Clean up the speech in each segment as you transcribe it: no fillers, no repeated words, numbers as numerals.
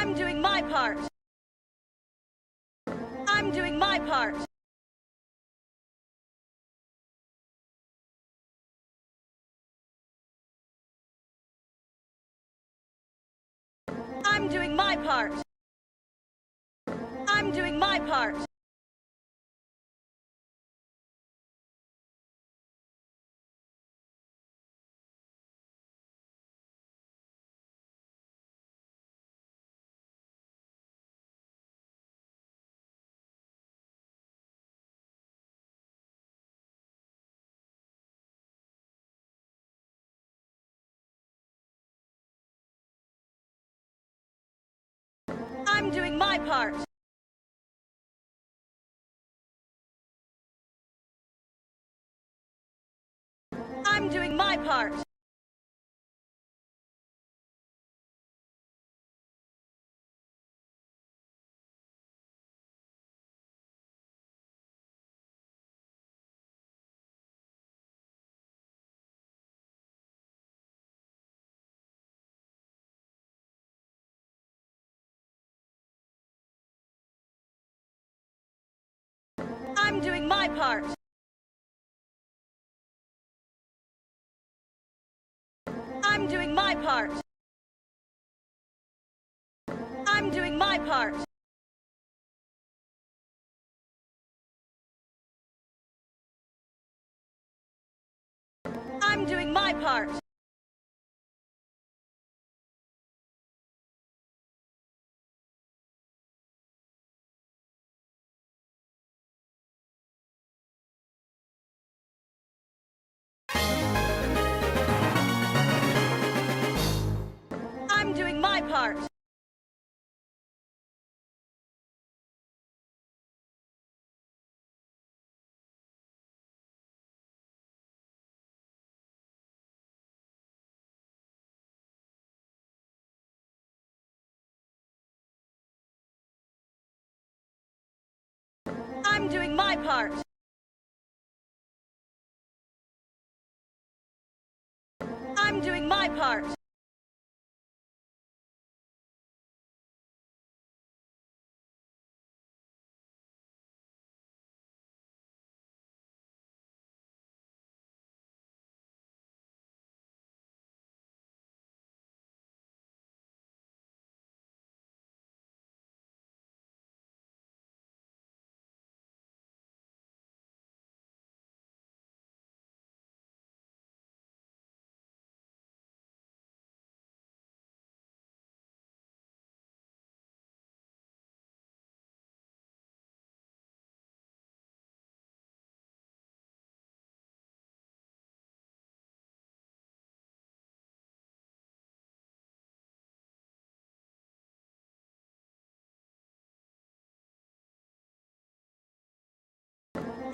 I'm doing my part. I'm doing my part. I'm doing my part. I'm doing my part. I'm doing my part. I'm doing my part. I'm doing my part. I'm doing my part. I'm doing my part. I'm doing my part. I'm doing my part. I'm doing my part. I'm doing my part.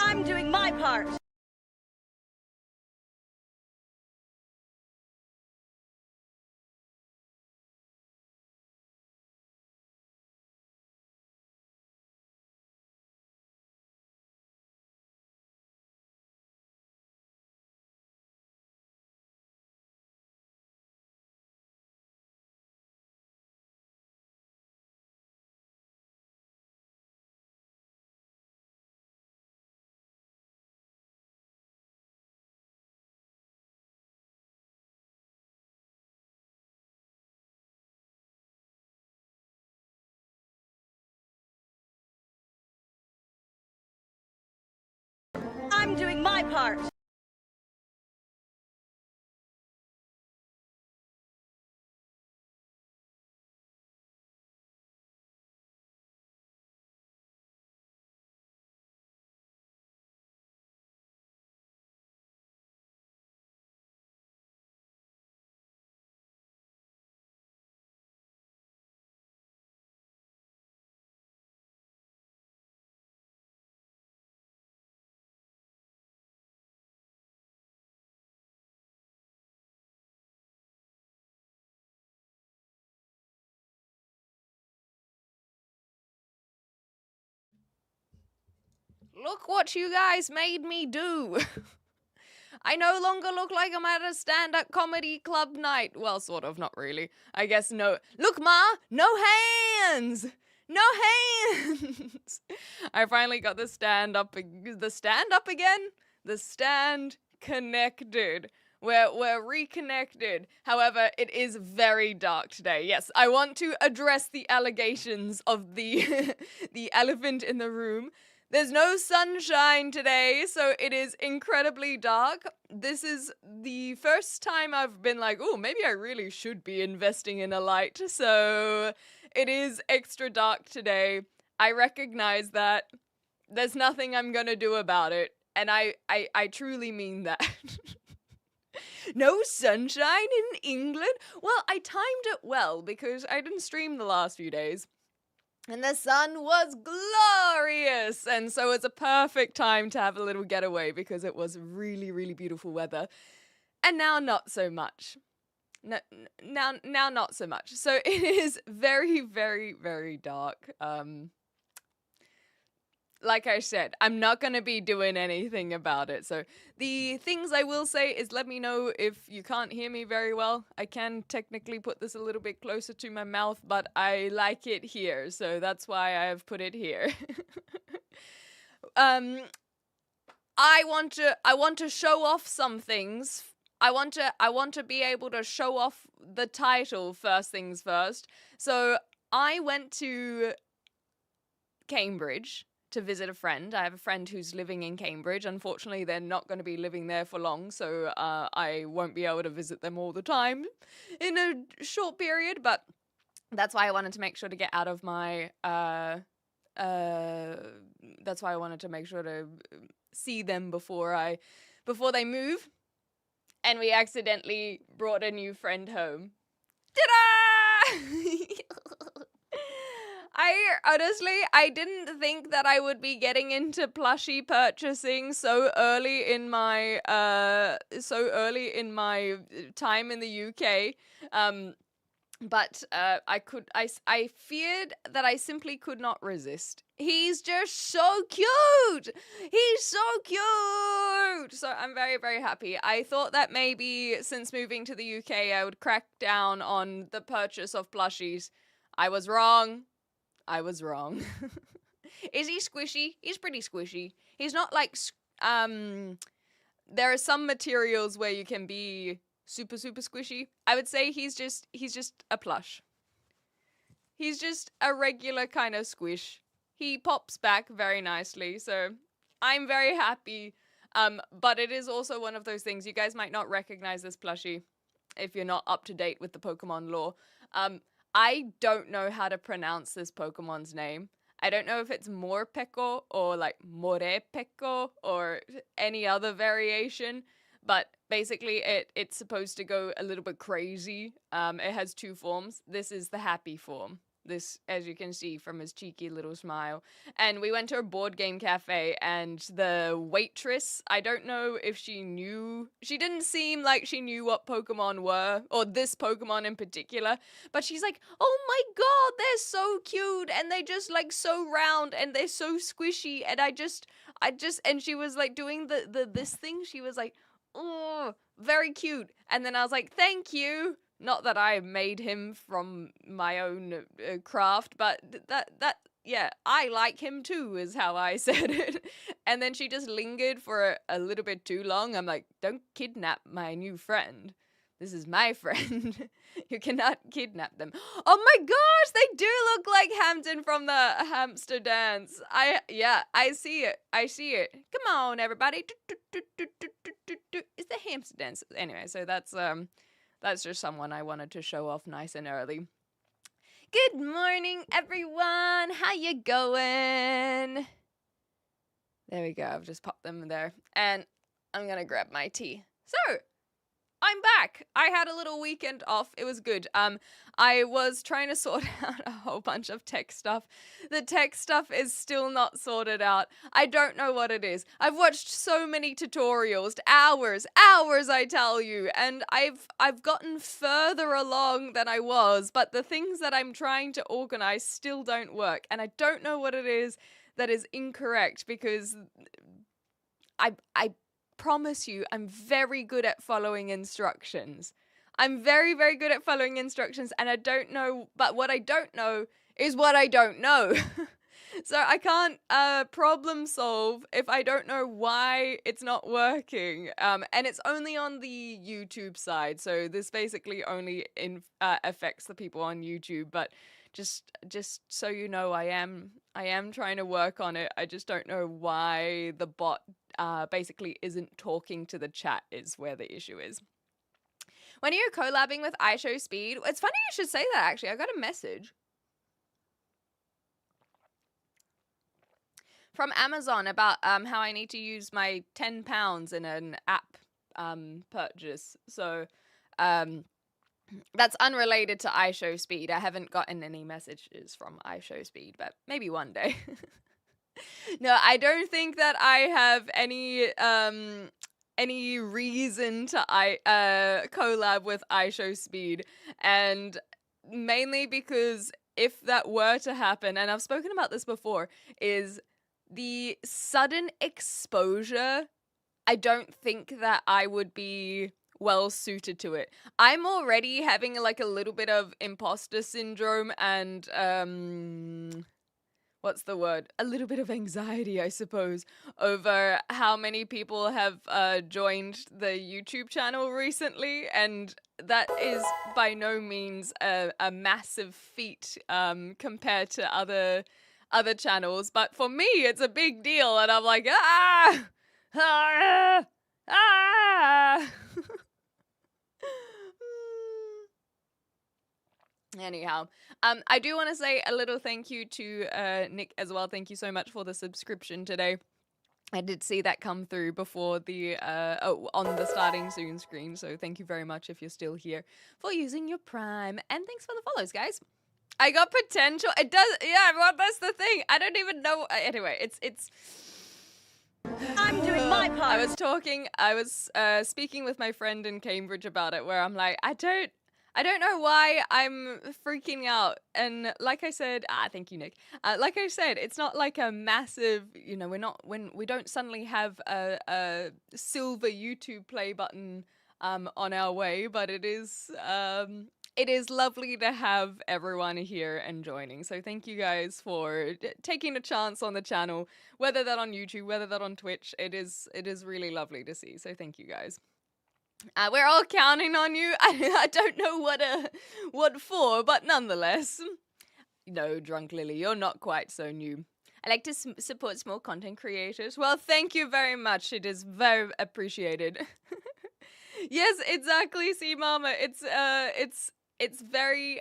I'm doing my part. I'm doing my part. Look what you guys made me do. I no longer look like I'm at a stand-up comedy club night. Well, sort of, not really. I guess no. Look, Ma, no hands! No hands! I finally got the stand up again? The stand connected. We're reconnected. However, it is very dark today. Yes, I want to address the allegations of the the elephant in the room. There's no sunshine today, so it is incredibly dark. This is the first time I've been like, oh, maybe I really should be investing in a light. So it is extra dark today. I recognize that. There's nothing I'm gonna do about it. And I truly mean that. No sunshine in England? Well, I timed it well because I didn't stream the last few days. And the sun was glorious. And so it's a perfect time to have a little getaway because it was really, really beautiful weather. And now not so much. No, now not so much. So it is very, very, very dark. Like I said, I'm not going to be doing anything about it. So the things I will say is let me know if you can't hear me very well. I can technically put this a little bit closer to my mouth, but I like it here. So that's why I have put it here. I want to show off some things. I want to be able to show off the title first things first. So I went to Cambridge to visit a friend. I have a friend who's living in Cambridge. Unfortunately, they're not going to be living there for long, so I won't be able to visit them all the time in a short period, but that's why I wanted to make sure to get out of my that's why I wanted to make sure to see them before they move. And we accidentally brought a new friend home. Ta-da! I didn't think that I would be getting into plushie purchasing so early in my time in the UK. But I feared that I simply could not resist. He's just so cute. He's so cute. So I'm very, very happy. I thought that maybe since moving to the UK, I would crack down on the purchase of plushies. I was wrong. Is he squishy? He's pretty squishy. He's not like, there are some materials where you can be super, super squishy. I would say he's just a plush. He's just a regular kind of squish. He pops back very nicely, so I'm very happy. But it is also one of those things, you guys might not recognize this plushie if you're not up to date with the Pokemon lore. I don't know how to pronounce this Pokemon's name. I don't know if it's Morpeko or like Morepeko or any other variation, but basically it's supposed to go a little bit crazy. It has two forms. This is the happy form. This, as you can see from his cheeky little smile. And we went to a board game cafe, and the waitress, I don't know if she didn't seem like she knew what Pokemon were, or this Pokemon in particular, but she's like, oh my god, they're so cute, and they just like so round, and they're so squishy, and and she was like doing this thing, she was like, oh, very cute, and then I was like, thank you. Not that I made him from my own craft, but yeah, I like him too, is how I said it. And then she just lingered for a little bit too long. I'm like, don't kidnap my new friend. This is my friend. You cannot kidnap them. Oh my gosh, they do look like Hampton from the Hamster Dance. I see it. Come on, everybody. It's the Hamster Dance. Anyway, so that's just someone I wanted to show off nice and early. Good morning, everyone. How you going? There we go. I've just popped them there. And I'm going to grab my tea. So, I'm back. I had a little weekend off. It was good. I was trying to sort out a whole bunch of tech stuff. The tech stuff is still not sorted out. I don't know what it is. I've watched so many tutorials, hours, I tell you, and I've gotten further along than I was, but the things that I'm trying to organize still don't work, and I don't know what it is that is incorrect, because I promise you, I'm very good at following instructions. I'm very, very good at following instructions, and I don't know, but what I don't know is what I don't know. So I can't problem solve if I don't know why it's not working. And it's only on the YouTube side, so this basically only affects the people on YouTube. But just so you know, I am trying to work on it. I just don't know why the bot basically isn't talking to the chat is where the issue is. When are you collabing with iShowSpeed? It's funny you should say that, actually. I got a message from Amazon about how I need to use my £10 in an app purchase. So that's unrelated to iShowSpeed. I haven't gotten any messages from iShowSpeed, but maybe one day. No, I don't think that I have any reason to collab with iShowSpeed, and mainly because if that were to happen, and I've spoken about this before, is the sudden exposure. I don't think that I would be well suited to it. I'm already having like a little bit of imposter syndrome and what's the word? A little bit of anxiety, I suppose, over how many people have joined the YouTube channel recently, and that is by no means a massive feat compared to other channels. But for me, it's a big deal, and I'm like, ah, ah, ah. Anyhow, I do want to say a little thank you to Nick as well. Thank you so much for the subscription today. I did see that come through before the on the starting soon screen. So thank you very much if you're still here for using your Prime, and thanks for the follows, guys. I got potential. It does, yeah. Well, that's the thing. I don't even know. Anyway, it's. I'm doing my part. I was speaking with my friend in Cambridge about it, where I'm like, I don't know why I'm freaking out. And like I said, thank you, Nick. Like I said, it's not like a massive, you know, we don't suddenly have a silver YouTube play button on our way, but it is lovely to have everyone here and joining. So thank you guys for taking a chance on the channel, whether that on YouTube, whether that on Twitch. It is really lovely to see. So thank you guys. We're all counting on you. I don't know what for, but nonetheless. No, Drunk Lily, you're not quite so new. I like to support small content creators. Well, thank you very much. It is very appreciated. Yes, exactly, see, Mama. It's very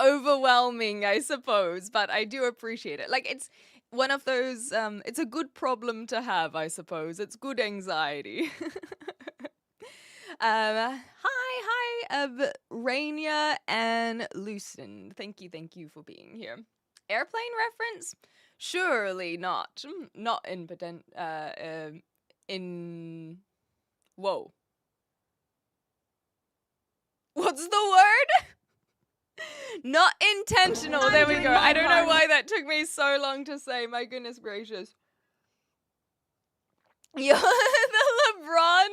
overwhelming, I suppose, but I do appreciate it. Like, it's one of those, it's a good problem to have, I suppose. It's good anxiety. Hi, Rainia and Lucen. Thank you for being here. Airplane reference? Surely not. Not impotent, whoa. What's the word? Not intentional. There we go. I don't know why that took me so long to say. My goodness gracious. Yeah, the LeBron.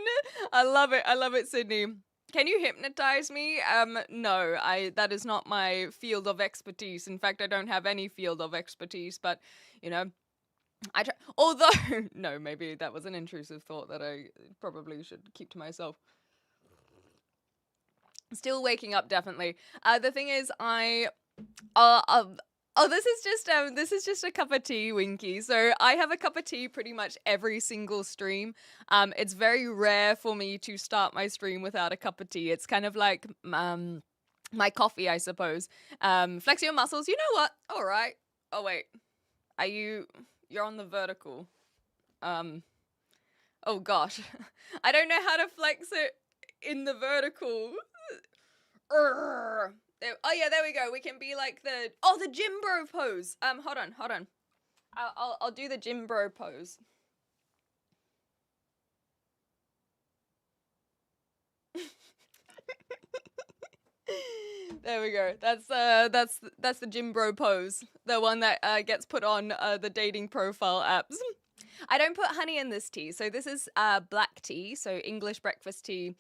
I love it, Sydney. Can you hypnotize me? No, that is not my field of expertise. In fact, I don't have any field of expertise, but, you know, I try. Although, no, maybe that was an intrusive thought that I probably should keep to myself. Still waking up, definitely. The thing is, this is just a cup of tea, Winky. So I have a cup of tea pretty much every single stream. It's very rare for me to start my stream without a cup of tea. It's kind of like my coffee, I suppose. Flex your muscles. You know what? All right. Oh wait, you're on the vertical. Oh gosh, I don't know how to flex it in the vertical. Oh yeah, there we go. We can be like the gym bro pose. Hold on. I'll do the gym bro pose. There we go. That's the gym bro pose. The one that gets put on the dating profile apps. I don't put honey in this tea. So this is black tea, so English breakfast tea,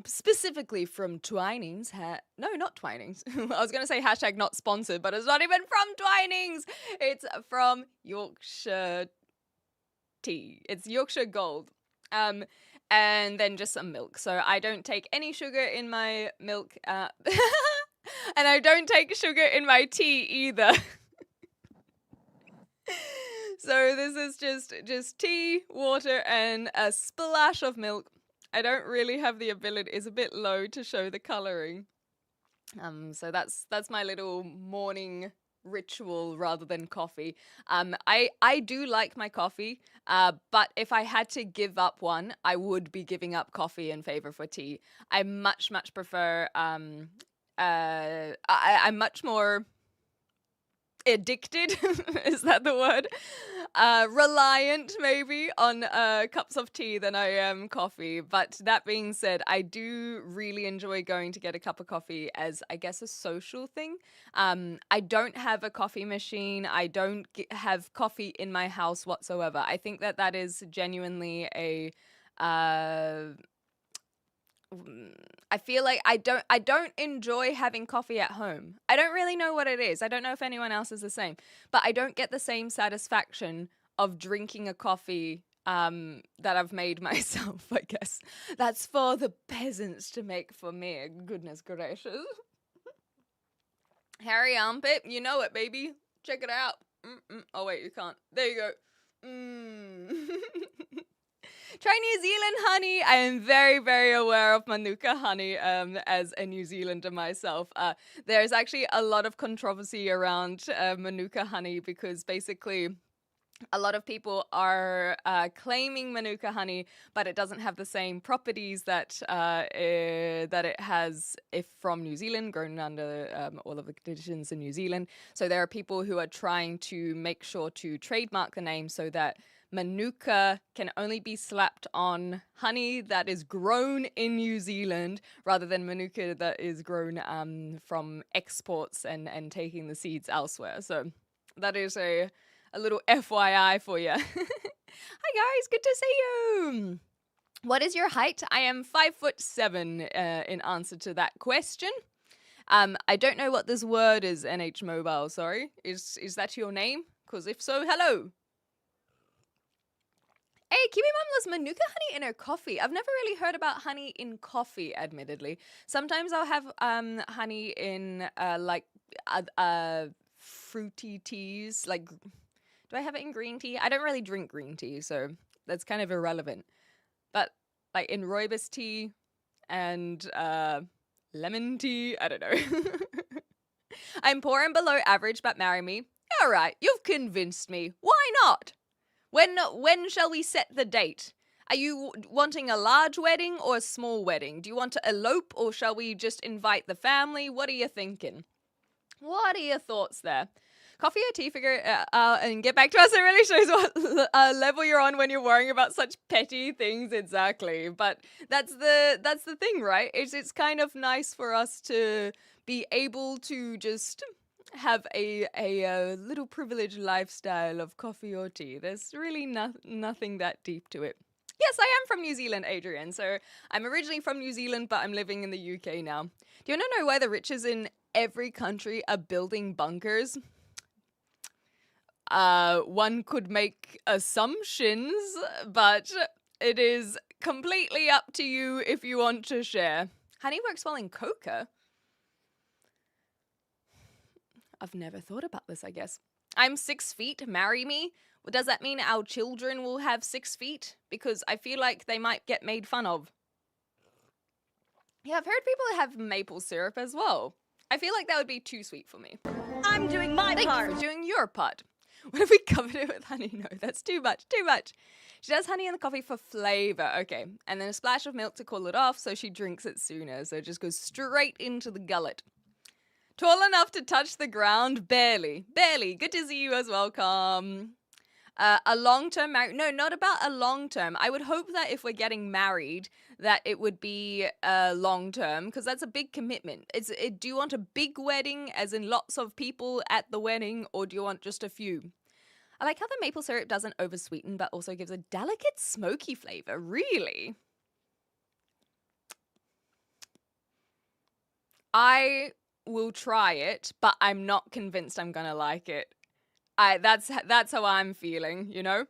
specifically from Twinings. No, not Twinings. I was going to say hashtag not sponsored, but it's not even from Twinings. It's from Yorkshire tea. It's Yorkshire Gold. And then just some milk. So I don't take any sugar in my milk. And I don't take sugar in my tea either. So this is just tea, water, and a splash of milk. I don't really have the ability. It's a bit low to show the coloring. So that's my little morning ritual rather than coffee. I do like my coffee, but if I had to give up one, I would be giving up coffee in favor for tea. I much prefer. I'm much more addicted, is that the word? Reliant maybe on cups of tea than I am coffee. But that being said, I do really enjoy going to get a cup of coffee as, I guess, a social thing. I don't have a coffee machine. I don't have coffee in my house whatsoever. I think that is genuinely a I feel like I don't enjoy having coffee at home. I don't really know what it is. I don't know if anyone else is the same, but I don't get the same satisfaction of drinking a coffee that I've made myself, I guess. That's for the peasants to make for me. Goodness gracious. Hairy armpit, you know it, baby. Check it out. Oh wait, you can't. There you go. Try New Zealand honey. I am very aware of Manuka honey as a New Zealander myself. There's actually a lot of controversy around Manuka honey because basically a lot of people are claiming Manuka honey, but it doesn't have the same properties that it has if from New Zealand, grown under all of the conditions in New Zealand. So there are people who are trying to make sure to trademark the name so that Manuka can only be slapped on honey that is grown in New Zealand rather than Manuka that is grown from exports and taking the seeds elsewhere. So that is a little FYI for you. Hi guys, good to see you. What is your height? I am 5'7" in answer to that question. I don't know what this word is, NH Mobile, sorry. Is that your name? Because if so, hello. Hey, Kiwi Mum loves Manuka honey in her coffee. I've never really heard about honey in coffee, admittedly. Sometimes I'll have honey in fruity teas. Like, do I have it in green tea? I don't really drink green tea, so that's kind of irrelevant. But like in rooibos tea and lemon tea, I don't know. I'm poor and below average, but marry me. All right, you've convinced me. Why not? When shall we set the date? Are you wanting a large wedding or a small wedding? Do you want to elope or shall we just invite the family? What are you thinking? What are your thoughts there? Coffee or tea, figure it out and get back to us. It really shows what level you're on when you're worrying about such petty things. Exactly. But that's the thing, right? It's kind of nice for us to be able to just have a little privileged lifestyle of coffee or tea. There's really nothing that deep to it. Yes, I am from New Zealand, Adrian. So I'm originally from New Zealand, but I'm living in the UK now. Do you want to know why the riches in every country are building bunkers? One could make assumptions, but it is completely up to you if you want to share. Honey works well in cocoa. I've never thought about this, I guess. I'm 6 feet. Marry me. Does that mean our children will have 6 feet? Because I feel like they might get made fun of. Yeah, I've heard people have maple syrup as well. I feel like that would be too sweet for me. I'm doing my part. Thank you for doing your part. What if we covered it with honey? No, that's too much. She does honey in the coffee for flavor. Okay. And then a splash of milk to cool it off so she drinks it sooner. So it just goes straight into the gullet. Tall enough to touch the ground? Barely. Good to see you as welcome. A long-term marriage? No, not about a long-term. I would hope that if we're getting married, that it would be long-term, because that's a big commitment. Do you want a big wedding, as in lots of people at the wedding, or do you want just a few? I like how the maple syrup doesn't oversweeten, but also gives a delicate smoky flavor. Really? I will try it, but I'm not convinced I'm gonna like it. That's how I'm feeling, you know?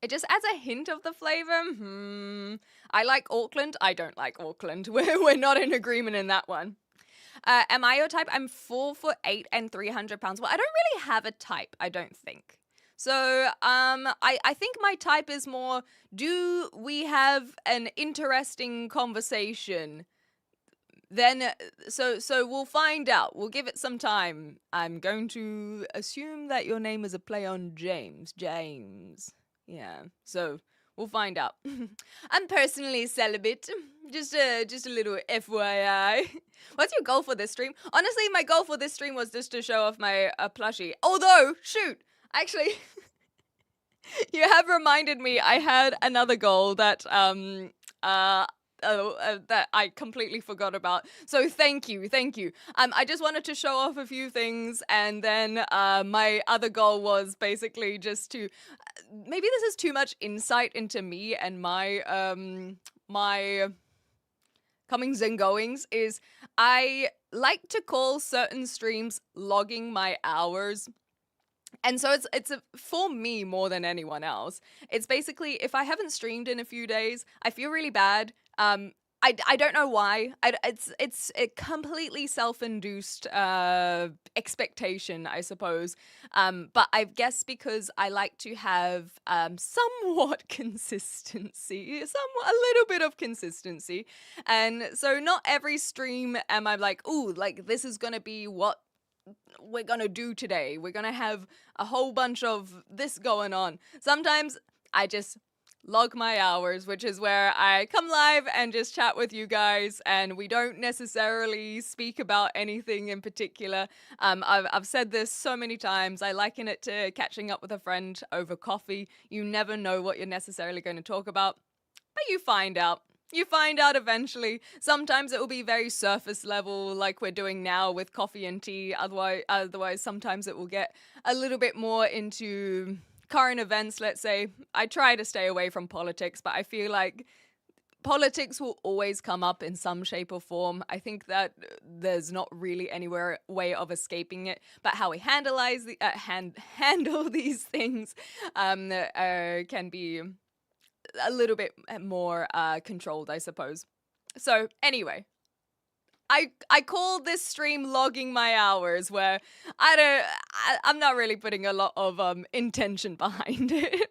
It just adds a hint of the flavor. I like Auckland. I don't like Auckland. We're not in agreement in that one. Am I your type? I'm 4'8" and 300 pounds. Well, I don't really have a type, I don't think. So, I think my type is more, do we have an interesting conversation? Then, so we'll find out. We'll give it some time. I'm going to assume that your name is a play on James. James. Yeah. So we'll find out. I'm personally celibate. Just a little FYI. What's your goal for this stream? Honestly, my goal for this stream was just to show off my plushie. Although, shoot, actually, you have reminded me. I had another goal that that I completely forgot about. So thank you. I just wanted to show off a few things, and then my other goal was basically just to. Maybe this is too much insight into me and my my comings and goings. Is I like to call certain streams logging my hours. And so it's for me more than anyone else. It's basically, if I haven't streamed in a few days, I feel really bad. I don't know why. It's a completely self-induced expectation, I suppose. But I guess because I like to have somewhat consistency, a little bit of consistency, and so not every stream am I like, ooh, like this is gonna be what we're gonna do today. We're gonna have a whole bunch of this going on. Sometimes I just log my hours, which is where I come live and just chat with you guys, and we don't necessarily speak about anything in particular. I've said this so many times. I liken it to catching up with a friend over coffee. You never know what you're necessarily going to talk about, but you find out. You find out eventually. Sometimes it will be very surface level, like we're doing now with coffee and tea. Otherwise, sometimes it will get a little bit more into current events, let's say. I try to stay away from politics, but I feel like politics will always come up in some shape or form. I think that there's not really anywhere way of escaping it, but how we handle these things can be a little bit more controlled, I suppose. So anyway, I call this stream logging my hours, where I'm not really putting a lot of intention behind it.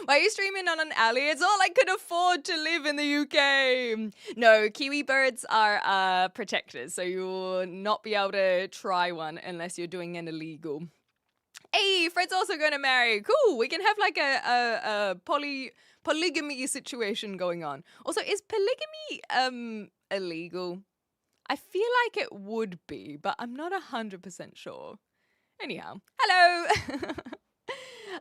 Why are you streaming on an alley? It's all I could afford to live in the UK. No, kiwi birds are protected, so you will not be able to try one unless you're doing an illegal. Hey, Fred's also going to marry. Cool. We can have like a polygamy situation going on. Also, is polygamy illegal? I feel like it would be, but I'm not 100% sure. Anyhow, hello.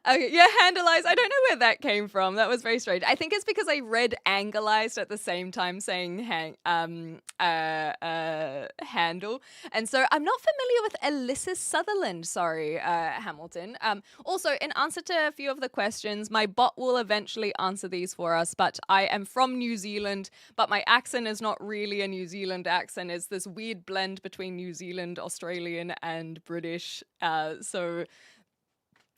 Okay, yeah, handleized. I don't know where that came from. That was very strange. I think it's because I read angleized at the same time saying handle. And so I'm not familiar with Alyssa Sutherland. Sorry, Hamilton. Also, in answer to a few of the questions, my bot will eventually answer these for us, but I am from New Zealand, but my accent is not really a New Zealand accent. It's this weird blend between New Zealand, Australian, and British. So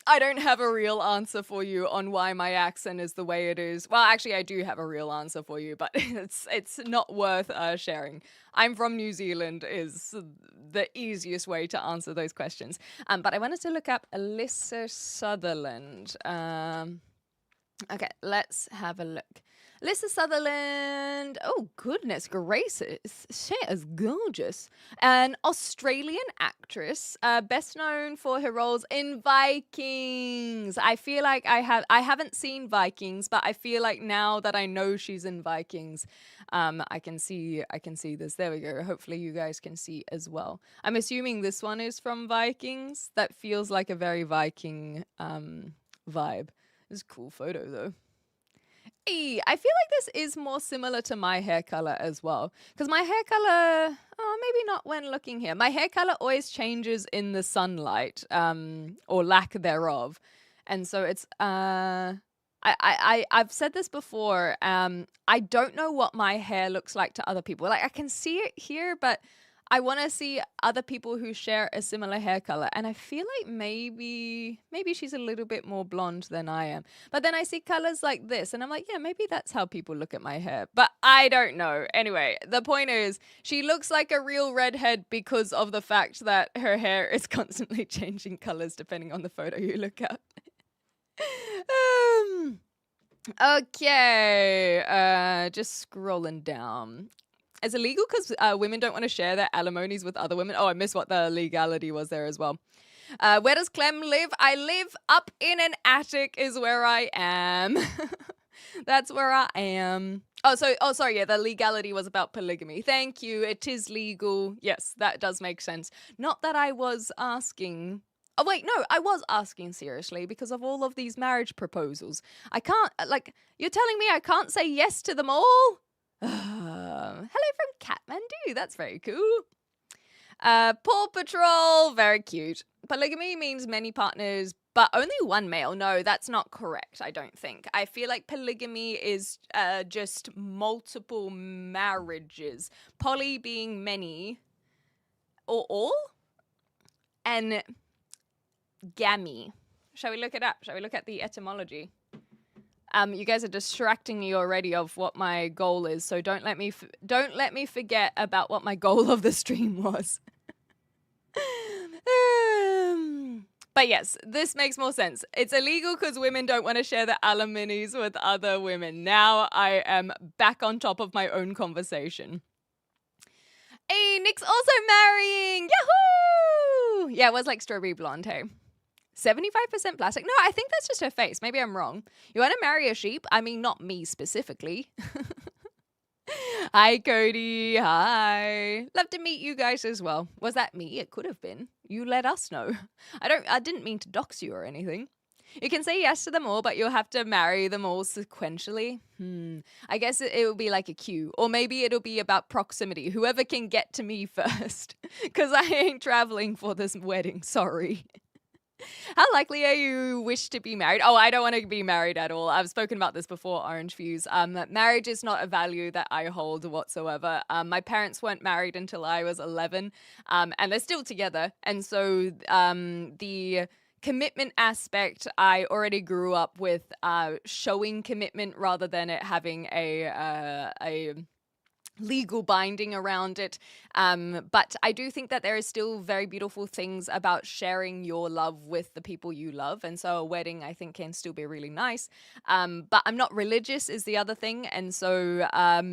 I don't have a real answer for you on why my accent is the way it is. Well, actually, I do have a real answer for you, but it's not worth sharing. I'm from New Zealand is the easiest way to answer those questions. But I wanted to look up Alyssa Sutherland. Okay, let's have a look. Alyssa Sutherland, oh goodness gracious, she is gorgeous. An Australian actress, best known for her roles in Vikings. I feel like I haven't seen Vikings, but I feel like now that I know she's in Vikings, I can see this. There we go. Hopefully you guys can see as well. I'm assuming this one is from Vikings. That feels like a very Viking vibe. This is a cool photo though. I feel like this is more similar to my hair color as well. Because my hair color, maybe not when looking here. My hair color always changes in the sunlight, or lack thereof. And so it's, I've said this before. I don't know what my hair looks like to other people. Like I can see it here, but I want to see other people who share a similar hair color. And I feel like maybe she's a little bit more blonde than I am. But then I see colors like this and I'm like, yeah, maybe that's how people look at my hair. But I don't know. Anyway, the point is she looks like a real redhead because of the fact that her hair is constantly changing colors depending on the photo you look at. Okay, just scrolling down. It's illegal because women don't want to share their alimonies with other women. Oh, I missed what the legality was there as well. Where does Clem live? I live up in an attic is where I am. That's where I am. Sorry, yeah, the legality was about polygamy. Thank you, it is legal. Yes, that does make sense. Not that I was asking... Oh, wait, no, I was asking seriously because of all of these marriage proposals. I can't, you're telling me I can't say yes to them all? Hello from Kathmandu. That's very cool. Paw Patrol. Very cute. Polygamy means many partners, but only one male. No, that's not correct, I don't think. I feel like polygamy is just multiple marriages. Poly being many. Or all? And gammy. Shall we look it up? Shall we look at the etymology? You guys are distracting me already of what my goal is, so don't let me forget about what my goal of the stream was. But yes, this makes more sense. It's illegal because women don't want to share their alimonies with other women. Now I am back on top of my own conversation. Hey, Nick's also marrying! Yahoo! Yeah, it was like strawberry blonde, hey. 75% plastic? No, I think that's just her face. Maybe I'm wrong. You want to marry a sheep? I mean, not me specifically. Hi, Cody. Hi. Love to meet you guys as well. Was that me? It could have been. You let us know. I didn't mean to dox you or anything. You can say yes to them all, but you'll have to marry them all sequentially. I guess it will be like a queue. Or maybe it'll be about proximity. Whoever can get to me first. Because I ain't traveling for this wedding. Sorry. How likely are you wish to be married? Oh, I don't want to be married at all. I've spoken about this before, Orange Fuse. Marriage is not a value that I hold whatsoever. My parents weren't married until I was 11, and they're still together. And so the commitment aspect, I already grew up with showing commitment rather than it having a legal binding around it. But I do think that there is still very beautiful things about sharing your love with the people you love. And so a wedding, I think, can still be really nice. But I'm not religious is the other thing. And so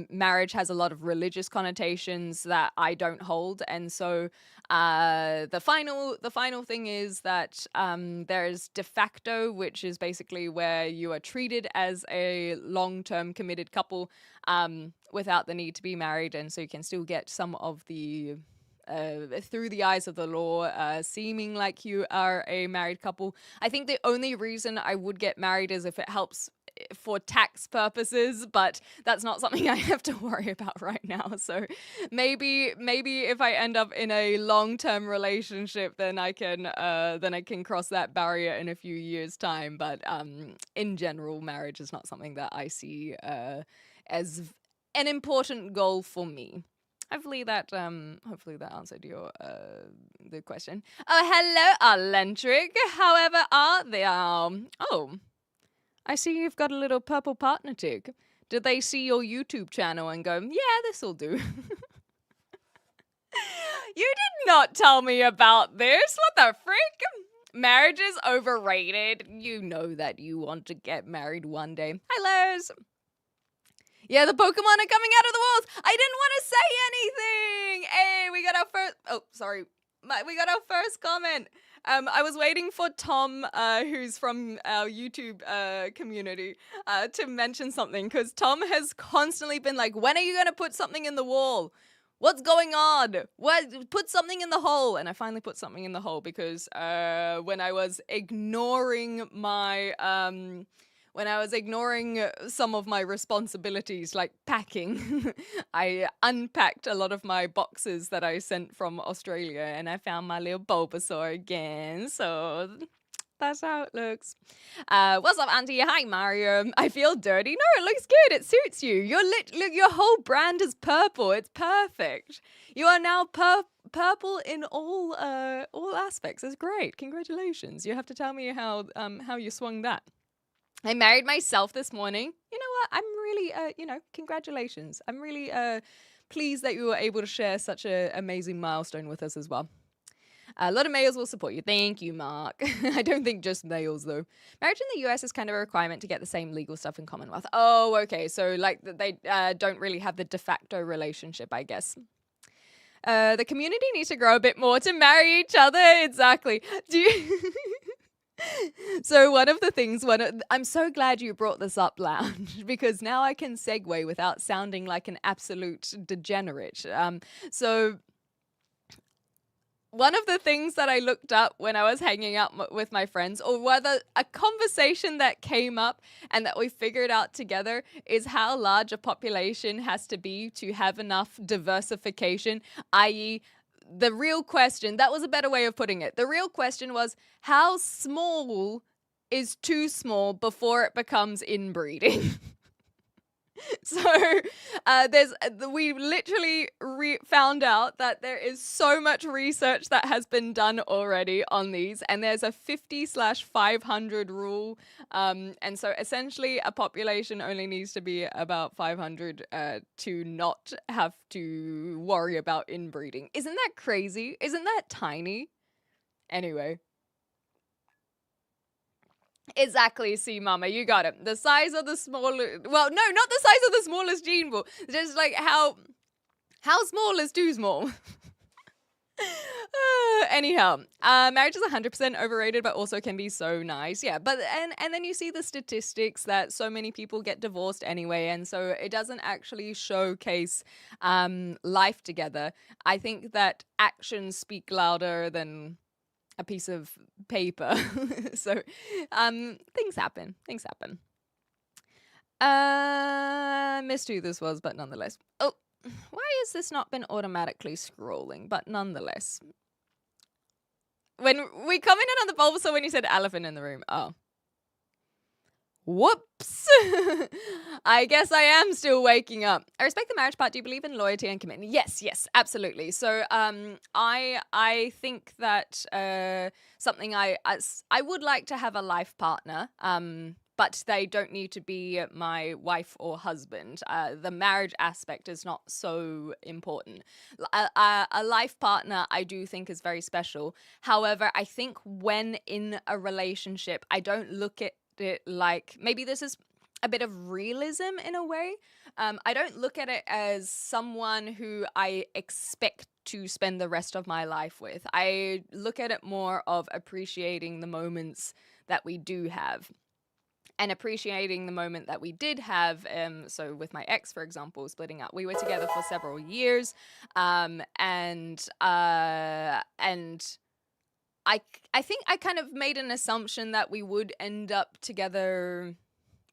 marriage has a lot of religious connotations that I don't hold. And so the final thing is that there's de facto, which is basically where you are treated as a long-term committed couple without the need to be married, and so you can still get some of the through the eyes of the law seeming like you are a married couple. I think the only reason I would get married is if it helps for tax purposes, but that's not something I have to worry about right now. So maybe if I end up in a long-term relationship, then I can cross that barrier in a few years' time. But in general, marriage is not something that I see as an important goal for me. Hopefully that answered your the question. Oh, hello, Alentric. However are they? Oh, I see you've got a little purple partner tick. Did they see your YouTube channel and go, yeah, this'll do? You did not tell me about this. What the frick? Marriage is overrated. You know that you want to get married one day. Hi, Liz. Yeah, the Pokemon are coming out of the walls. I didn't want to say anything. Hey, we got our first... Oh, sorry. We got our first comment. I was waiting for Tom, who's from our YouTube community, to mention something. Because Tom has constantly been like, when are you going to put something in the wall? What's going on? Put something in the hole. And I finally put something in the hole because when I was ignoring my... when I was ignoring some of my responsibilities, like packing, I unpacked a lot of my boxes that I sent from Australia, and I found my little Bulbasaur again. So that's how it looks. What's up, Auntie? Hi, Mario. I feel dirty. No, it looks good. It suits you. Look, your whole brand is purple. It's perfect. You are now purple in all aspects. It's great. Congratulations. You have to tell me how you swung that. I married myself this morning. You know what? I'm really congratulations. I'm really pleased that you were able to share such an amazing milestone with us as well. A lot of males will support you. Thank you, Mark. I don't think just males, though. Marriage in the US is kind of a requirement to get the same legal stuff in Commonwealth. Oh, okay. So, like, they don't really have the de facto relationship, I guess. The community needs to grow a bit more to marry each other. Exactly. Do you... So one of the things, I'm so glad you brought this up, Lounge, because now I can segue without sounding like an absolute degenerate. So one of the things that I looked up when I was hanging out with my friends, or whether a conversation that came up and that we figured out together, is how large a population has to be to have enough diversification, i.e., the real question, that was a better way of putting it. The real question was, how small is too small before it becomes inbreeding? So we literally found out that there is so much research that has been done already on these, and there's a 50/500 rule. And so essentially a population only needs to be about 500 to not have to worry about inbreeding. Isn't that crazy? Isn't that tiny? Anyway. Exactly, see, Mama, you got it. The size of the smallest, well, no, not the size of the smallest gene pool. Just like how small is too small? Anyhow, marriage is 100% overrated, but also can be so nice. Yeah, but and then you see the statistics that so many people get divorced anyway, and so it doesn't actually showcase life together. I think that actions speak louder than a piece of paper. So things happen. Missed who this was, but nonetheless. Oh, why has this not been automatically scrolling? But nonetheless. When we commented on the Bulbasaur when you said elephant in the room. Oh. Whoops. I guess I am still waking up. I respect the marriage part. Do you believe in loyalty and commitment? Yes, absolutely. So I think that something I would like to have a life partner, but they don't need to be my wife or husband. The marriage aspect is not so important. A life partner I do think is very special. However, I think when in a relationship, I don't look at it like, maybe this is a bit of realism in a way. I don't look at it as someone who I expect to spend the rest of my life with. I look at it more of appreciating the moments that we do have. And appreciating the moment that we did have. So with my ex, for example, splitting up, we were together for several years. And I think I kind of made an assumption that we would end up together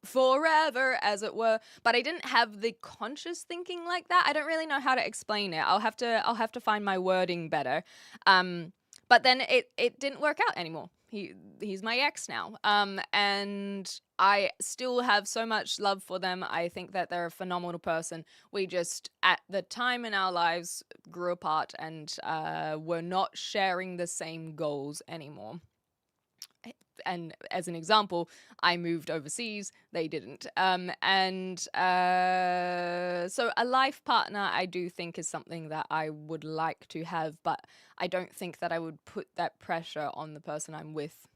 forever, as it were, but I didn't have the conscious thinking like that. I don't really know how to explain it. I'll have to find my wording better. But then it didn't work out anymore. He's my ex now. And I still have so much love for them. I think that they're a phenomenal person. We just, at the time in our lives, grew apart and were not sharing the same goals anymore. And as an example, I moved overseas, they didn't. So a life partner I do think is something that I would like to have, but I don't think that I would put that pressure on the person I'm with,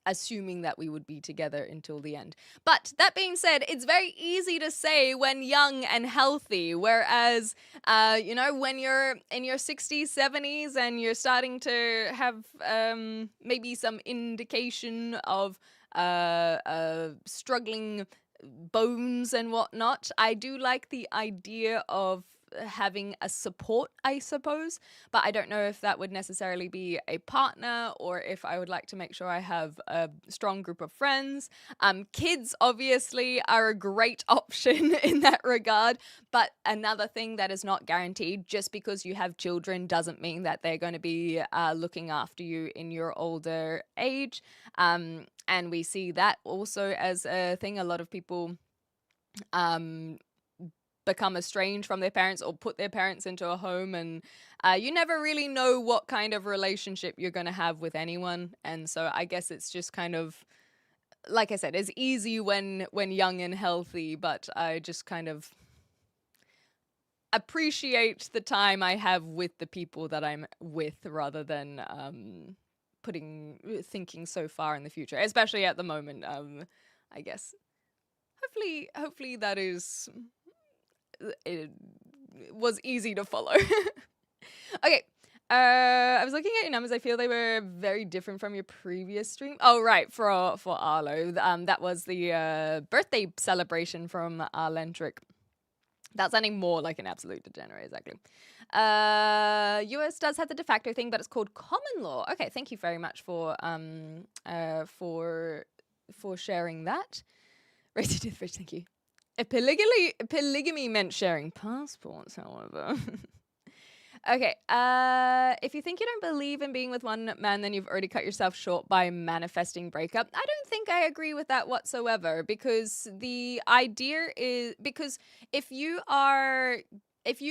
assuming that we would be together until the end. But that being said, it's very easy to say when young and healthy, whereas, when you're in your 60s, 70s, and you're starting to have maybe some indication of struggling bones and whatnot, I do like the idea of having a support, I suppose. But I don't know if that would necessarily be a partner or if I would like to make sure I have a strong group of friends. Kids obviously are a great option in that regard. But another thing that is not guaranteed, just because you have children doesn't mean that they're going to be looking after you in your older age. And we see that also as a thing. A lot of people become estranged from their parents or put their parents into a home, and you never really know what kind of relationship you're going to have with anyone. And so I guess it's just kind of, like I said, it's easy when young and healthy, but I just kind of appreciate the time I have with the people that I'm with rather than thinking so far in the future, especially at the moment. I guess hopefully that is it was easy to follow. Okay. I was looking at your numbers. I feel they were very different from your previous stream. Oh, right, for Arlo. That was the birthday celebration from Arlentric. That's sounding more like an absolute degenerate, exactly. US does have the de facto thing, but it's called common law. Okay, thank you very much for sharing that. Rated to the fridge, thank you. Polygamy meant sharing passports, however. Okay, if you think you don't believe in being with one man, then you've already cut yourself short by manifesting breakup. I don't think I agree with that whatsoever, because the idea is, because if you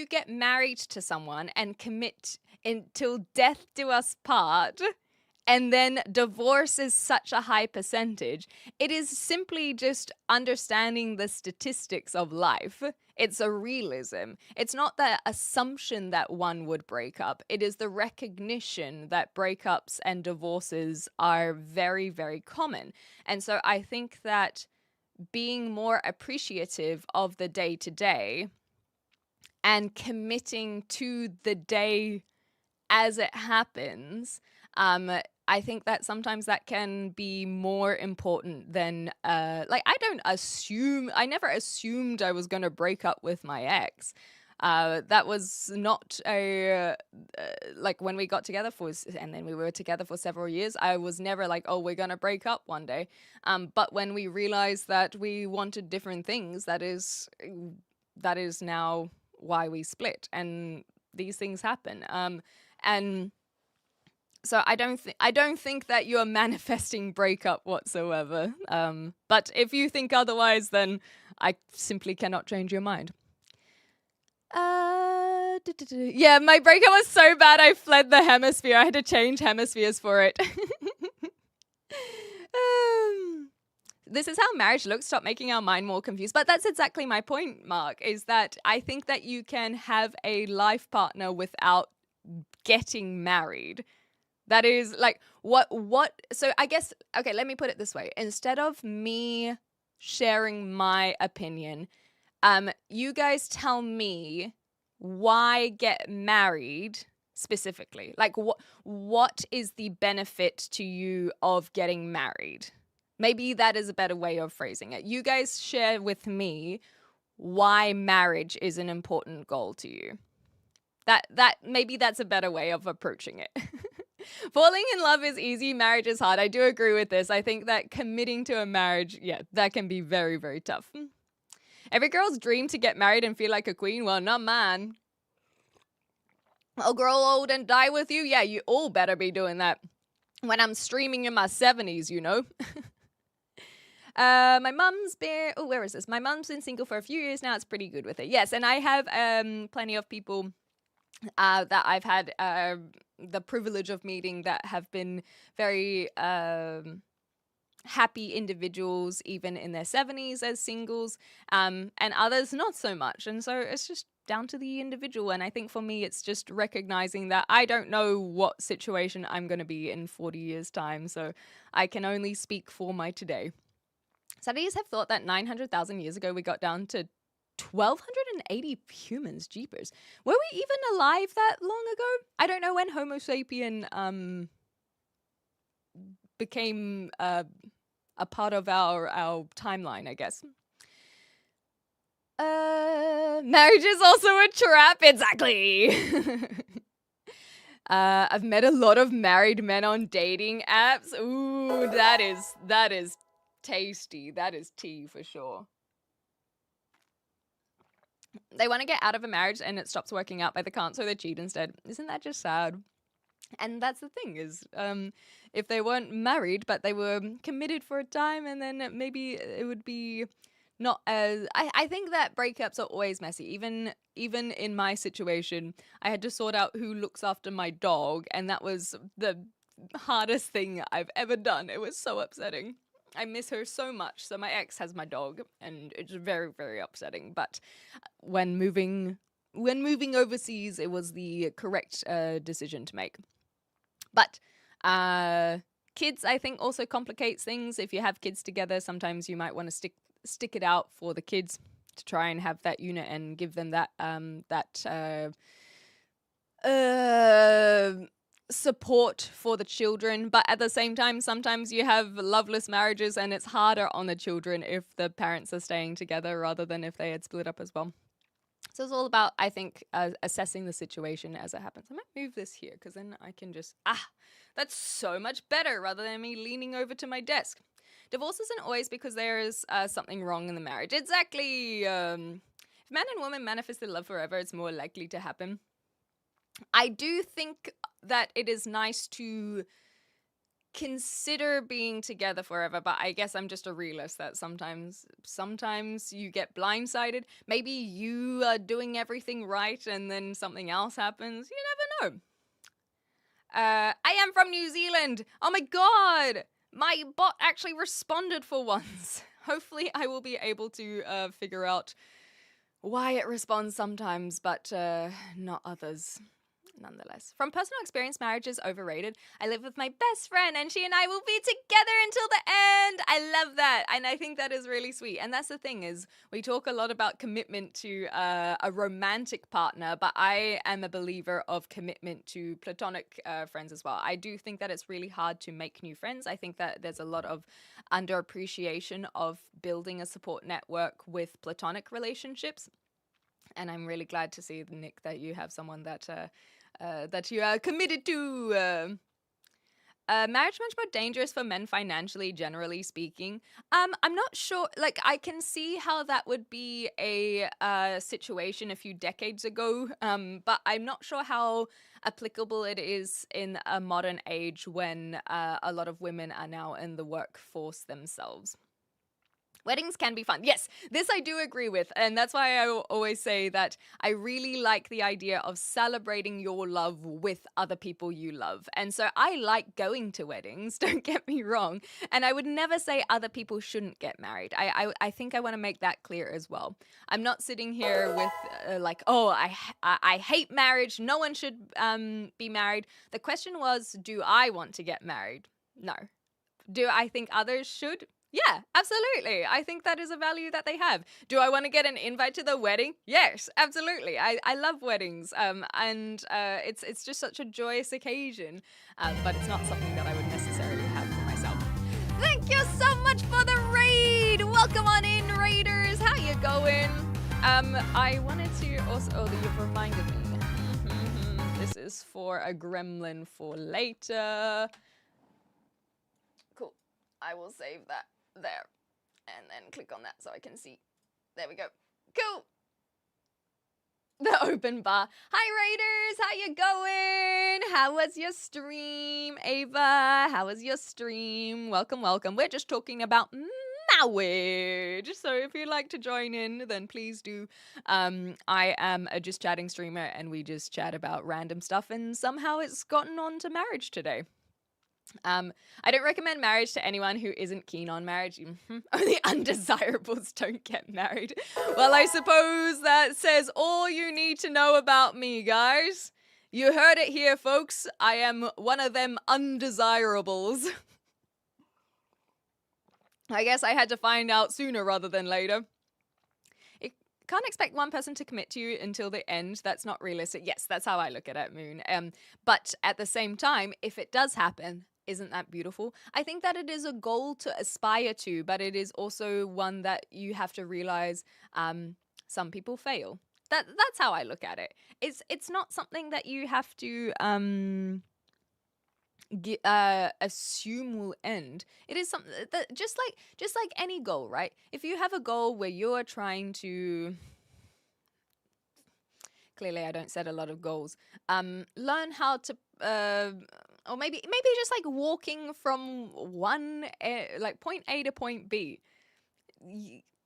get married to someone and commit until death do us part, and then divorce is such a high percentage, it is simply just understanding the statistics of life. It's a realism. It's not the assumption that one would break up. It is the recognition that breakups and divorces are very, very common. And so I think that being more appreciative of the day-to-day and committing to the day as it happens, I think that sometimes that can be more important than, I never assumed I was going to break up with my ex. That was not when we got together and then we were together for several years, I was never like, oh, we're going to break up one day. But when we realized that we wanted different things, that is now why we split, and these things happen. And so I don't think that you're manifesting breakup whatsoever. But if you think otherwise, then I simply cannot change your mind. Yeah, my breakup was so bad I fled the hemisphere. I had to change hemispheres for it. This is how marriage looks. Stop making our mind more confused. But that's exactly my point, Mark, is that I think that you can have a life partner without getting married. That is like what so I guess, okay, let me put it this way. Instead of me sharing my opinion, you guys tell me why get married specifically. Like what is the benefit to you of getting married? Maybe that is a better way of phrasing it. You guys share with me why marriage is an important goal to you. That maybe that's a better way of approaching it. Falling in love is easy, marriage is hard. I do agree with this. I think that committing to a marriage, yeah, that can be very, very tough. Every girl's dream to get married and feel like a queen. Well, not mine. I'll grow old and die with you. Yeah, you all better be doing that. When I'm streaming in my 70s, you know. My mum's been... Oh, where is this? My mum's been single for a few years now. It's pretty good with it. Yes, and I have plenty of people that I've had the privilege of meeting that have been very happy individuals, even in their 70s as singles, and others not so much. And so it's just down to the individual. And I think for me, it's just recognizing that I don't know what situation I'm going to be in 40 years' time. So I can only speak for my today. Studies have thought that 900,000 years ago, we got down to 1,280 humans. Jeepers. Were we even alive that long ago? I don't know when Homo sapien became a part of our timeline, I guess. Marriage is also a trap. Exactly. I've met a lot of married men on dating apps. Ooh, that is tasty. That is tea for sure. They want to get out of a marriage and it stops working out, but they can't, so they cheat instead. Isn't that just sad? And that's the thing is, if they weren't married but they were committed for a time, and then maybe it would be not as. I think that breakups are always messy. Even in my situation, I had to sort out who looks after my dog, and that was the hardest thing I've ever done. It was so upsetting. I miss her so much. So my ex has my dog, and it's very, very upsetting. But when moving overseas, it was the correct decision to make. But kids, I think, also complicates things. If you have kids together, sometimes you might want to stick it out for the kids to try and have that unit and give them that support for the children. But at the same time, sometimes you have loveless marriages and it's harder on the children if the parents are staying together rather than if they had split up as well. So it's all about, I think, assessing the situation as it happens. I might move this here because then I can just, that's so much better rather than me leaning over to my desk. Divorce isn't always because there is something wrong in the marriage. Exactly. If man and woman manifest their love forever, it's more likely to happen. I do think that it is nice to consider being together forever, but I guess I'm just a realist that sometimes you get blindsided. Maybe you are doing everything right and then something else happens. You never know. I am from New Zealand. Oh my god! My bot actually responded for once. Hopefully I will be able to figure out why it responds sometimes, but not others. Nonetheless, from personal experience, marriage is overrated. I live with my best friend and she and I will be together until the end. I love that. And I think that is really sweet. And that's the thing is we talk a lot about commitment to a romantic partner, but I am a believer of commitment to platonic friends as well. I do think that it's really hard to make new friends. I think that there's a lot of underappreciation of building a support network with platonic relationships. And I'm really glad to see, Nick, that you have someone that you are committed to. Marriage much more dangerous for men financially, generally speaking. I'm not sure. Like, I can see how that would be a situation a few decades ago. But I'm not sure how applicable it is in a modern age when a lot of women are now in the workforce themselves. Weddings can be fun. Yes, this I do agree with. And that's why I always say that I really like the idea of celebrating your love with other people you love. And so I like going to weddings, don't get me wrong. And I would never say other people shouldn't get married. I think I want to make that clear as well. I'm not sitting here with I hate marriage. No one should be married. The question was, do I want to get married? No. Do I think others should? Yeah, absolutely. I think that is a value that they have. Do I want to get an invite to the wedding? Yes, absolutely. I love weddings, and it's just such a joyous occasion, but it's not something that I would necessarily have for myself. Thank you so much for the raid. Welcome on in, raiders. How you going? I wanted to also. Oh, you've reminded me. This is for a gremlin for later. Cool. I will save that. There, and then click on that so I can see. There we go. Cool. The open bar. Hi Raiders, how you going? How was your stream, Ava? How was your stream? Welcome. We're just talking about marriage. So if you'd like to join in, then please do. I am a just chatting streamer, and we just chat about random stuff, and somehow it's gotten on to marriage today. I don't recommend marriage to anyone who isn't keen on marriage. Only undesirables don't get married. Well, I suppose that says all you need to know about me, guys. You heard it here, folks. I am one of them undesirables. I guess I had to find out sooner rather than later. You can't expect one person to commit to you until the end. That's not realistic. Yes, that's how I look at it, Moon. But at the same time, if it does happen, isn't that beautiful? I think that it is a goal to aspire to, but it is also one that you have to realize Some people fail. That's how I look at it. It's not something that you have to assume will end. It is something that just like any goal, right? If you have a goal where you're trying to, clearly I don't set a lot of goals, learn how to or maybe just like walking from like point A to point B.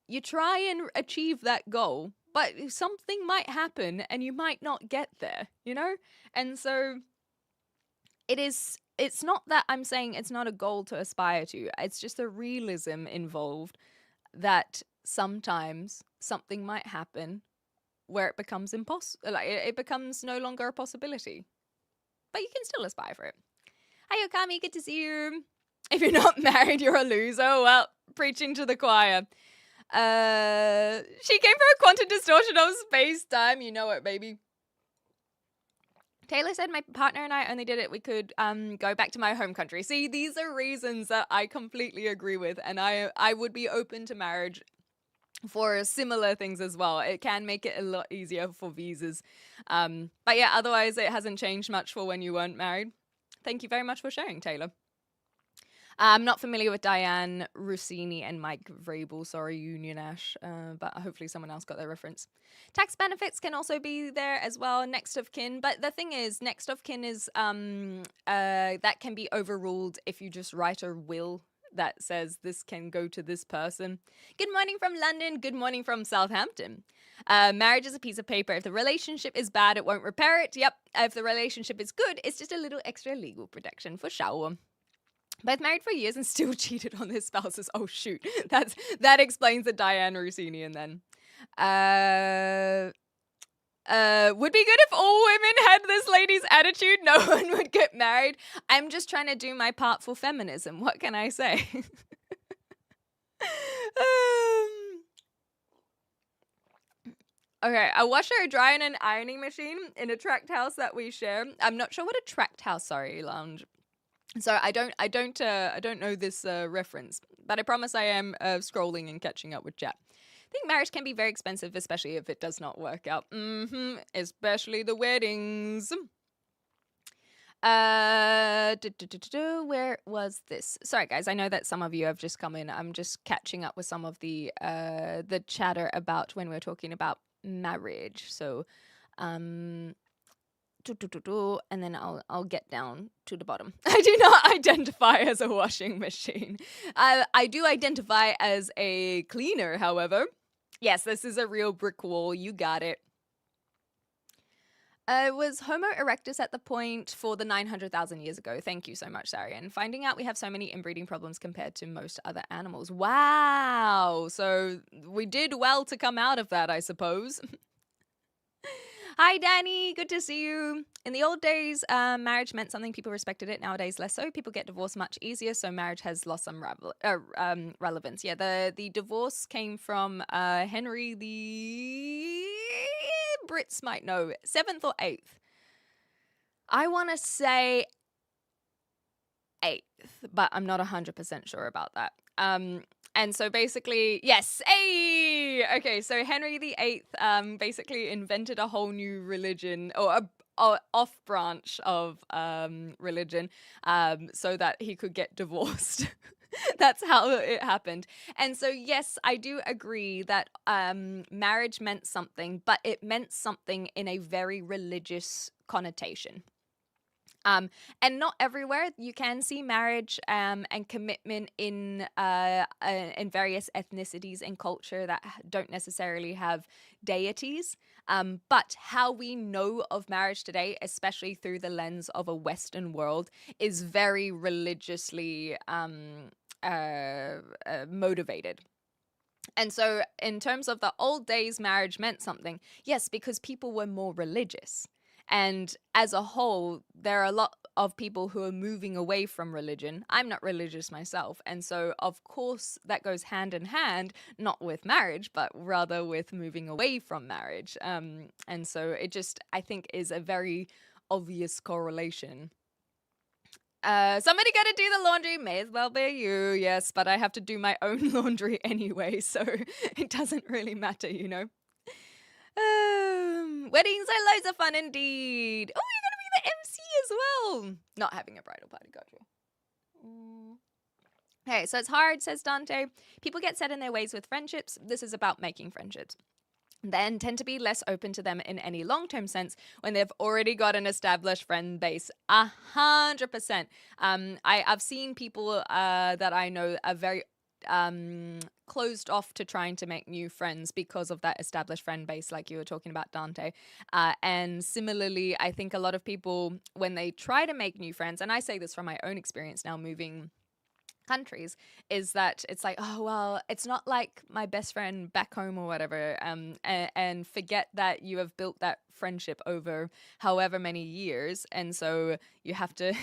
You try and achieve that goal, but something might happen and you might not get there, you know? And so it's not that I'm saying it's not a goal to aspire to. It's just a realism involved that sometimes something might happen where it becomes impossible. Like it becomes no longer a possibility. But you can still aspire for it. Hi, Okami. Good to see you. If you're not married, you're a loser. Well, preaching to the choir. She came for a quantum distortion of space-time. You know it, baby. Taylor said my partner and I only did it. We could go back to my home country. See, these are reasons that I completely agree with. And I would be open to marriage for similar things as well. It can make it a lot easier for visas. But yeah, otherwise it hasn't changed much for when you weren't married. Thank you very much for sharing, Taylor. I'm not familiar with Diane Rossini and Mike Vrabel. Sorry, Union Ash. But hopefully someone else got their reference. Tax benefits can also be there as well. Next of kin. But the thing is, next of kin is that can be overruled if you just write a will that says this can go to this person. Good morning from London. Good morning from Southampton. Marriage is a piece of paper. If the relationship is bad, it won't repair it. Yep. If the relationship is good, it's just a little extra legal protection for sure. Both married for years and still cheated on their spouses. Oh, shoot. That explains the Diane Rossini and then. Would be good if all women had this lady's attitude. No one would get married. I'm just trying to do my part for feminism. What can I say? Okay, a washer, a dryer, and an ironing machine in a tract house that we share. I'm not sure what a tract house, sorry, lounge. So I don't know this reference, but I promise I am scrolling and catching up with chat. I think marriage can be very expensive, especially if it does not work out. Especially the weddings. Where was this? Sorry, guys. I know that some of you have just come in. I'm just catching up with some of the chatter about when we're talking about marriage. So, and then I'll get down to the bottom. I do not identify as a washing machine. I do identify as a cleaner, however. Yes, this is a real brick wall. You got it. Was Homo erectus at the point for the 900,000 years ago? Thank you so much, Sarian. Finding out we have so many inbreeding problems compared to most other animals. Wow. So we did well to come out of that, I suppose. Hi, Danny. Good to see you. In the old days, marriage meant something. People respected it. Nowadays, less so. People get divorced much easier, so marriage has lost some relevance. Yeah, the divorce came from Henry the... Brits might know. 7th or 8th? I want to say 8th, but I'm not 100% sure about that. And so basically, yes, hey! Okay, so Henry VIII basically invented a whole new religion, or a off branch of religion, so that he could get divorced. That's how it happened. And so, yes, I do agree that marriage meant something, but it meant something in a very religious connotation. And not everywhere. You can see marriage and commitment in various ethnicities and culture that don't necessarily have deities. But how we know of marriage today, especially through the lens of a Western world, is very religiously motivated. And so in terms of the old days, marriage meant something. Yes, because people were more religious. And as a whole, there are a lot of people who are moving away from religion. I'm not religious myself. And so, of course, that goes hand in hand, not with marriage, but rather with moving away from marriage. And so it just, I think, is a very obvious correlation. Somebody gotta do the laundry. May as well be you. Yes, but I have to do my own laundry anyway, so it doesn't really matter, you know. Weddings are loads of fun indeed. Oh, you're gonna be the MC as well. Not having a bridal party, got you. Okay, so it's hard, says Dante. People get set in their ways with friendships. This is about making friendships. Then tend to be less open to them in any long-term sense when they've already got an established friend base. 100%. I've seen people that I know are very closed off to trying to make new friends because of that established friend base, like you were talking about, Dante. And similarly, I think a lot of people, when they try to make new friends, and I say this from my own experience now moving countries, is that it's like, oh well, it's not like my best friend back home or whatever, and forget that you have built that friendship over however many years, and so you have to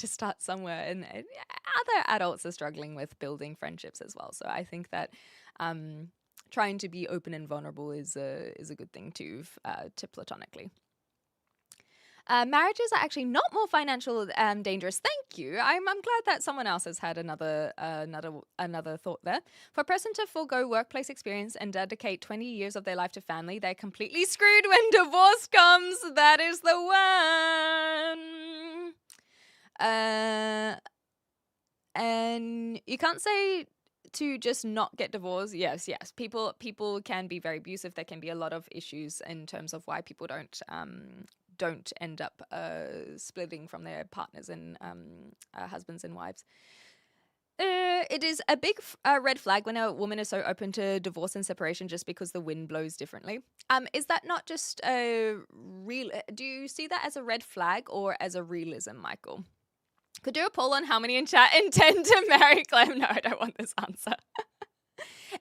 start somewhere, and other adults are struggling with building friendships as well. So I think that trying to be open and vulnerable is a good thing to platonically. Marriages are actually not more financial dangerous. Thank you. I'm glad that someone else has had another thought there. For a person to forego workplace experience and dedicate 20 years of their life to family, they're completely screwed when divorce comes. That is the one. And you can't say to just not get divorced. Yes. People can be very abusive. There can be a lot of issues in terms of why people don't end up splitting from their partners and husbands and wives. It is a big red flag when a woman is so open to divorce and separation just because the wind blows differently. Is that not just a real? Do you see that as a red flag or as a realism, Michael? Could do a poll on how many in chat intend to marry Clem. No, I don't want this answer.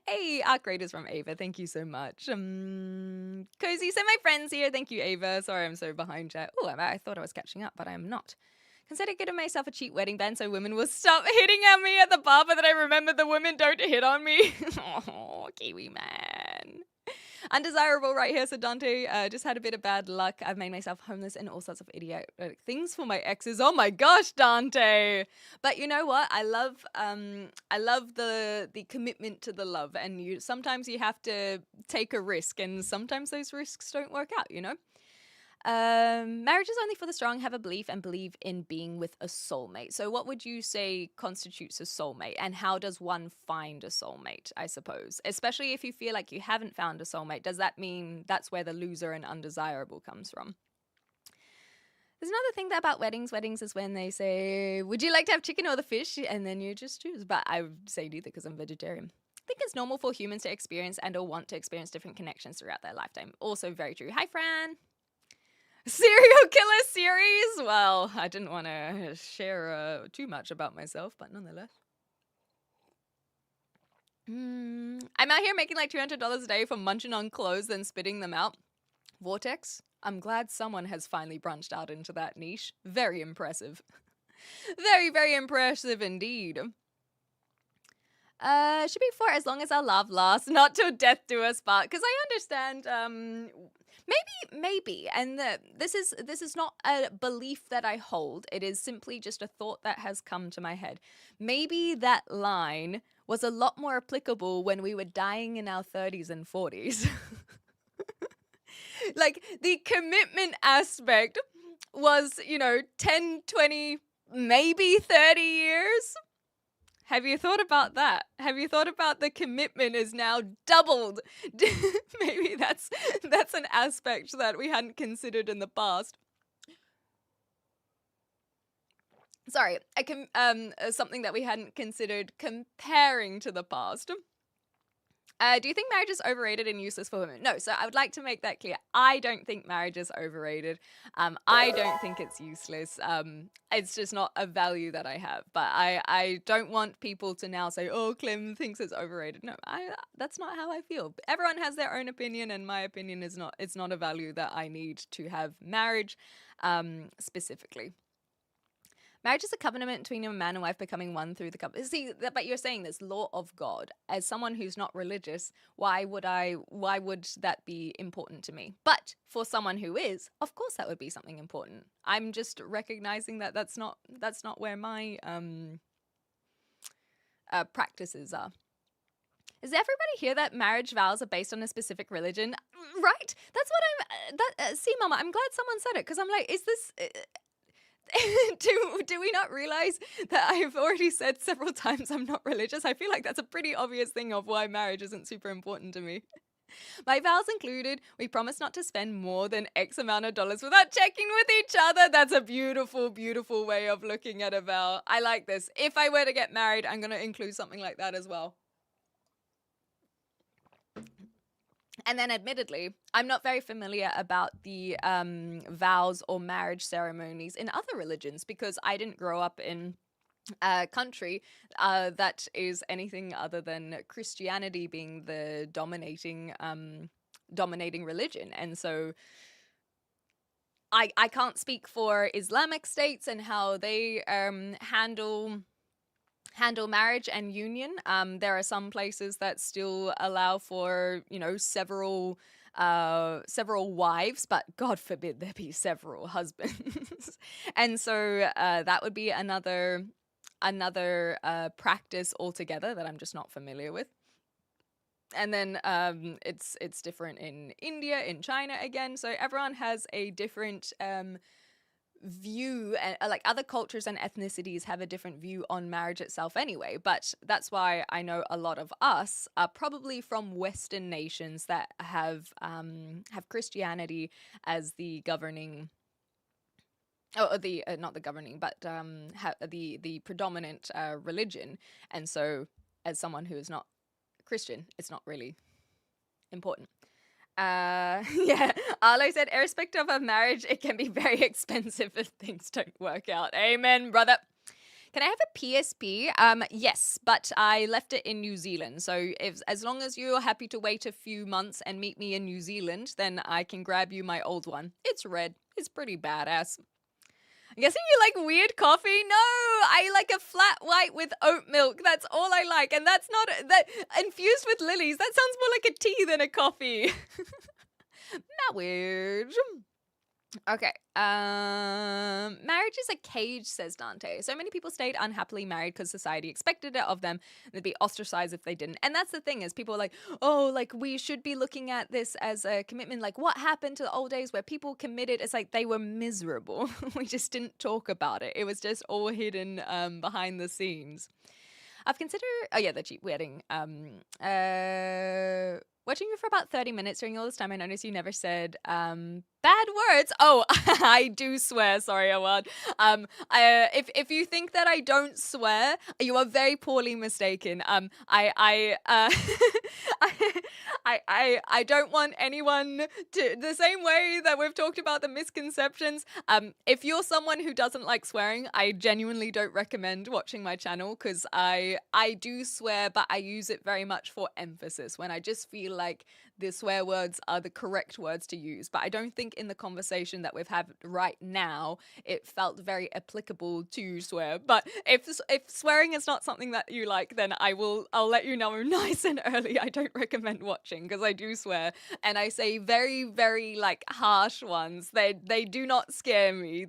Hey, Arc Raiders from Ava. Thank you so much. Cozy, so my friends here. Thank you, Ava. Sorry, I'm so behind chat. Oh, I thought I was catching up, but I am not. Consider getting myself a cheap wedding band so women will stop hitting at me at the bar, but then I remember the women don't hit on me. Oh, Kiwi man. Undesirable right here, so Dante. Just had a bit of bad luck. I've made myself homeless and all sorts of idiotic things for my exes. Oh my gosh, Dante. But you know what? I love the commitment to the love, and sometimes you have to take a risk, and sometimes those risks don't work out, you know? Marriage is only for the strong, have a belief, and believe in being with a soulmate. So what would you say constitutes a soulmate, and how does one find a soulmate, I suppose? Especially if you feel like you haven't found a soulmate, does that mean that's where the loser and undesirable comes from? There's another thing about weddings. Weddings is when they say, would you like to have chicken or the fish? And then you just choose. But I would say neither because I'm vegetarian. I think it's normal for humans to experience and or want to experience different connections throughout their lifetime. Also very true. Hi, Fran. Serial killer series? Well, I didn't want to share too much about myself, but nonetheless. I'm out here making like $200 a day for munching on clothes and spitting them out. Vortex, I'm glad someone has finally branched out into that niche. Very impressive. Very, very impressive indeed. Should be for as long as our love lasts, not till death do us part. Because I understand, maybe, and this is not a belief that I hold. It is simply just a thought that has come to my head. Maybe that line was a lot more applicable when we were dying in our 30s and 40s. Like, the commitment aspect was, 10, 20, maybe 30 years. Have you thought about that? Have you thought about the commitment is now doubled? Maybe that's an aspect that we hadn't considered in the past. Sorry, something that we hadn't considered comparing to the past. Do you think marriage is overrated and useless for women? No, so I would like to make that clear. I don't think marriage is overrated. I don't think it's useless. It's just not a value that I have. But I don't want people to now say, oh, Clem thinks it's overrated. No, that's not how I feel. Everyone has their own opinion, and my opinion is it's not a value that I need to have marriage specifically. Marriage is a covenant between a man and wife becoming one through the covenant. See, but you're saying this law of God. As someone who's not religious, why would that be important to me? But for someone who is, of course that would be something important. I'm just recognizing that that's not where my practices are. Does everybody hear that marriage vows are based on a specific religion? Right? That's what see, Mama, I'm glad someone said it because I'm like, is this. Do we not realize that I've already said several times I'm not religious? I feel like that's a pretty obvious thing of why marriage isn't super important to me. My vows included, we promise not to spend more than X amount of dollars without checking with each other. That's a beautiful, beautiful way of looking at a vow. I like this. If I were to get married, I'm going to include something like that as well. And then, admittedly, I'm not very familiar about the vows or marriage ceremonies in other religions because I didn't grow up in a country that is anything other than Christianity being the dominating religion. And so I can't speak for Islamic states and how they handle marriage and union. There are some places that still allow for, several wives, but God forbid there be several husbands. And so that would be another practice altogether that I'm just not familiar with. And then it's different in India, in China again. So everyone has a different view, and like other cultures and ethnicities have a different view on marriage itself anyway. But that's why I know a lot of us are probably from Western nations that have Christianity as the governing. Oh, not the governing, but the predominant religion. And so, as someone who is not Christian, it's not really important. Yeah, Arlo said, irrespective of marriage, it can be very expensive if things don't work out. Amen, brother. Can I have a PSP? Yes, but I left it in New Zealand. So as long as you're happy to wait a few months and meet me in New Zealand, then I can grab you my old one. It's red. It's pretty badass. I'm guessing you like weird coffee? No, I like a flat white with oat milk. That's all I like. And that's not that infused with lilies. That sounds more like a tea than a coffee. Not weird. Okay. Marriage is a cage, says Dante. So many people stayed unhappily married because society expected it of them. They'd be ostracized if they didn't. And that's the thing is people are like, oh, like we should be looking at this as a commitment. Like what happened to the old days where people committed? It's like they were miserable. We just didn't talk about it. It was just all hidden behind the scenes. I've considered, the cheap wedding. Watching you for about 30 minutes during all this time, I noticed you never said bad words. Oh, I do swear. Sorry, Awad. If you think that I don't swear, you are very poorly mistaken. I don't want anyone to, the same way that we've talked about the misconceptions. If you're someone who doesn't like swearing, I genuinely don't recommend watching my channel because I do swear, but I use it very much for emphasis when I just feel like the swear words are the correct words to use. But I don't think in the conversation that we've had right now, it felt very applicable to swear. But if swearing is not something that you like, then I'll let you know nice and early. I don't recommend watching because I do swear and I say very, very like harsh ones. They do not scare me.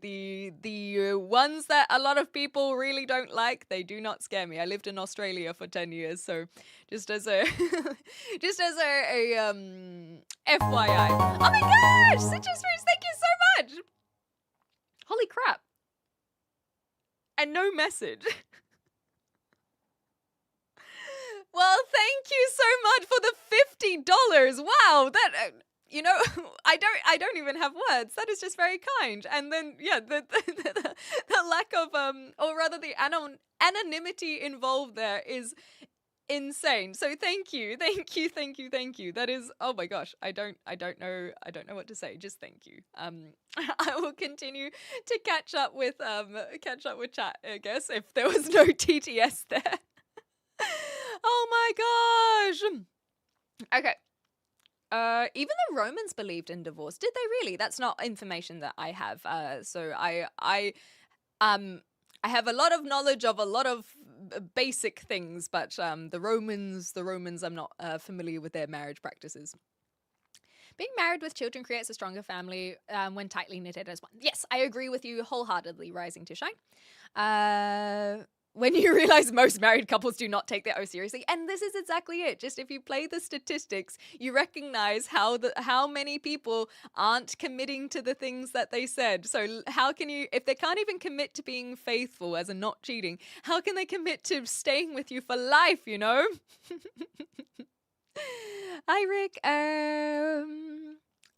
The ones that a lot of people really don't like, they do not scare me. I lived in Australia for 10 years, so just as a FYI. Oh my gosh, Citrus Fruits, thank you so much. Holy crap. And no message. Well, thank you so much for the $50. Wow, that I don't even have words. That is just very kind. And then the lack of or rather the anonymity involved there is insane. So thank you. That is, oh my gosh, I don't know what to say. Just thank you. I will continue to catch up with chat, I guess, if there was no TTS there. Oh my gosh. Okay. Even the Romans believed in divorce. Did they really? That's not information that I have. So I have a lot of knowledge of a lot of basic things, but the Romans, I'm not familiar with their marriage practices. Being married with children creates a stronger family when tightly knitted as one. Yes, I agree with you wholeheartedly, Rising to Shine. when you realize most married couples do not take their oath seriously. And this is exactly it. Just if you play the statistics, you recognize how many people aren't committing to the things that they said. So how can you, if they can't even commit to being faithful as in not cheating, how can they commit to staying with you for life, you know? Hi, Rick.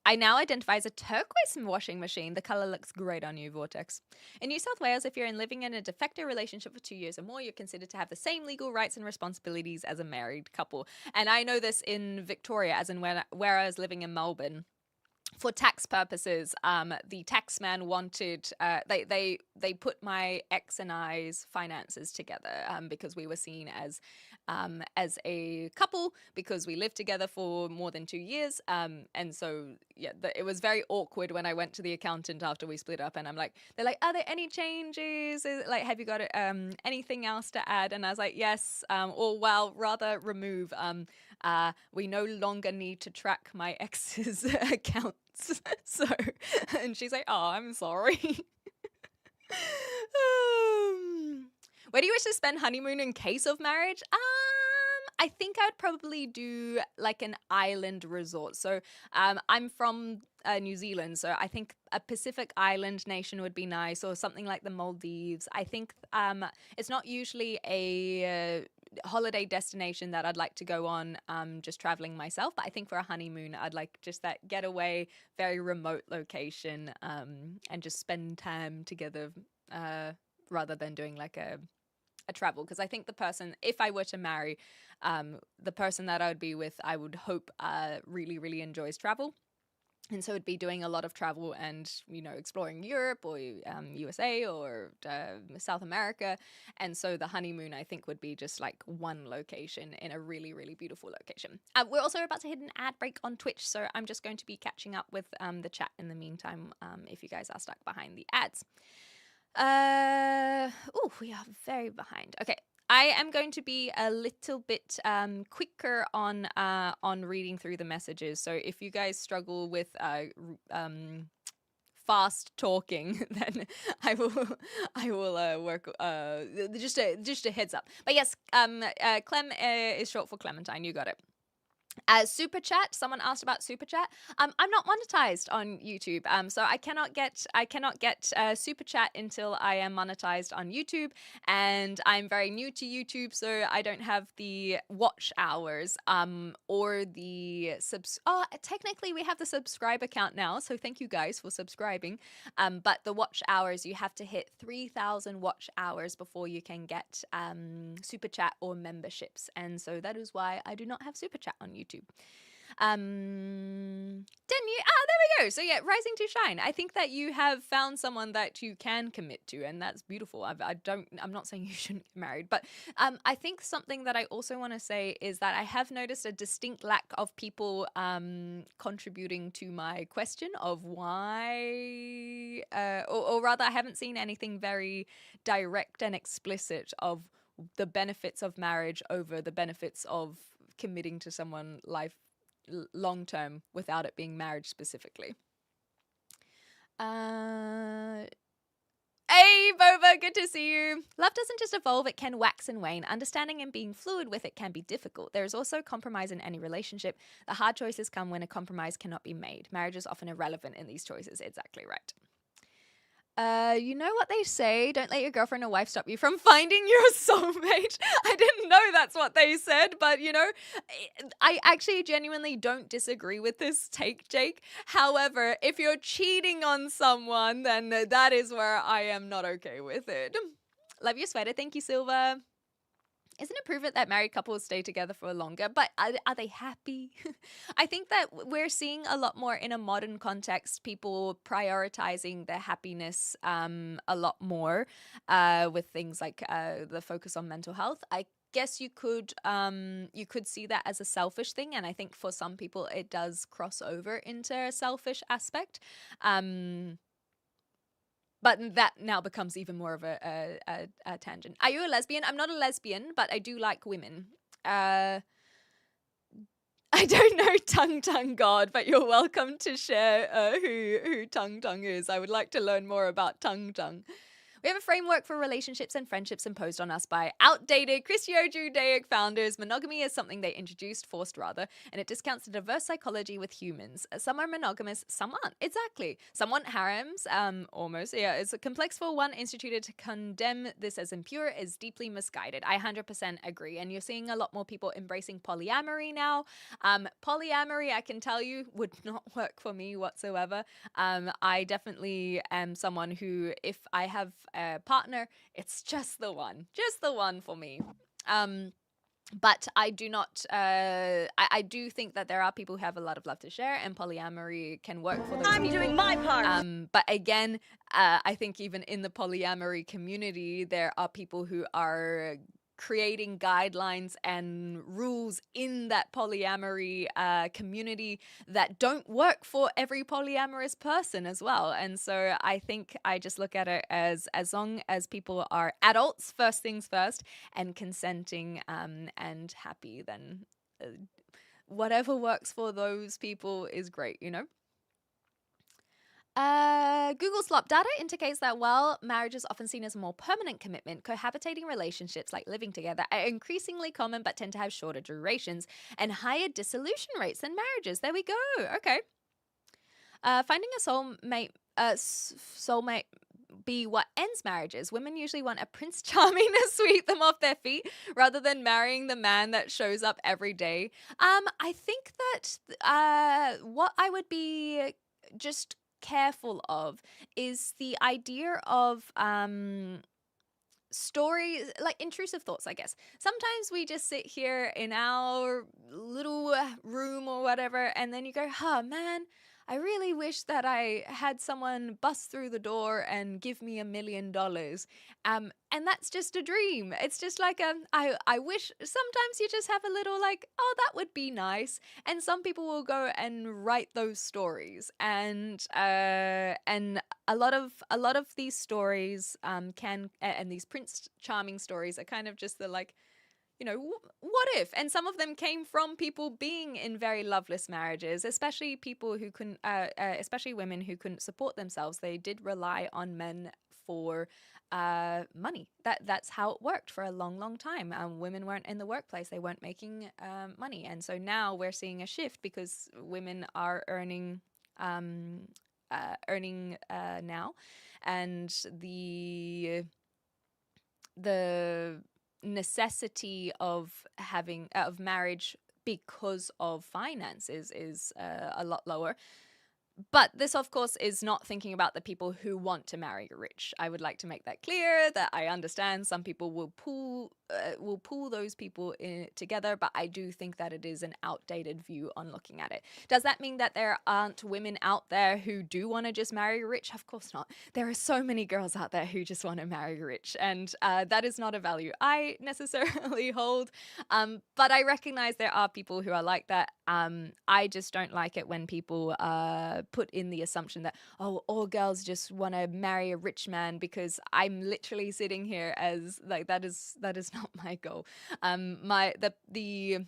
I now identify as a turquoise washing machine. The color looks great on you, Vortex. In New South Wales, if you're living in a de facto relationship for 2 years or more, you're considered to have the same legal rights and responsibilities as a married couple. And I know this in Victoria, as in where I was living in Melbourne. For tax purposes, the tax man wanted, they put my ex and I's finances together because we were seen as a couple because we lived together for more than 2 years. And so, yeah, it was very awkward when I went to the accountant after we split up and they're like, are there any changes? Like, have you got anything else to add? And I was like, yes, or well, rather remove. We no longer need to track my ex's accounts. So, and she's like, oh, I'm sorry. Where do you wish to spend honeymoon in case of marriage? I think I'd probably do like an island resort. So I'm from New Zealand, so I think a Pacific island nation would be nice, or something like the Maldives. I think it's not usually a holiday destination that I'd like to go on just traveling myself, but I think for a honeymoon I'd like just that getaway, very remote location, and just spend time together rather than doing like a travel, because I think the person, if I were to marry, the person that I would be with, I would hope really, really enjoys travel. And so it'd be doing a lot of travel and, you know, exploring Europe or USA or South America. And so the honeymoon, I think, would be just like one location in a really, really beautiful location. We're also about to hit an ad break on Twitch, so I'm just going to be catching up with the chat in the meantime if you guys are stuck behind the ads. We are very behind. Okay. I am going to be a little bit quicker on reading through the messages. So if you guys struggle with fast talking, then I will work just a heads up. But yes, Clem is short for Clementine. You got it. Super chat. Someone asked about super chat. I'm not monetized on YouTube, so I cannot get super chat until I am monetized on YouTube, and I'm very new to YouTube, so I don't have the watch hours or the subs. Oh, technically we have the subscribe account now, so thank you guys for subscribing. But the watch hours, you have to hit 3,000 watch hours before you can get super chat or memberships, and so that is why I do not have super chat on YouTube. There we go. So yeah, Rising to Shine. I think that you have found someone that you can commit to, and that's beautiful. I'm not saying you shouldn't get married, but I think something that I also want to say is that I have noticed a distinct lack of people contributing to my question of why, or rather, I haven't seen anything very direct and explicit of the benefits of marriage over the benefits of committing to someone long term without it being marriage specifically. Hey Boba, good to see you. Love doesn't just evolve, it can wax and wane. Understanding and being fluid with it can be difficult. There is also compromise in any relationship. The hard choices come when a compromise cannot be made. Marriage is often irrelevant in these choices. Exactly right. You know what they say, don't let your girlfriend or wife stop you from finding your soulmate. I didn't know that's what they said, but you know, I actually genuinely don't disagree with this take, Jake. However, if you're cheating on someone, then that is where I am not okay with it. Love your sweater. Thank you, Silva. Isn't it proven that married couples stay together for longer? But are they happy? I think that we're seeing a lot more in a modern context, people prioritizing their happiness a lot more with things like the focus on mental health. I guess you could see that as a selfish thing, and I think for some people it does cross over into a selfish aspect. But that now becomes even more of a tangent. Are you a lesbian? I'm not a lesbian, but I do like women. I don't know Tung God, but you're welcome to share who Tung is. I would like to learn more about Tung. We have a framework for relationships and friendships imposed on us by outdated Christo-Judaic founders. Monogamy is something they introduced, forced rather, and it discounts the diverse psychology with humans. Some are monogamous, some aren't. Exactly. Some want harems, almost. Yeah, it's a complex for one instituted to condemn this as impure is deeply misguided. I 100% agree. And you're seeing a lot more people embracing polyamory now. Polyamory, I can tell you, would not work for me whatsoever. I definitely am someone who, if I have a partner, it's just the one for me. But I do not, I do think that there are people who have a lot of love to share, and polyamory can work for those I'm people. doing my part. But again, I think even in the polyamory community, there are people who are creating guidelines and rules in that polyamory community that don't work for every polyamorous person as well. And so I think I just look at it as long as people are adults, first things first, and consenting and happy, then whatever works for those people is great, you know? Google Slop data indicates that while marriage is often seen as a more permanent commitment, cohabitating relationships like living together are increasingly common but tend to have shorter durations and higher dissolution rates than marriages. There we go. Okay. Finding a soulmate be what ends marriages. Women usually want a Prince Charming to sweep them off their feet rather than marrying the man that shows up every day. I think that what I would be just careful of is the idea of stories, like intrusive thoughts, I guess. Sometimes we just sit here in our little room or whatever, and then you go, man, I really wish that I had someone bust through the door and give me $1 million. And that's just a dream. It's just like, I wish sometimes you just have a little like, oh, that would be nice. And some people will go and write those stories. And a lot of these stories and these Prince Charming stories are kind of just the like, you know, what if? And some of them came from people being in very loveless marriages, especially people who couldn't, especially women who couldn't support themselves. They did rely on men for money. That's how it worked for a long, long time. Women weren't in the workplace; they weren't making money, and so now we're seeing a shift because women are earning now, and the necessity of having of marriage because of finances is a lot lower. But this, of course, is not thinking about the people who want to marry rich. I would like to make that clear, that I understand some people will pull those people together, but I do think that it is an outdated view on looking at it. Does that mean that there aren't women out there who do want to just marry rich? Of course not. There are so many girls out there who just want to marry rich, and that is not a value I necessarily hold. But I recognize there are people who are like that. I just don't like it when people put in the assumption that, oh, all girls just want to marry a rich man, because I'm literally sitting here as like that is not my goal. The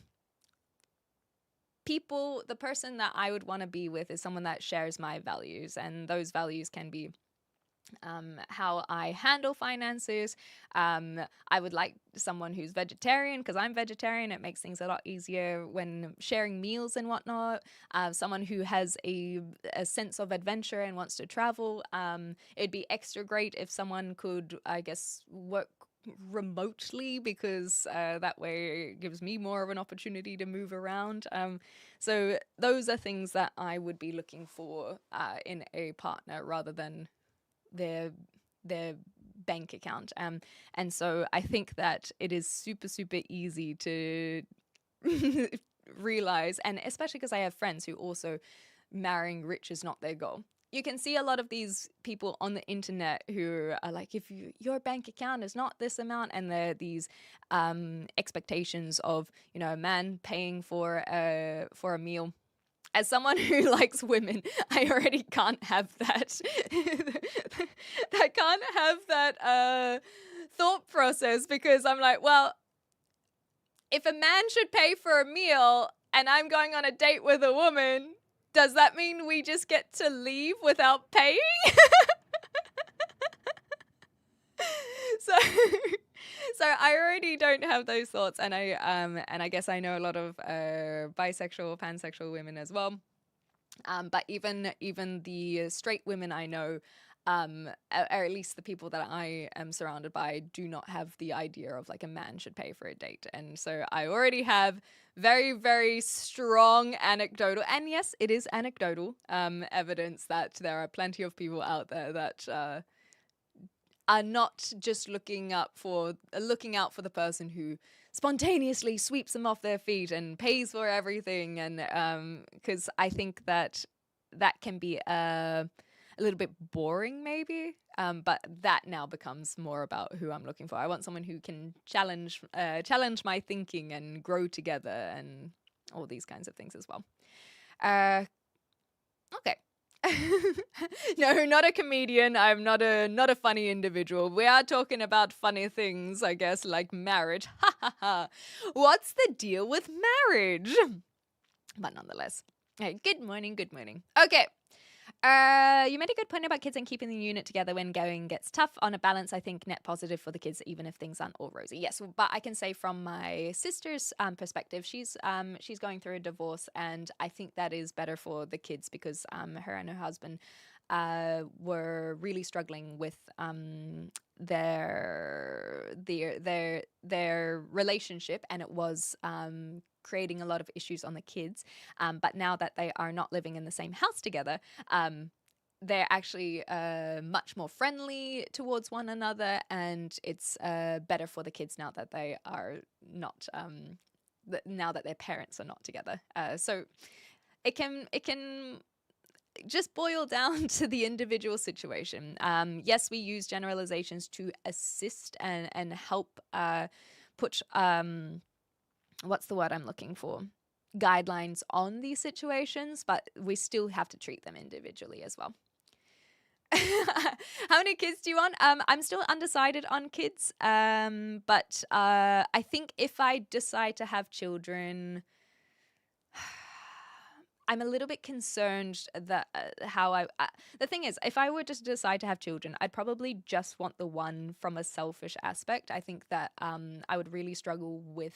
person that I would want to be with is someone that shares my values, and those values can be how I handle finances. I would like someone who's vegetarian, because I'm vegetarian. It makes things a lot easier when sharing meals and whatnot. Someone who has a sense of adventure and wants to travel. It'd be extra great if someone could, I guess, work remotely, because that way it gives me more of an opportunity to move around. So those are things that I would be looking for in a partner, rather than their bank account. And so I think that it is super, super easy to realize, and especially because I have friends who also marrying rich is not their goal. You can see a lot of these people on the internet who are like, if your bank account is not this amount, and there are these expectations of, you know, a man paying for a meal. As someone who likes women, I already can't have that. I can't have that thought process, because I'm like, well, if a man should pay for a meal and I'm going on a date with a woman, does that mean we just get to leave without paying? So I already don't have those thoughts, and I guess I know a lot of bisexual, pansexual women as well. But even the straight women I know, or at least the people that I am surrounded by, do not have the idea of like a man should pay for a date. And so I already have very, very strong anecdotal, and yes, it is anecdotal, evidence that there are plenty of people out there that are not just looking out for the person who spontaneously sweeps them off their feet and pays for everything. And because I think that can be a little bit boring maybe, but that now becomes more about who I'm looking for. I want someone who can challenge my thinking and grow together and all these kinds of things as well. Okay. No, not a comedian. I'm not a funny individual. We are talking about funny things, I guess, like marriage. Ha ha ha. What's the deal with marriage? But nonetheless. Hey, good morning, good morning. Okay. You made a good point about kids and keeping the unit together when going gets tough. On a balance, I think net positive for the kids, even if things aren't all rosy. Yes, but I can say from my sister's perspective, she's going through a divorce, and I think that is better for the kids because her and her husband were really struggling with their relationship, and it was creating a lot of issues on the kids. But now that they are not living in the same house together, they're actually much more friendly towards one another, and it's better for the kids now that they are not now that their parents are not together. So it can just boil down to the individual situation. Yes, we use generalizations to assist and help put what's the word I'm looking for? Guidelines on these situations, but we still have to treat them individually as well. How many kids do you want? I'm still undecided on kids, but I think if I decide to have children, I'm a little bit concerned that the thing is, if I were to decide to have children, I'd probably just want the one from a selfish aspect. I think that I would really struggle with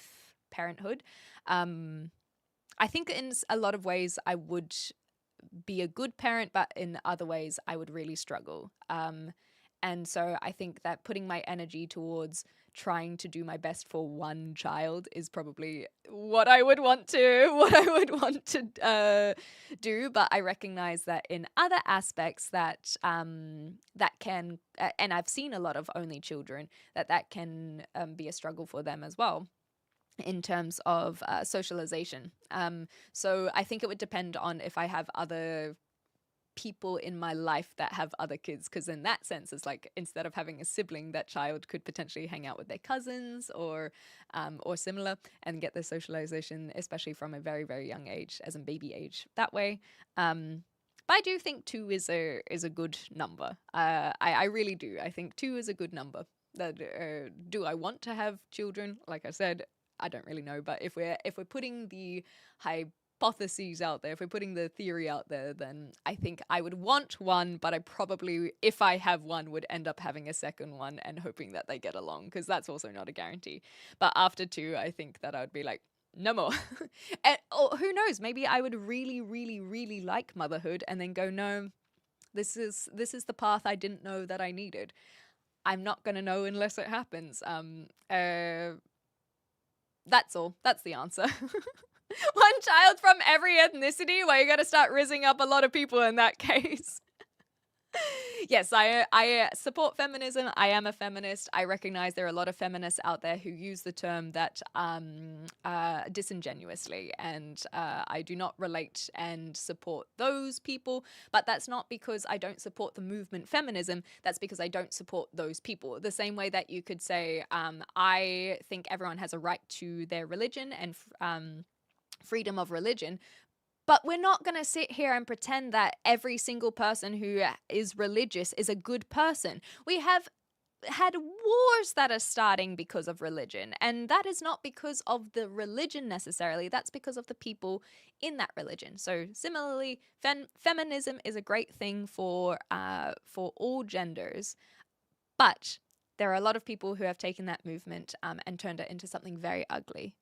parenthood. I think in a lot of ways I would be a good parent, but in other ways I would really struggle. And so I think that putting my energy towards trying to do my best for one child is probably what I would want to do. But I recognize that in other aspects that that can, and I've seen a lot of only children, that can be a struggle for them as well in terms of socialization. So I think it would depend on if I have other people in my life that have other kids, because in that sense it's like instead of having a sibling, that child could potentially hang out with their cousins or similar and get their socialization, especially from a very, very young age, as in baby age, that way. But I do think 2 is a good number. I really do. I think 2 is a good number. Do I want to have children? Like I said, I don't really know. But if we're putting the hypotheses out there, if we're putting the theory out there, then I think I would want one, but I probably, if I have one, would end up having a second one and hoping that they get along, because that's also not a guarantee. But after 2, I think that I would be like, no more. Or who knows, maybe I would really, really, really like motherhood and then go, no, this is the path I didn't know that I needed. I'm not going to know unless it happens. That's all. That's the answer. One child from every ethnicity? Well, you got to start rizzing up a lot of people in that case. Yes, I support feminism. I am a feminist. I recognize there are a lot of feminists out there who use the term that disingenuously, and I do not relate and support those people. But that's not because I don't support the movement feminism. That's because I don't support those people. The same way that you could say I think everyone has a right to their religion and freedom of religion. But we're not going to sit here and pretend that every single person who is religious is a good person. We have had wars that are starting because of religion, and that is not because of the religion necessarily. That's because of the people in that religion. So similarly, feminism is a great thing for all genders, but there are a lot of people who have taken that movement and turned it into something very ugly.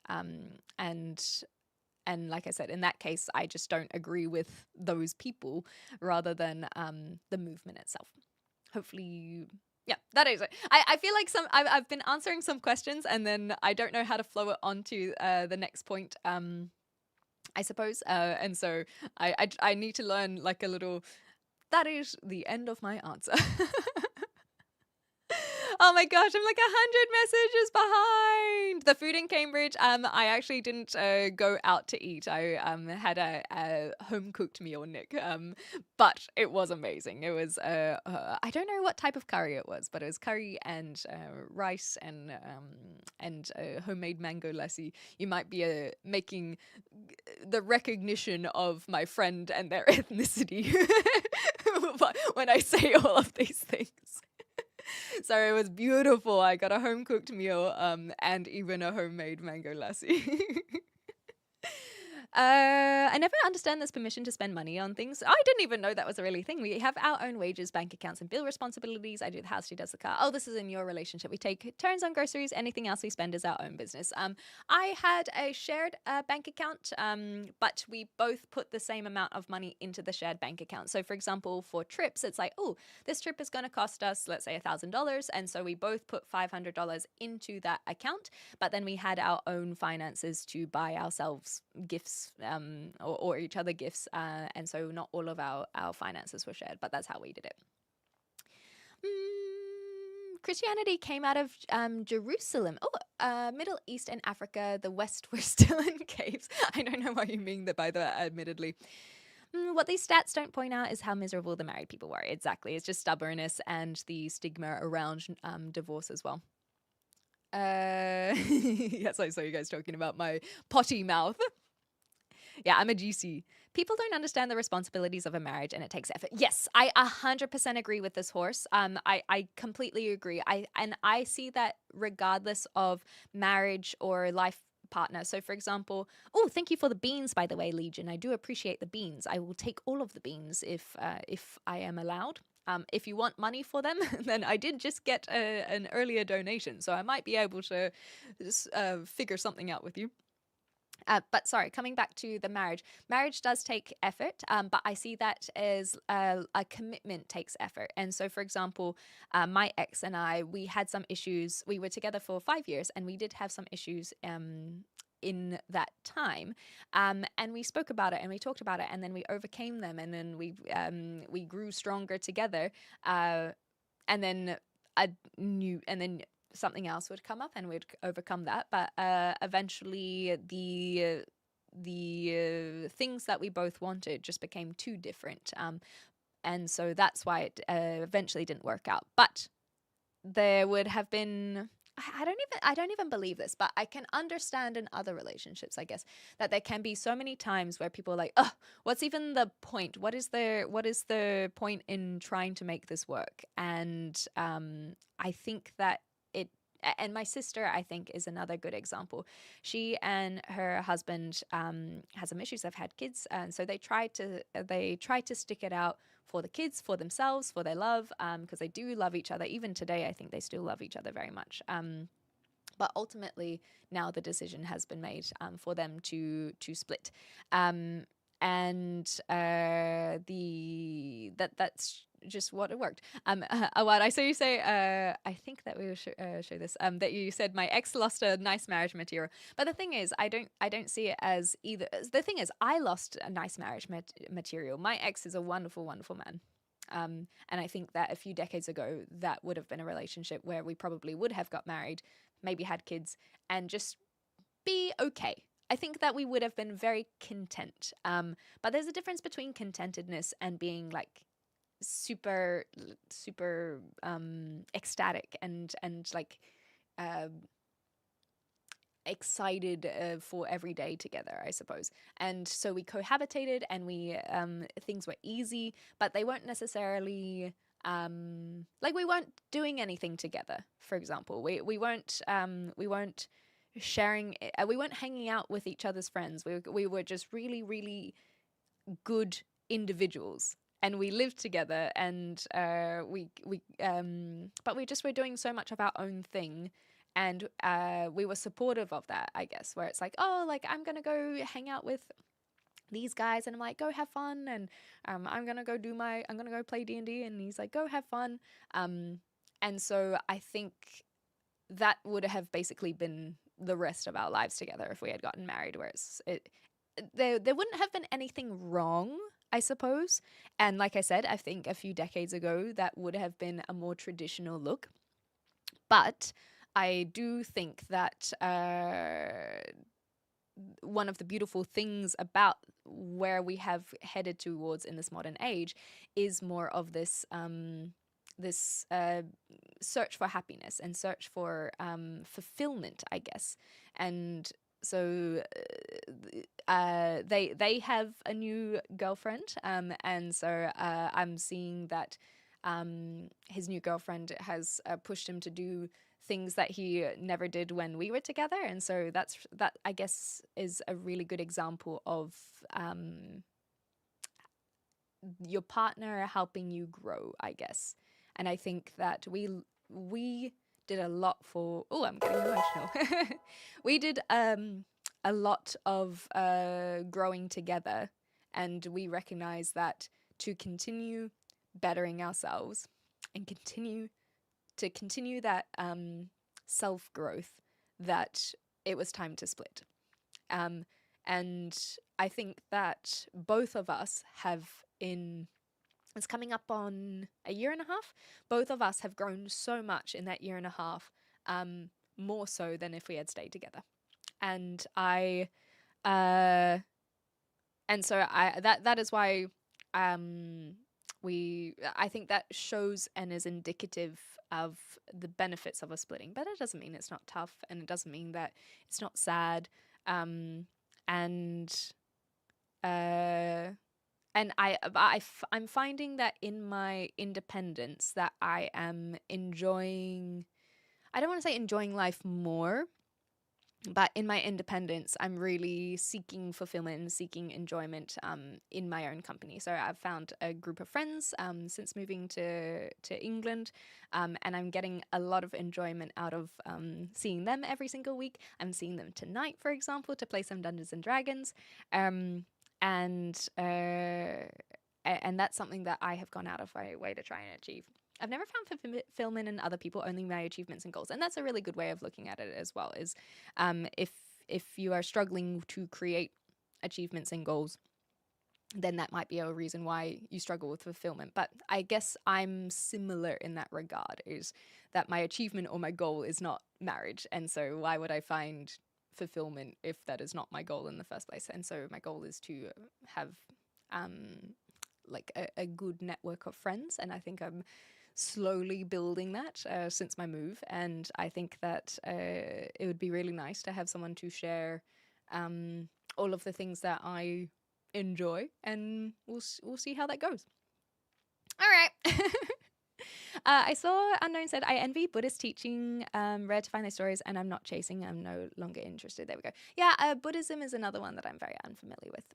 And like I said, in that case, I just don't agree with those people rather than the movement itself. Hopefully, yeah, that is it. I feel like I've been answering some questions and then I don't know how to flow it on to the next point. I suppose, and so I need to learn like a little. That is the end of my answer. Oh my gosh, I'm like 100 messages behind. The food in Cambridge, I actually didn't go out to eat. I had a home cooked meal, Nick. But it was amazing. It was I don't know what type of curry it was, but it was curry and rice and homemade mango lassi. You might be making the recognition of my friend and their ethnicity when I say all of these things. So it was beautiful. I got a home cooked meal and even a homemade mango lassi. I never understand this permission to spend money on things. I didn't even know that was a really thing. We have our own wages, bank accounts, and bill responsibilities. I do the house, she does the car. Oh, this is in your relationship. We take turns on groceries. Anything else we spend is our own business. I had a shared bank account, but we both put the same amount of money into the shared bank account. So, for example, for trips, it's like, oh, this trip is going to cost us, let's say, $1,000. And so we both put $500 into that account, but then we had our own finances to buy ourselves gifts or each other gifts, and so not all of our finances were shared, but that's how we did it. Christianity came out of Jerusalem. Middle East and Africa. The West were still in caves. I don't know what you mean by that, admittedly. What these stats don't point out is how miserable the married people were. Exactly. It's just stubbornness and the stigma around divorce as well. Yes, I saw you guys talking about my potty mouth. Yeah, I'm a GC. People don't understand the responsibilities of a marriage and it takes effort. Yes, I 100% agree with this horse. I completely agree. I see that regardless of marriage or life partner. So for example, oh, thank you for the beans, by the way, Legion. I do appreciate the beans. I will take all of the beans if I am allowed. If you want money for them, then I did just get an earlier donation, so I might be able to figure something out with you. But sorry, coming back to the marriage. Marriage does take effort, but I see that as a commitment takes effort. And so, for example, my ex and I, we had some issues. We were together for 5 years, and we did have some issues in that time. And we spoke about it, and we talked about it, and then we overcame them, and then we grew stronger together. And then something else would come up and we'd overcome that. But eventually the things that we both wanted just became too different. And so that's why it eventually didn't work out. But there would have been, I don't even believe this, but I can understand in other relationships, I guess, that there can be so many times where people are like, oh, what's even the point? What is the point in trying to make this work? And I think that and my sister, I think, is another good example. She and her husband had some issues. They've had kids, and so they try to stick it out for the kids, for themselves, for their love, because they do love each other. Even today, I think they still love each other very much. But ultimately, now the decision has been made for them to split, and that's just what it worked. Awad, I saw you say, I think that we will show this, that you said my ex lost a nice marriage material. But the thing is, I don't see it as either. The thing is, I lost a nice marriage material. My ex is a wonderful, wonderful man. And I think that a few decades ago, that would have been a relationship where we probably would have got married, maybe had kids, and just be okay. I think that we would have been very content. But there's a difference between contentedness and being like super ecstatic and like excited for every day together, I suppose. And so we cohabitated, and we things were easy, but they weren't necessarily like we weren't doing anything together. For example, we weren't sharing, we weren't hanging out with each other's friends. We were just really, really good individuals. and we lived together, and but we just were doing so much of our own thing, and we were supportive of that, I guess, where it's like, oh, like I'm gonna go hang out with these guys, and I'm like, go have fun, and I'm gonna go play D&D, and he's like, go have fun, and so I think that would have basically been the rest of our lives together if we had gotten married, there wouldn't have been anything wrong, I suppose. And like I said, I think a few decades ago that would have been a more traditional look. But I do think that one of the beautiful things about where we have headed towards in this modern age is more of this search for happiness and search for fulfillment, I guess. And so they have a new girlfriend, and so I'm seeing that his new girlfriend has pushed him to do things that he never did when we were together, and so that I guess is a really good example of your partner helping you grow, I guess. And I think that we did a lot for. Oh, I'm getting emotional. We did a lot of growing together, and we recognize that to continue bettering ourselves and continue that self growth, that it was time to split. And I think that both of us have it's coming up on a year and a half. Both of us have grown so much in that year and a half, more so than if we had stayed together. And that is why I think that shows and is indicative of the benefits of a splitting. But it doesn't mean it's not tough, and it doesn't mean that it's not sad. I'm finding that in my independence that I am enjoying. I don't want to say enjoying life more, but in my independence, I'm really seeking fulfillment and seeking enjoyment in my own company. So I've found a group of friends since moving to England, and I'm getting a lot of enjoyment out of seeing them every single week. I'm seeing them tonight, for example, to play some Dungeons and Dragons, and that's something that I have gone out of my way to try and achieve. I've never found fulfillment in other people, only my achievements and goals. And that's a really good way of looking at it as well, is if you are struggling to create achievements and goals, then that might be a reason why you struggle with fulfillment. But I guess I'm similar in that regard, is that my achievement or my goal is not marriage. And so why would I find fulfillment if that is not my goal in the first place? And so my goal is to have like a good network of friends. And I think I'm slowly building that since my move, and I think that it would be really nice to have someone to share all of the things that I enjoy, and we'll see how that goes. All right. I saw Unknown said, I envy Buddhist teaching, rare to find their stories, and I'm not chasing, I'm no longer interested. There we go. Yeah, Buddhism is another one that I'm very unfamiliar with.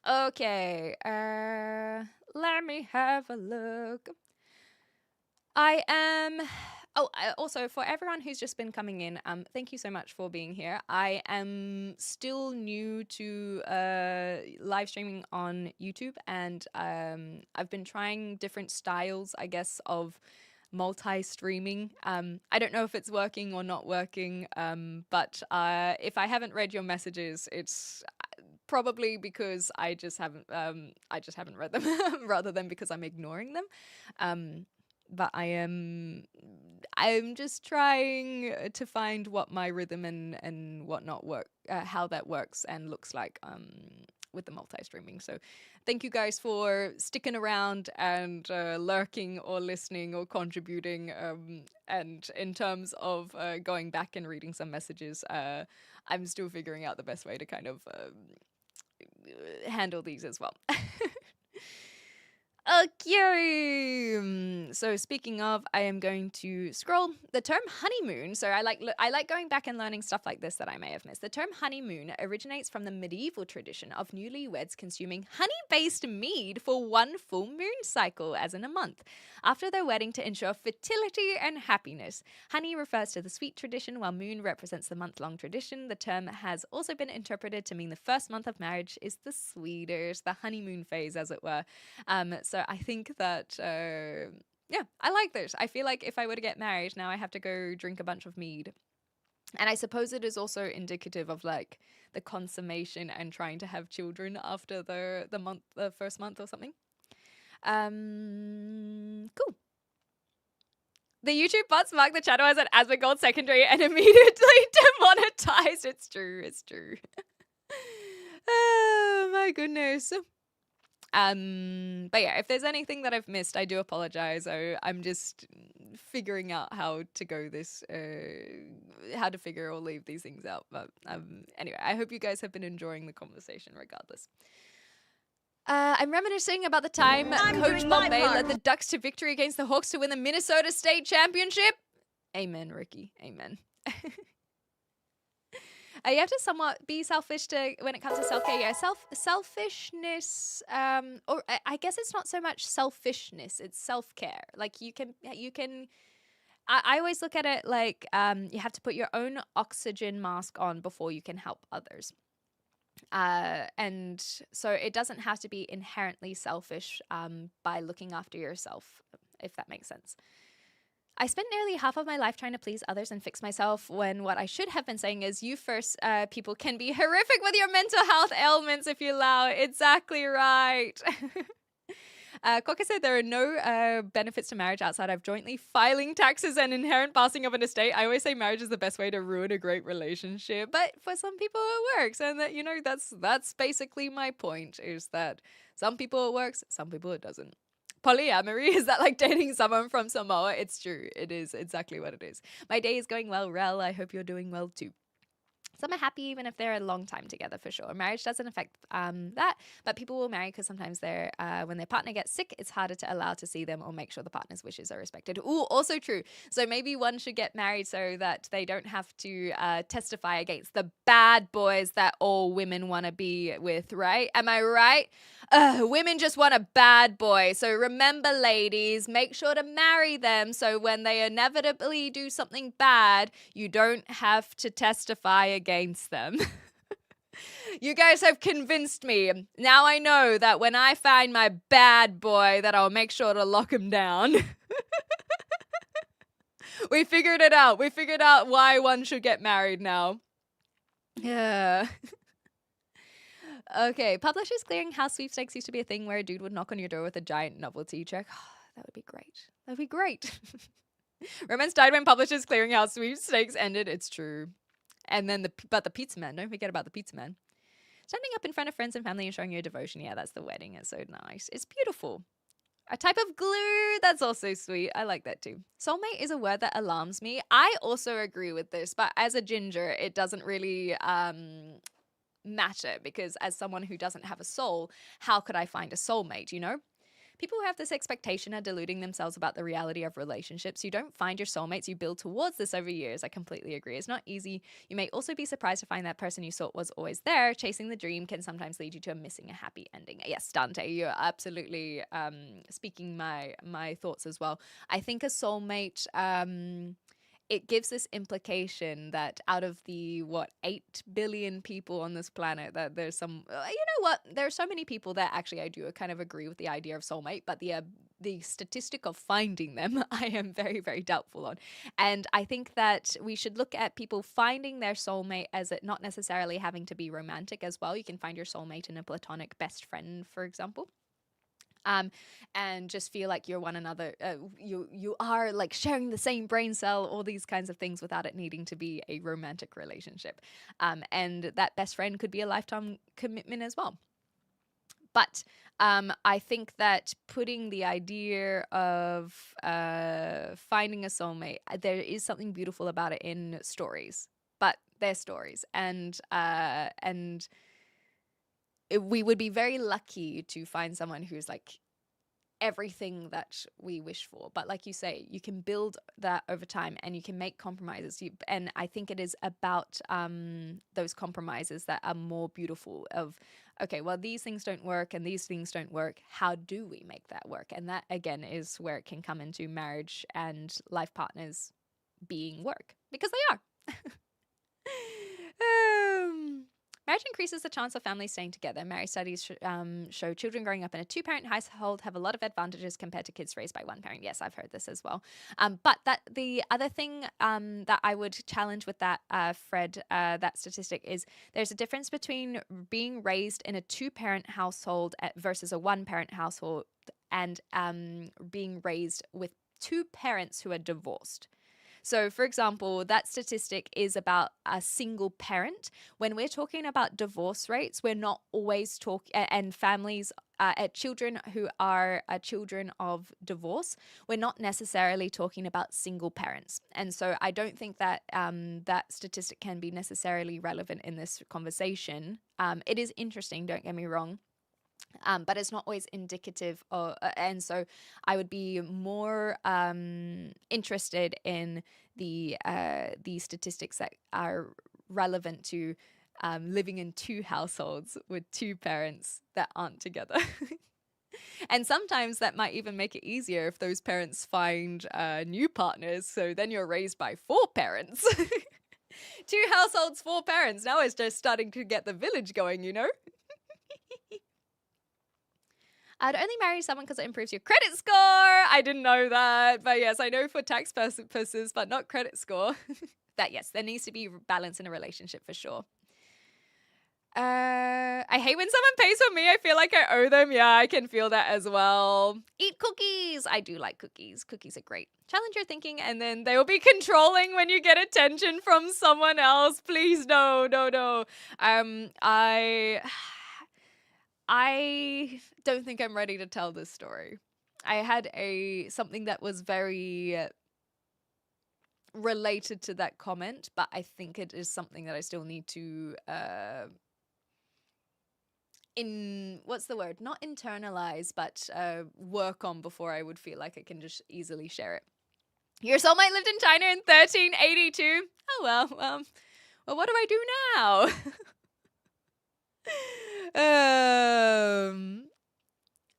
Okay, let me have a look. Also, for everyone who's just been coming in, thank you so much for being here. I am still new to live streaming on YouTube, and I've been trying different styles, I guess, of multi-streaming. I don't know if it's working or not working, but if I haven't read your messages, it's probably because I just haven't read them rather than because I'm ignoring them. But I'm just trying to find what my rhythm and whatnot how that works and looks like with the multi-streaming. So thank you guys for sticking around and lurking or listening or contributing. And in terms of going back and reading some messages, I'm still figuring out the best way to kind of handle these as well. Okay. So speaking of, I am going to scroll the term honeymoon. So I like going back and learning stuff like this that I may have missed. The term honeymoon originates from the medieval tradition of newlyweds consuming honey-based mead for one full moon cycle, as in a month, after their wedding to ensure fertility and happiness. Honey refers to the sweet tradition, while moon represents the month-long tradition. The term has also been interpreted to mean the first month of marriage is the sweetest, the honeymoon phase, as it were. So I think that, yeah, I like this. I feel like if I were to get married, now I have to go drink a bunch of mead. And I suppose it is also indicative of like the consummation and trying to have children after the first month or something. Cool. The YouTube bots mark the channel as an Asmongold secondary and immediately demonetized. It's true. It's true. Oh my goodness. But yeah, if there's anything that I've missed, I do apologize. I'm just figuring out how to go this, how to figure or leave these things out. But anyway, I hope you guys have been enjoying the conversation regardless. I'm reminiscing about the time Coach Bombay led the Ducks to victory against the Hawks to win the Minnesota State Championship. Amen, Ricky. Amen. You have to somewhat be selfish when it comes to self-care. Yeah, selfishness, or I guess it's not so much selfishness, it's self-care. Like you can, I always look at it like you have to put your own oxygen mask on before you can help others. And so it doesn't have to be inherently selfish by looking after yourself, if that makes sense. I spent nearly half of my life trying to please others and fix myself when what I should have been saying is you first, people can be horrific with your mental health ailments if you allow it. Exactly right. Coca said there are no benefits to marriage outside of jointly filing taxes and inherent passing of an estate. I always say marriage is the best way to ruin a great relationship, but for some people it works. And that, that's basically my point, is that some people it works, some people it doesn't. Polyamory, is that like dating someone from Samoa? It's true. It is exactly what it is. My day is going well, Rel. I hope you're doing well too. Some are happy even if they're a long time together, for sure. Marriage doesn't affect that, but people will marry because sometimes when their partner gets sick, it's harder to allow to see them or make sure the partner's wishes are respected. Ooh, also true. So maybe one should get married so that they don't have to testify against the bad boys that all women want to be with, right? Am I right? Women just want a bad boy. So remember, ladies, make sure to marry them so when they inevitably do something bad, you don't have to testify against them. You guys have convinced me. Now I know that when I find my bad boy, that I'll make sure to lock him down. We figured it out. We figured out why one should get married now. Yeah. Okay, Publishers Clearinghouse sweepstakes used to be a thing where a dude would knock on your door with a giant novelty check. That would be great. That would be great. Romance died when Publishers Clearinghouse sweepstakes ended. It's true. And then the pizza man. Don't forget about the pizza man. Standing up in front of friends and family and showing your devotion. Yeah, that's the wedding. It's so nice. It's beautiful. A type of glue. That's also sweet. I like that too. Soulmate is a word that alarms me. I also agree with this, but as a ginger, it doesn't really matter, because as someone who doesn't have a soul, how could I find a soulmate, you know? People who have this expectation are deluding themselves about the reality of relationships. You don't find your soulmates, you build towards this over years. I completely agree. It's not easy. You may also be surprised to find that person you thought was always there. Chasing the dream can sometimes lead you to missing a happy ending. Yes, Dante, you're absolutely speaking my thoughts as well. I think a soulmate, it gives this implication that out of the 8 billion people on this planet, that there's some, you know what, there's so many people that actually I do kind of agree with the idea of soulmate, but the statistic of finding them, I am very, very doubtful on. And I think that we should look at people finding their soulmate as it not necessarily having to be romantic as well. You can find your soulmate in a platonic best friend, for example. And just feel like you're one another. You are like sharing the same brain cell, all these kinds of things, without it needing to be a romantic relationship. And that best friend could be a lifetime commitment as well. But I think that putting the idea of finding a soulmate, there is something beautiful about it in stories, but they're stories, and we would be very lucky to find someone who's like everything that we wish for. But like you say, you can build that over time and you can make compromises. And I think it is about those compromises that are more beautiful of, okay, well, these things don't work and these things don't work. How do we make that work? And that, again, is where it can come into marriage and life partners being work, because they are. Marriage increases the chance of families staying together. Marriage studies show children growing up in a two-parent household have a lot of advantages compared to kids raised by one parent. Yes, I've heard this as well. But the other thing that I would challenge with that, Fred, that statistic is there's a difference between being raised in a two-parent household versus a one-parent household and being raised with two parents who are divorced. So, for example, that statistic is about a single parent. When we're talking about divorce rates, we're not always talking, and families, children who are children of divorce, we're not necessarily talking about single parents. And so I don't think that that statistic can be necessarily relevant in this conversation. It is interesting, don't get me wrong. But it's not always indicative of, and so I would be more interested in the statistics that are relevant to living in two households with two parents that aren't together. And sometimes that might even make it easier if those parents find new partners. So then you're raised by four parents. Two households, four parents. Now it's just starting to get the village going, you know? I'd only marry someone because it improves your credit score. I didn't know that. But yes, I know for tax purposes, but not credit score. That, yes, there needs to be balance in a relationship for sure. I hate when someone pays for me. I feel like I owe them. Yeah, I can feel that as well. Eat cookies. I do like cookies. Cookies are great. Challenge your thinking, and then they will be controlling when you get attention from someone else. Please, no. I don't think I'm ready to tell this story. I had something that was very related to that comment, but I think it is something that I still need to what's the word? Not internalize, but work on before I would feel like I can just easily share it. Your soulmate lived in China in 1382. Oh well, what do I do now?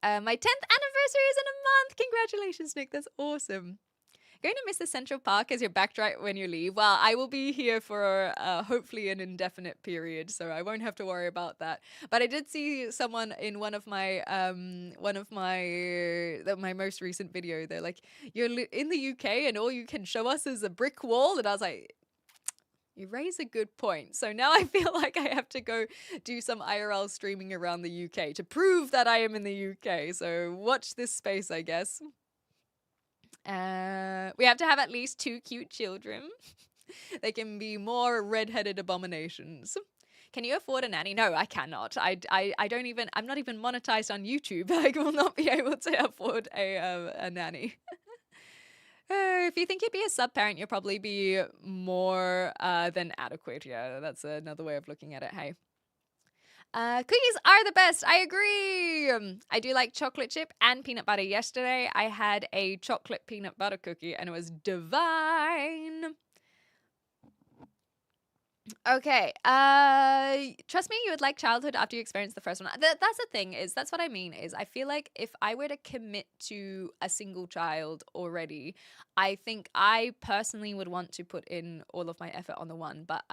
My 10th anniversary is in a month. Congratulations, Nick. That's awesome. Going to miss the Central Park as your backdrop when you leave. Well, I will be here for hopefully an indefinite period, so I won't have to worry about that. But I did see someone in one of my my most recent video. They're like, "You're in the UK and all you can show us is a brick wall," and I was like, you raise a good point. So now I feel like I have to go do some IRL streaming around the UK to prove that I am in the UK. So watch this space, I guess. We have to have at least 2 cute children. They can be more red-headed abominations. Can you afford a nanny? No, I cannot. I don't even, I'm not even monetized on YouTube. I will not be able to afford a nanny. If you think you'd be a sub-parent, you'll probably be more than adequate. Yeah, that's another way of looking at it. Hey. Cookies are the best. I agree. I do like chocolate chip and peanut butter. Yesterday, I had a chocolate peanut butter cookie and it was divine. Okay. Trust me, you would like childhood after you experience the first one. That's the thing that's what I mean is I feel like if I were to commit to a single child already, I think I personally would want to put in all of my effort on the one, but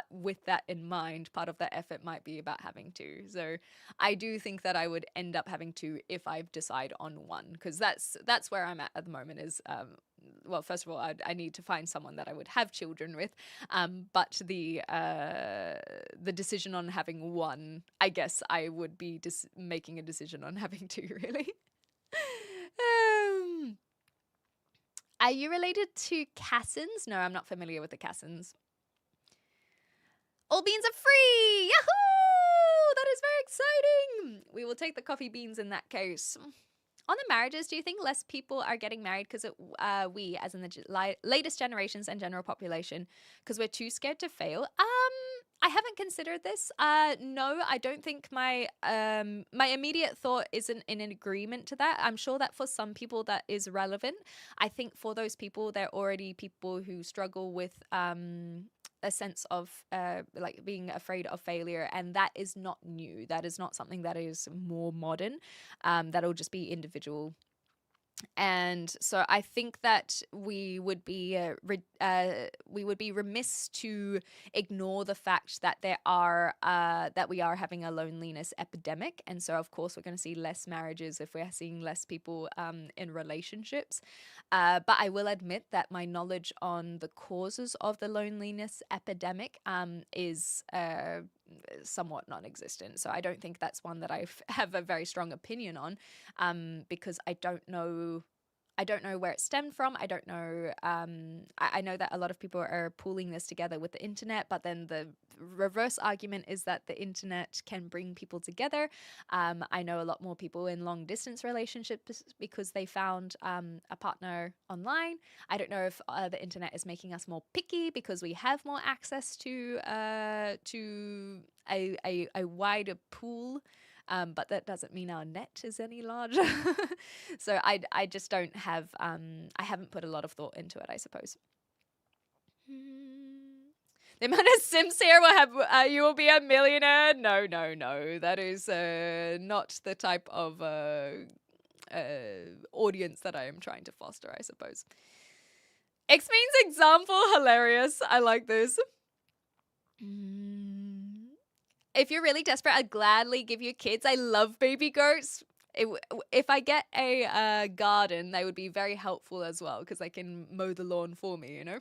with that in mind, part of that effort might be about having 2. So I do think that I would end up having 2 if I decide on one, because that's where I'm at the moment is well, first of all, I need to find someone that I would have children with. But the decision on having one, I guess I would be making a decision on having 2, really. Are you related to Cassins? No, I'm not familiar with the Cassins. All beans are free! Yahoo! That is very exciting! We will take the coffee beans in that case. On the marriages, do you think less people are getting married because we, as in the latest generations and general population, because we're too scared to fail? I haven't considered this. No, I don't think my immediate thought isn't in an agreement to that. I'm sure that for some people that is relevant. I think for those people, they're already people who struggle with a sense of like being afraid of failure, and that is not new. That is not something that is more modern. That'll just be individual. And so I think that we would be remiss to ignore the fact that that we are having a loneliness epidemic, and so of course we're going to see less marriages if we're seeing less people in relationships. But I will admit that my knowledge on the causes of the loneliness epidemic is somewhat non-existent. So I don't think that's one that have a very strong opinion on, because I don't know where it stemmed from. I don't know. I know that a lot of people are pooling this together with the internet, but then the reverse argument is that the internet can bring people together. I know a lot more people in long distance relationships because they found a partner online. I don't know if the internet is making us more picky because we have more access to a wider pool. But that doesn't mean our net is any larger. So I just don't have, I haven't put a lot of thought into it, I suppose. The amount of Sims here will have, you will be a millionaire. No. That is not the type of audience that I am trying to foster, I suppose. X means example, hilarious. I like this. If you're really desperate, I'd gladly give you kids. I love baby goats. If I get a garden, they would be very helpful as well because they can mow the lawn for me, you know?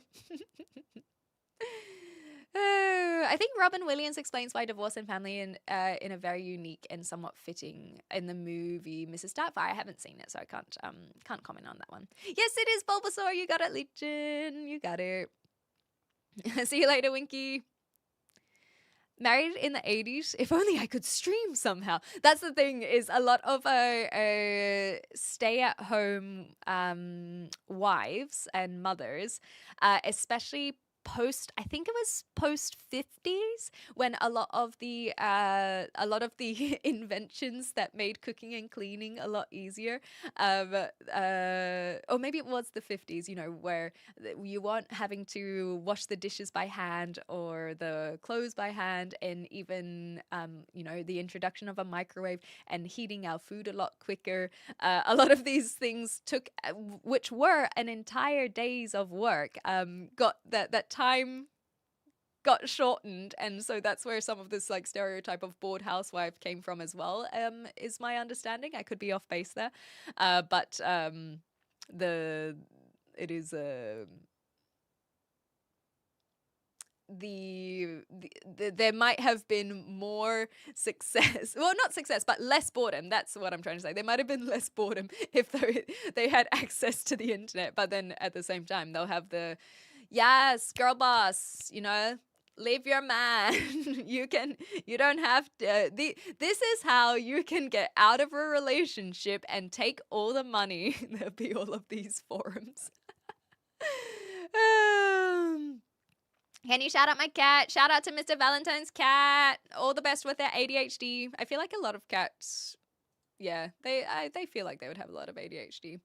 I think Robin Williams explains why divorce and family in a very unique and somewhat fitting in the movie Mrs. Doubtfire. I haven't seen it, so I can't comment on that one. Yes, it is Bulbasaur. You got it, Legion. You got it. See you later, Winky. Married in the 80s. If only I could stream somehow. That's the thing, is a lot of stay-at-home wives and mothers, especially I think it was post 50s, when a lot of the inventions that made cooking and cleaning a lot easier, or maybe it was the 50s, you know, where you weren't having to wash the dishes by hand or the clothes by hand, and even you know, the introduction of a microwave and heating our food a lot quicker. A lot of these things took, which were an entire days of work, got that time got shortened, and so that's where some of this like stereotype of bored housewife came from as well, is my understanding. I could be off base there, but it is there might have been more success, well, not success, but less boredom. That's what I'm trying to say. There might have been less boredom if they had access to the internet, but then at the same time they'll have the, yes, girl boss, you know, leave your man. You don't have to, this is how you can get out of a relationship and take all the money. There'll be all of these forums. Can you shout out my cat? Shout out to Mr. Valentine's cat. All the best with their ADHD. I feel like a lot of cats, yeah, they feel like they would have a lot of ADHD.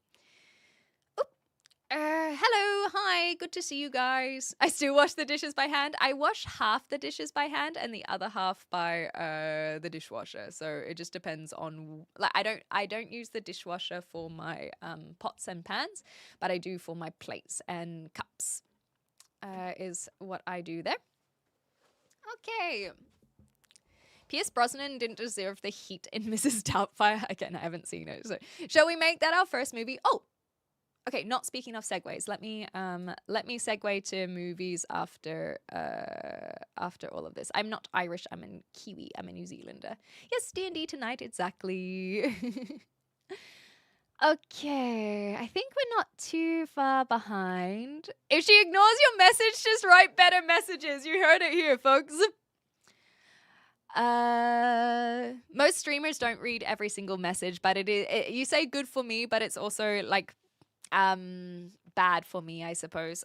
Hello, hi, good to see you guys. I still wash the dishes by hand. I wash half the dishes by hand and the other half by the dishwasher. So it just depends on, like, I don't use the dishwasher for my pots and pans, but I do for my plates and cups. Is what I do there. Okay. Pierce Brosnan didn't deserve the heat in Mrs. Doubtfire. Again, I haven't seen it. So shall we make that our first movie? Oh, okay. Not speaking of segues. Let me segue to movies after all of this. I'm not Irish. I'm a Kiwi. I'm a New Zealander. Yes, D&D tonight. Exactly. Okay, I think we're not too far behind. If she ignores your message, just write better messages. You heard it here, folks. Most streamers don't read every single message, but you say good for me, but it's also like bad for me, I suppose.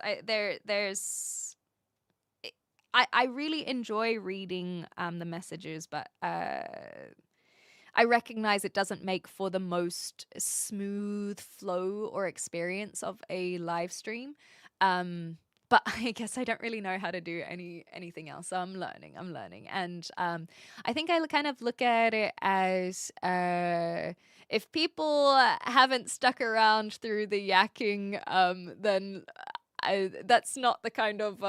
I really enjoy reading the messages, but I recognize it doesn't make for the most smooth flow or experience of a live stream. But I guess I don't really know how to do anything else. So I'm learning. And I think I kind of look at it as if people haven't stuck around through the yakking, then that's not the kind of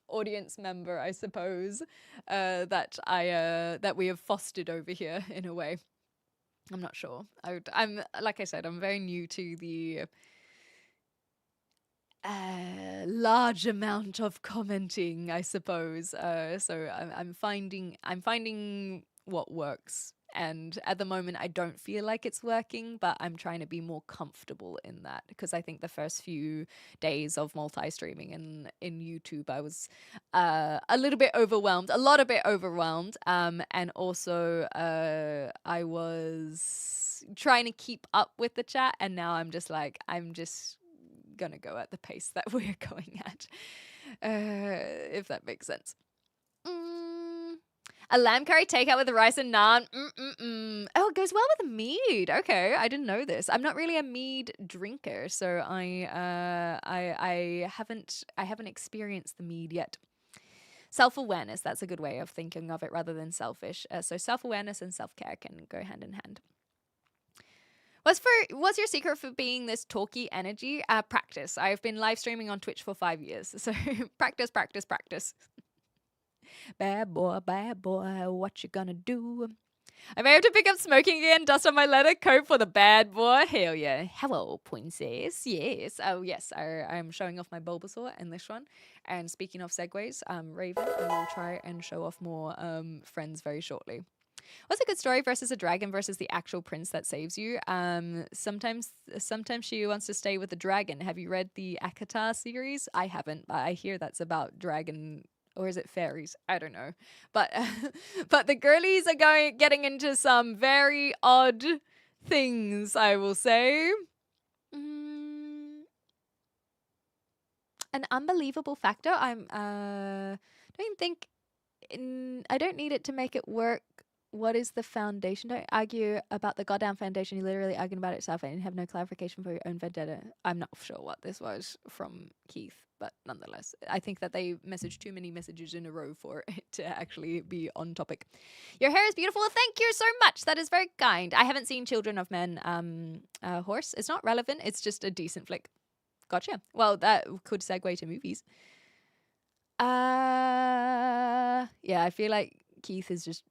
audience member, I suppose, that we have fostered over here in a way. I'm not sure. I'm like I said, I'm very new to the large amount of commenting, I suppose. So I'm finding what works. And at the moment, I don't feel like it's working, but I'm trying to be more comfortable in that, because I think the first few days of multi-streaming in YouTube, I was a little bit overwhelmed, and also I was trying to keep up with the chat, and now I'm just gonna go at the pace that we're going at, if that makes sense. A lamb curry takeout with the rice and naan. Oh, it goes well with the mead. Okay, I didn't know this. I'm not really a mead drinker, so I haven't experienced the mead yet. Self-awareness, that's a good way of thinking of it rather than selfish. So self-awareness and self-care can go hand in hand. What's your secret for being this talky energy? Practice. I've been live streaming on Twitch for 5 years, so practice. Bad boy, what you gonna do? I may have to pick up smoking again, dust on my leather coat for the bad boy. Hell yeah. Hello, princess. Yes. Oh, yes. I'm showing off my Bulbasaur in this one. And speaking of segues, Raven, I will try and show off more friends very shortly. What's a good story versus a dragon versus the actual prince that saves you? Sometimes she wants to stay with the dragon. Have you read the Akatar series? I haven't, but I hear that's about dragon, or is it fairies? I don't know. But but the girlies are getting into some very odd things, I will say. An unbelievable factor. I don't need it to make it work. What is the foundation? Don't argue about the goddamn foundation. You're literally arguing about itself and have no clarification for your own vendetta. I'm not sure what this was from Keith, but nonetheless, I think that they messaged too many messages in a row for it to actually be on topic. Your hair is beautiful. Thank you so much. That is very kind. I haven't seen Children of Men Horse. It's not relevant. It's just a decent flick. Gotcha. Well, that could segue to movies. Yeah, I feel like Keith is just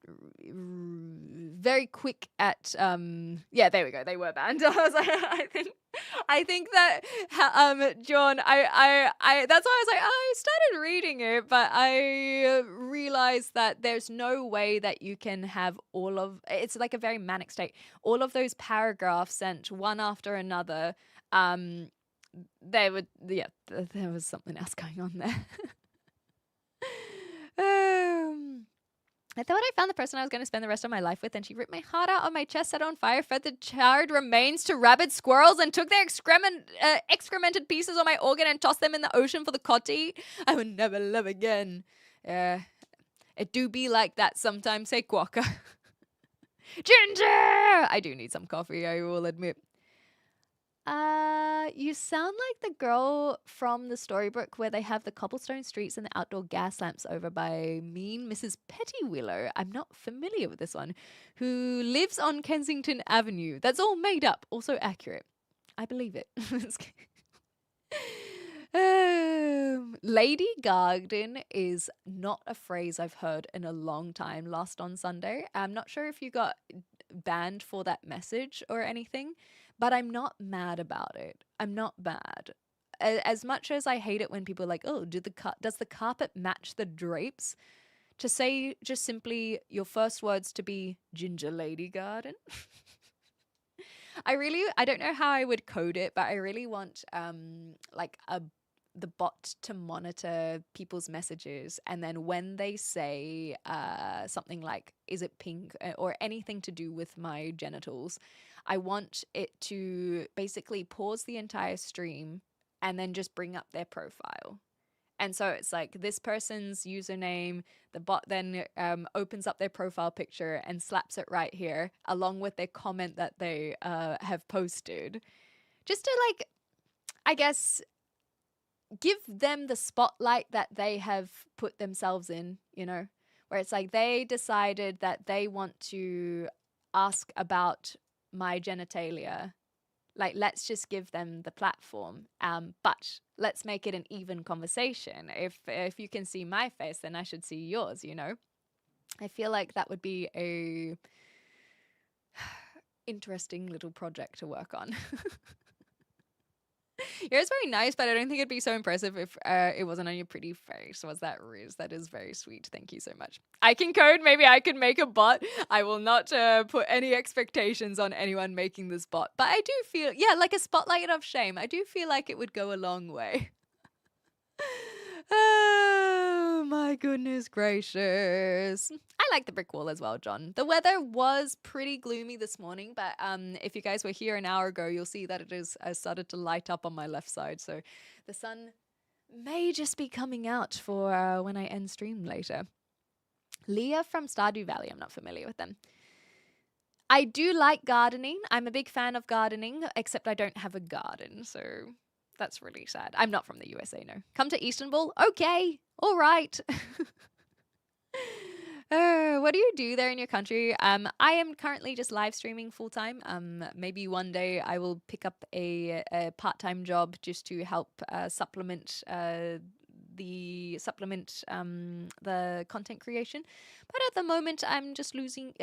very quick at yeah, there we go, they were banned. I was like, I think that John, I that's why I was like, I started reading it, but I realized that there's no way that you can have all of it's like a very manic state, all of those paragraphs sent one after another. There was something else going on there. I thought I found the person I was going to spend the rest of my life with, and she ripped my heart out on my chest, set on fire, fed the charred remains to rabid squirrels, and took their excremented pieces on my organ and tossed them in the ocean for the cod to eat. I would never love again. It do be like that sometimes, hey Quokka. Ginger! I do need some coffee, I will admit. You sound like the girl from the storybook where they have the cobblestone streets and the outdoor gas lamps over by mean Mrs. Pettywillow. I'm not familiar with this one. Who lives on Kensington Avenue. That's all made up, also accurate. I believe it. Lady Garden is not a phrase I've heard in a long time. Last on Sunday. I'm not sure if you got banned for that message or anything. But I'm not mad about it. I'm not mad. As much as I hate it when people are like, oh, does the carpet match the drapes? To say just simply your first words to be Ginger Lady Garden. I don't know how I would code it, but I really want the bot to monitor people's messages, and then when they say something like, is it pink, or anything to do with my genitals, I want it to basically pause the entire stream and then just bring up their profile And so it's like this person's username, the bot then opens up their profile picture and slaps it right here, along with their comment that they have posted. Just to, like, I guess, give them the spotlight that they have put themselves in, you know, where it's like they decided that they want to ask about my genitalia. Like, let's just give them the platform. But let's make it an even conversation. If you can see my face, then I should see yours, you know? I feel like that would be a interesting little project to work on. Yours very nice, but I don't think it'd be so impressive if it wasn't on your pretty face. Was that Riz? That is very sweet. Thank you so much. I can code. Maybe I could make a bot. I will not put any expectations on anyone making this bot. But I do feel, yeah, like a spotlight of shame. I do feel like it would go a long way. Oh my goodness gracious. I like the brick wall as well, John. The weather was pretty gloomy this morning, but if you guys were here an hour ago, you'll see that it is started to light up on my left side. So the sun may just be coming out for when I end stream later. Leah from Stardew Valley. I'm not familiar with them. I do like gardening. I'm a big fan of gardening, except I don't have a garden, so that's really sad. I'm not from the USA, no. Come to Istanbul? Okay. All right. What do you do there in your country? I am currently just live streaming full time. Maybe one day I will pick up a part-time job just to help supplement the content creation. But at the moment, I'm just losing.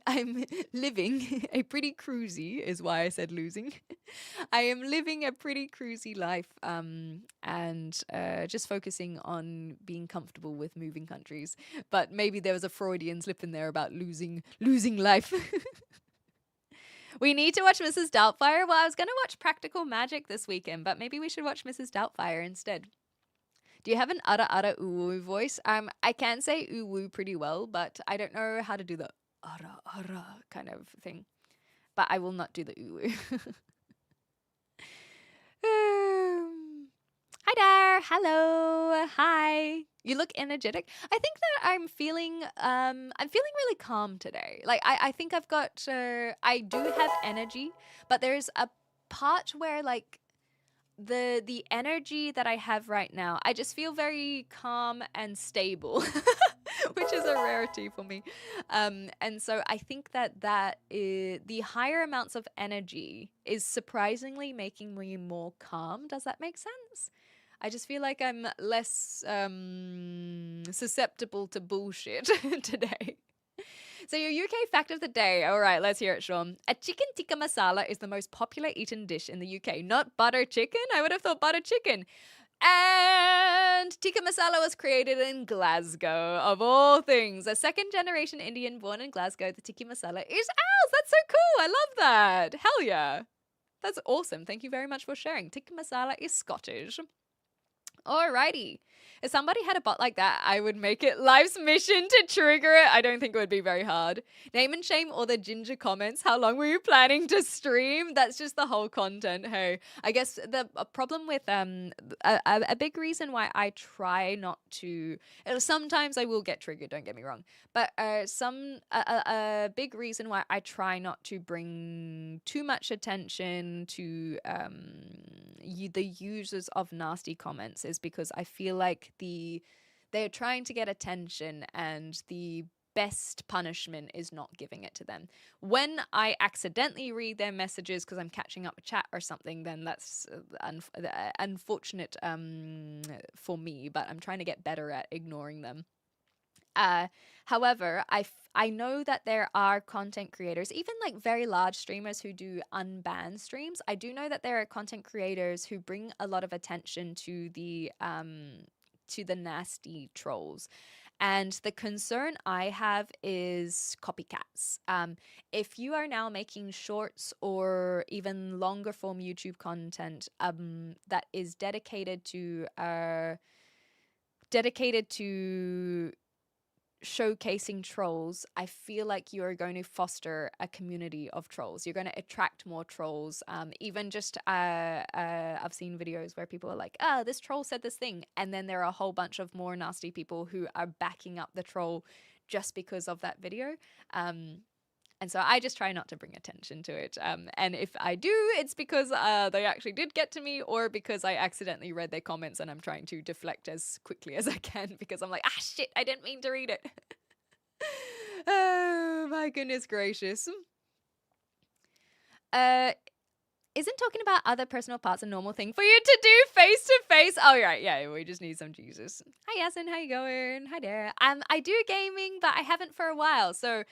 I'm living a pretty cruisy, is why I said losing. I am living a pretty cruisy life, and just focusing on being comfortable with moving countries. But maybe there was a Freudian slip in there about losing life. We need to watch Mrs. Doubtfire. Well, I was going to watch Practical Magic this weekend, but maybe we should watch Mrs. Doubtfire instead. Do you have an ara ara uwu voice? I can say uwu pretty well, but I don't know how to do the ara ara kind of thing. But I will not do the uwu. Hi there. Hello. Hi. You look energetic. I think that I'm feeling really calm today. Like I think I've got I do have energy, but there's a part where like the energy that I have right now, I just feel very calm and stable, which is a rarity for me. And so I think that the higher amounts of energy is surprisingly making me more calm. Does that make sense? I just feel like I'm less susceptible to bullshit today. So your UK fact of the day. All right, let's hear it, Sean. A chicken tikka masala is the most popular eaten dish in the UK. Not butter chicken? I would have thought butter chicken. And tikka masala was created in Glasgow, of all things. A second-generation Indian born in Glasgow, the tikka masala is ours. That's so cool. I love that. Hell yeah. That's awesome. Thank you very much for sharing. Tikka masala is Scottish. Alrighty. If somebody had a bot like that, I would make it life's mission to trigger it. I don't think it would be very hard. Name and shame or the ginger comments. How long were you planning to stream? That's just the whole content. Hey, I guess the problem with a big reason why I try not to. Sometimes I will get triggered. Don't get me wrong, but a big reason why I try not to bring too much attention to the users of nasty comments is because I feel like they're trying to get attention, and the best punishment is not giving it to them. When I accidentally read their messages because I'm catching up with chat or something, then that's unfortunate for me, but I'm trying to get better at ignoring them. However, I know that there are content creators, even like very large streamers who do unbanned streams. I do know that there are content creators who bring a lot of attention to the nasty trolls. And the concern I have is copycats. If you are now making shorts or even longer form YouTube content that is dedicated to showcasing trolls, I feel like you're going to foster a community of trolls. You're going to attract more trolls. Even just I've seen videos where people are like, this troll said this thing, and then there are a whole bunch of more nasty people who are backing up the troll just because of that video. And so I just try not to bring attention to it. And if I do, it's because they actually did get to me, or because I accidentally read their comments and I'm trying to deflect as quickly as I can because I'm like, shit, I didn't mean to read it. Oh, my goodness gracious. Isn't talking about other personal parts a normal thing for you to do face to face? Oh, right. Yeah, we just need some Jesus. Hi, Yasin. How you going? Hi there. I do gaming, but I haven't for a while. So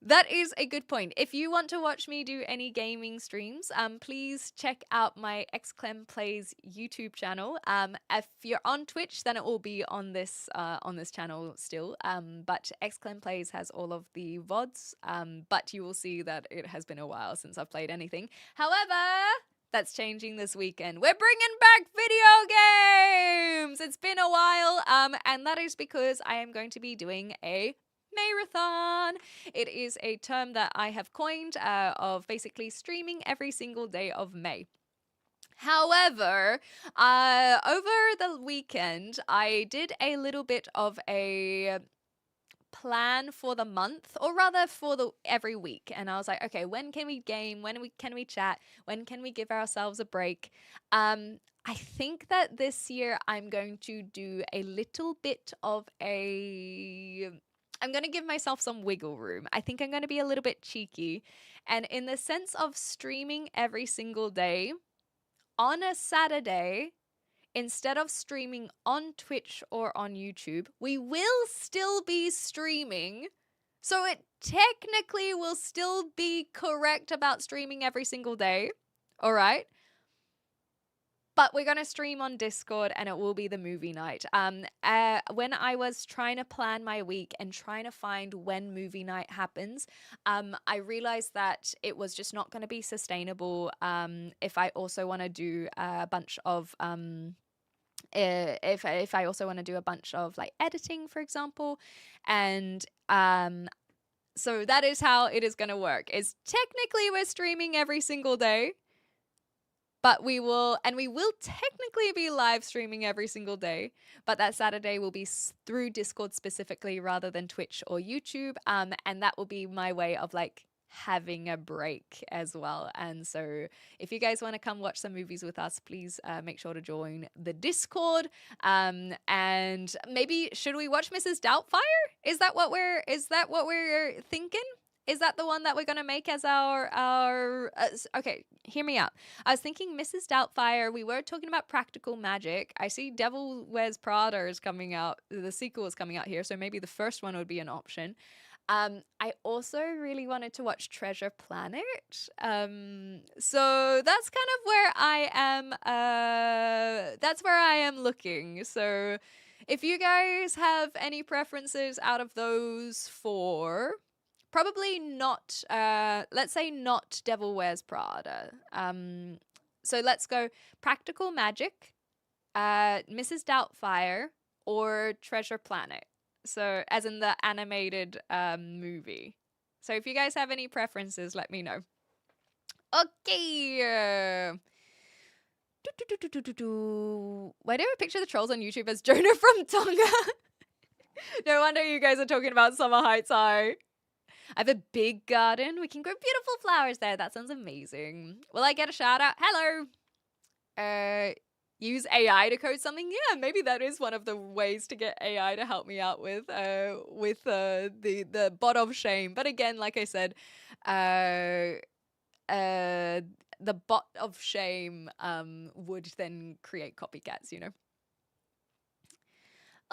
that is a good point. If you want to watch me do any gaming streams, please check out my XClem Plays YouTube channel. If you're on Twitch, then it will be on this channel still. But XClem Plays has all of the VODs. But you will see that it has been a while since I've played anything. However, that's changing this weekend. We're bringing back video games. It's been a while, and that is because I am going to be doing a Mayrathon. It is a term that I have coined of basically streaming every single day of May. However, over the weekend, I did a little bit of a plan for the month, or rather for the every week, and I was like, okay, when can we game, can we chat, when can we give ourselves a break? I think that this year I'm going to do a little bit of I'm going to give myself some wiggle room. I think I'm going to be a little bit cheeky. And in the sense of streaming every single day, on a Saturday, instead of streaming on Twitch or on YouTube, we will still be streaming. So it technically will still be correct about streaming every single day. All right? But we're going to stream on Discord, and it will be the movie night. When I was trying to plan my week and trying to find when movie night happens, I realized that it was just not going to be sustainable if I also want to do a bunch of if I also want to do a bunch of like editing, for example. And so that is how it is going to work. Is technically we're streaming every single day. But we will technically be live streaming every single day, but that Saturday will be through Discord specifically rather than Twitch or YouTube. And that will be my way of like having a break as well. And so if you guys want to come watch some movies with us, please make sure to join the Discord. And maybe should we watch Mrs. Doubtfire? Is that what we're thinking? Is that the one that we're going to make as our okay, hear me out. I was thinking Mrs. Doubtfire. We were talking about Practical Magic. I see Devil Wears Prada is coming out. The sequel is coming out here, so maybe the first one would be an option. I also really wanted to watch Treasure Planet. So that's kind of where I am. That's where I am looking. So if you guys have any preferences out of those four, probably not, let's say not Devil Wears Prada. So let's go Practical Magic, Mrs. Doubtfire, or Treasure Planet. So as in the animated movie. So if you guys have any preferences, let me know. Okay. Why do I picture the trolls on YouTube as Jonah from Tonga? No wonder you guys are talking about Summer Heights High. I have a big garden. We can grow beautiful flowers there. That sounds amazing. Will I get a shout out? Hello. Use AI to code something? Yeah, maybe that is one of the ways to get AI to help me out with the bot of shame. But again, like I said, the bot of shame would then create copycats, you know.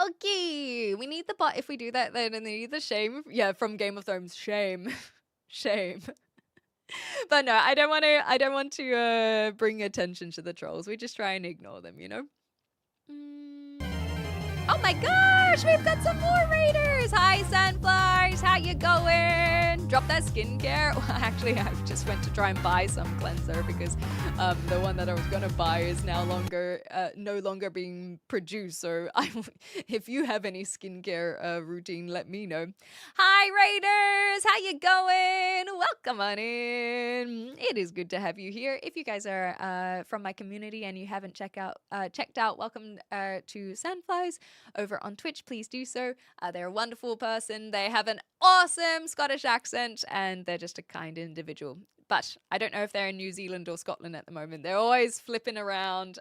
Okay, we need the bot. If we do that, then we need the shame. Yeah, from Game of Thrones. Shame. Shame. But no, I don't want to bring attention to the trolls. We just try and ignore them, you know? Oh my gosh, we've got some more raiders. Hi, Sandflies. How you going? Drop that skincare. Well, actually, I just went to try and buy some cleanser because the one that I was going to buy is no longer being produced. So if you have any skincare routine, let me know. Hi, raiders. How you going? Welcome on in. It is good to have you here. If you guys are from my community and you haven't checked out, welcome to Sandflies over on Twitch. Please do so. They're a wonderful person. They have an awesome Scottish accent and they're just a kind individual. But I don't know if they're in New Zealand or Scotland at the moment. They're always flipping around,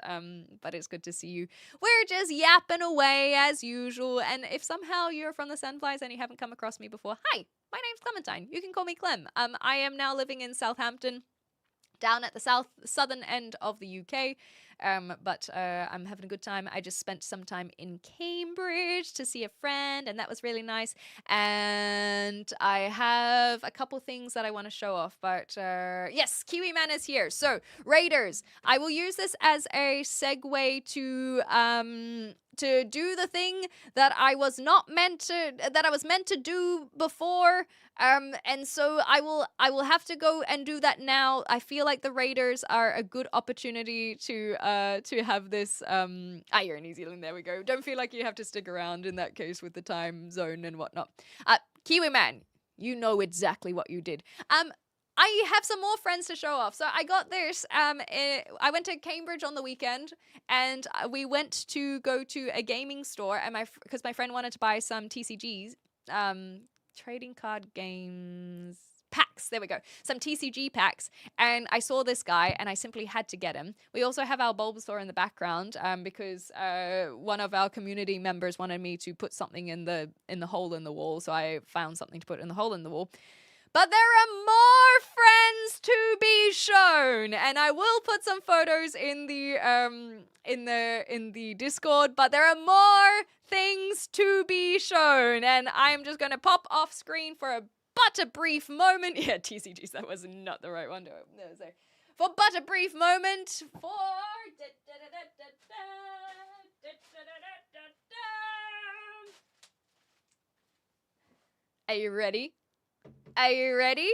but it's good to see you. We're just yapping away as usual. And if somehow you're from the Sandflies and you haven't come across me before, hi, my name's Clementine. You can call me Clem. I am now living in Southampton, down at the southern end of the UK. But I'm having a good time. I just spent some time in Cambridge to see a friend, and that was really nice. And I have a couple things that I want to show off. But yes, Kiwi Man is here. So, Raiders, I will use this as a segue to do the thing that I was meant to do before. And so I will have to go and do that now. I feel like the Raiders are a good opportunity to have this. You're in New Zealand. There we go. Don't feel like you have to stick around in that case with the time zone and whatnot. Kiwi Man, you know exactly what you did. I have some more friends to show off. So I got this. I went to Cambridge on the weekend, and we went to go to a gaming store, and because my friend wanted to buy some TCGs, trading card games packs. There we go. Some TCG packs, and I saw this guy, and I simply had to get him. We also have our Bulbasaur in the background, because one of our community members wanted me to put something in the hole in the wall, so I found something to put in the hole in the wall. But there are more friends to be shown, and I will put some photos in the Discord. But there are more things to be shown, and I'm just gonna pop off screen for a brief moment. Yeah, TCGs, that was not the right one to say. For but a brief moment. Are you ready? Are you ready?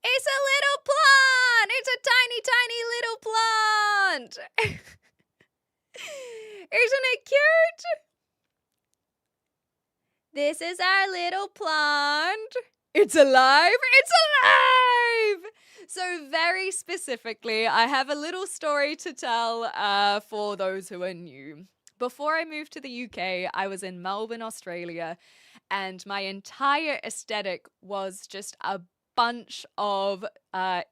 It's a little plant! It's a tiny, tiny little plant! Isn't it cute? This is our little plant. It's alive! It's alive! So very specifically, I have a little story to tell for those who are new. Before I moved to the UK, I was in Melbourne, Australia, and my entire aesthetic was just a bunch of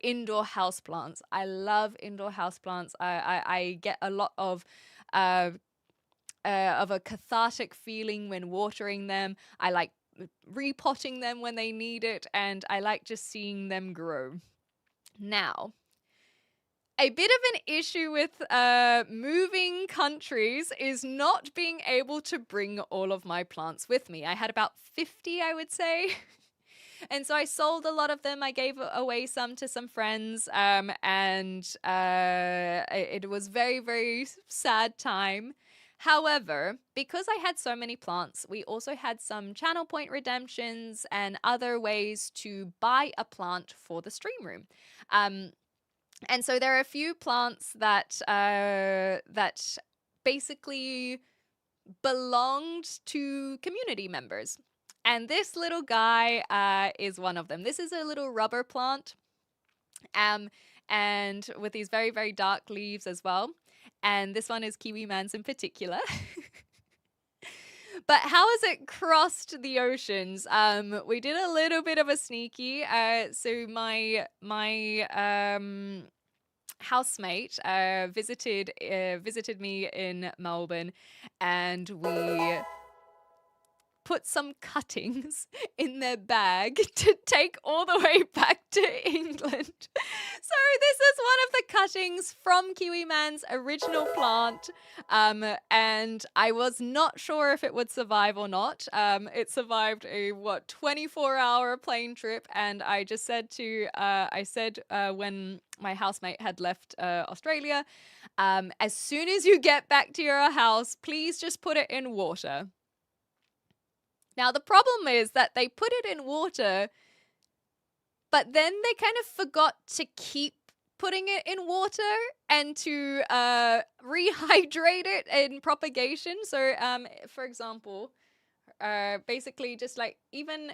indoor houseplants. I love indoor houseplants. I get a lot of a cathartic feeling when watering them. I like repotting them when they need it, and I like just seeing them grow. Now, a bit of an issue with moving countries is not being able to bring all of my plants with me. I had about 50, I would say. And so I sold a lot of them. I gave away some to some friends. And it was very, very sad time. However, because I had so many plants, we also had some channel point redemptions and other ways to buy a plant for the stream room. And so there are a few plants that that basically belonged to community members. And this little guy is one of them. This is a little rubber plant, and with these very, very dark leaves as well. And this one is Kiwi Man's in particular. But how has it crossed the oceans? We did a little bit of a sneaky. So my housemate visited me in Melbourne, and we put some cuttings in their bag to take all the way back to England. So this is one of the cuttings from Kiwi Man's original plant, and I was not sure if it would survive or not. It survived a 24-hour plane trip, and I just said when my housemate had left Australia, as soon as you get back to your house, please just put it in water. Now, the problem is that they put it in water, but then they kind of forgot to keep putting it in water and to rehydrate it in propagation. So, for example, basically just like even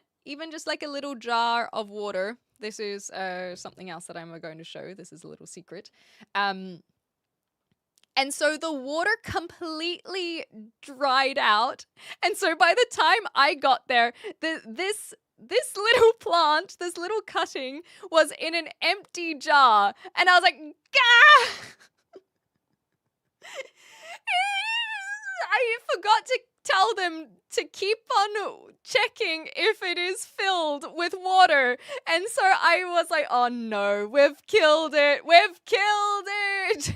just like a little jar of water. This is something else that I'm going to show. This is a little secret. And so the water completely dried out. And so by the time I got there, this little plant, this little cutting was in an empty jar. And I was like, gah! I forgot to tell them to keep on checking if it is filled with water. And so I was like, oh no, we've killed it. We've killed it.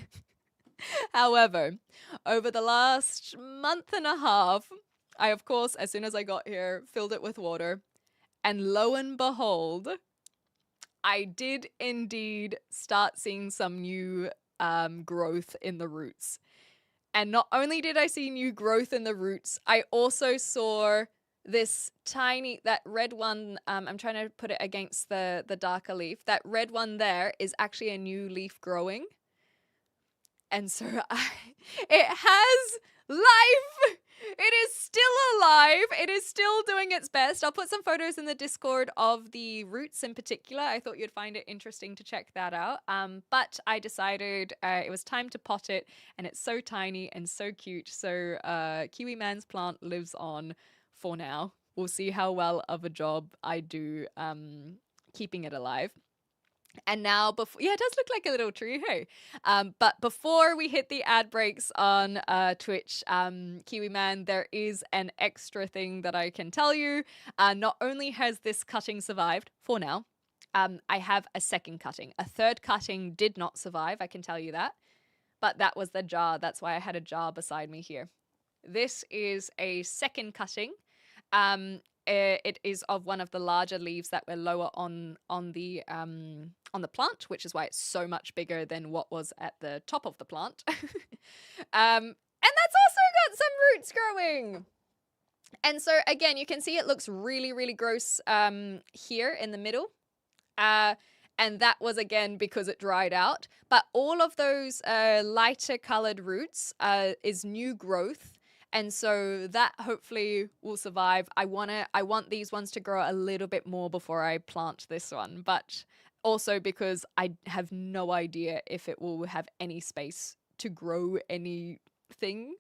However, over the last month and a half, I, of course, as soon as I got here, filled it with water. And lo and behold, I did indeed start seeing some new growth in the roots. And not only did I see new growth in the roots, I also saw this that red one. I'm trying to put it against the darker leaf. That red one there is actually a new leaf growing. And so it has life. It is still alive. It is still doing its best. I'll put some photos in the Discord of the roots in particular. I thought you'd find it interesting to check that out. But I decided it was time to pot it, and it's so tiny and so cute. So Kiwi Man's plant lives on for now. We'll see how well of a job I do keeping it alive. And now, it does look like a little tree, hey? But before we hit the ad breaks on Twitch, Kiwi Man, there is an extra thing that I can tell you. Not only has this cutting survived, for now, I have a second cutting. A third cutting did not survive, I can tell you that. But that was the jar. That's why I had a jar beside me here. This is a second cutting. It is of one of the larger leaves that were lower on the plant, which is why it's so much bigger than what was at the top of the plant. And that's also got some roots growing. And so again, you can see it looks really, really gross here in the middle. And that was again because it dried out. But all of those lighter colored roots is new growth. And so that hopefully will survive. I want these ones to grow a little bit more before I plant this one, but also because I have no idea if it will have any space to grow anything.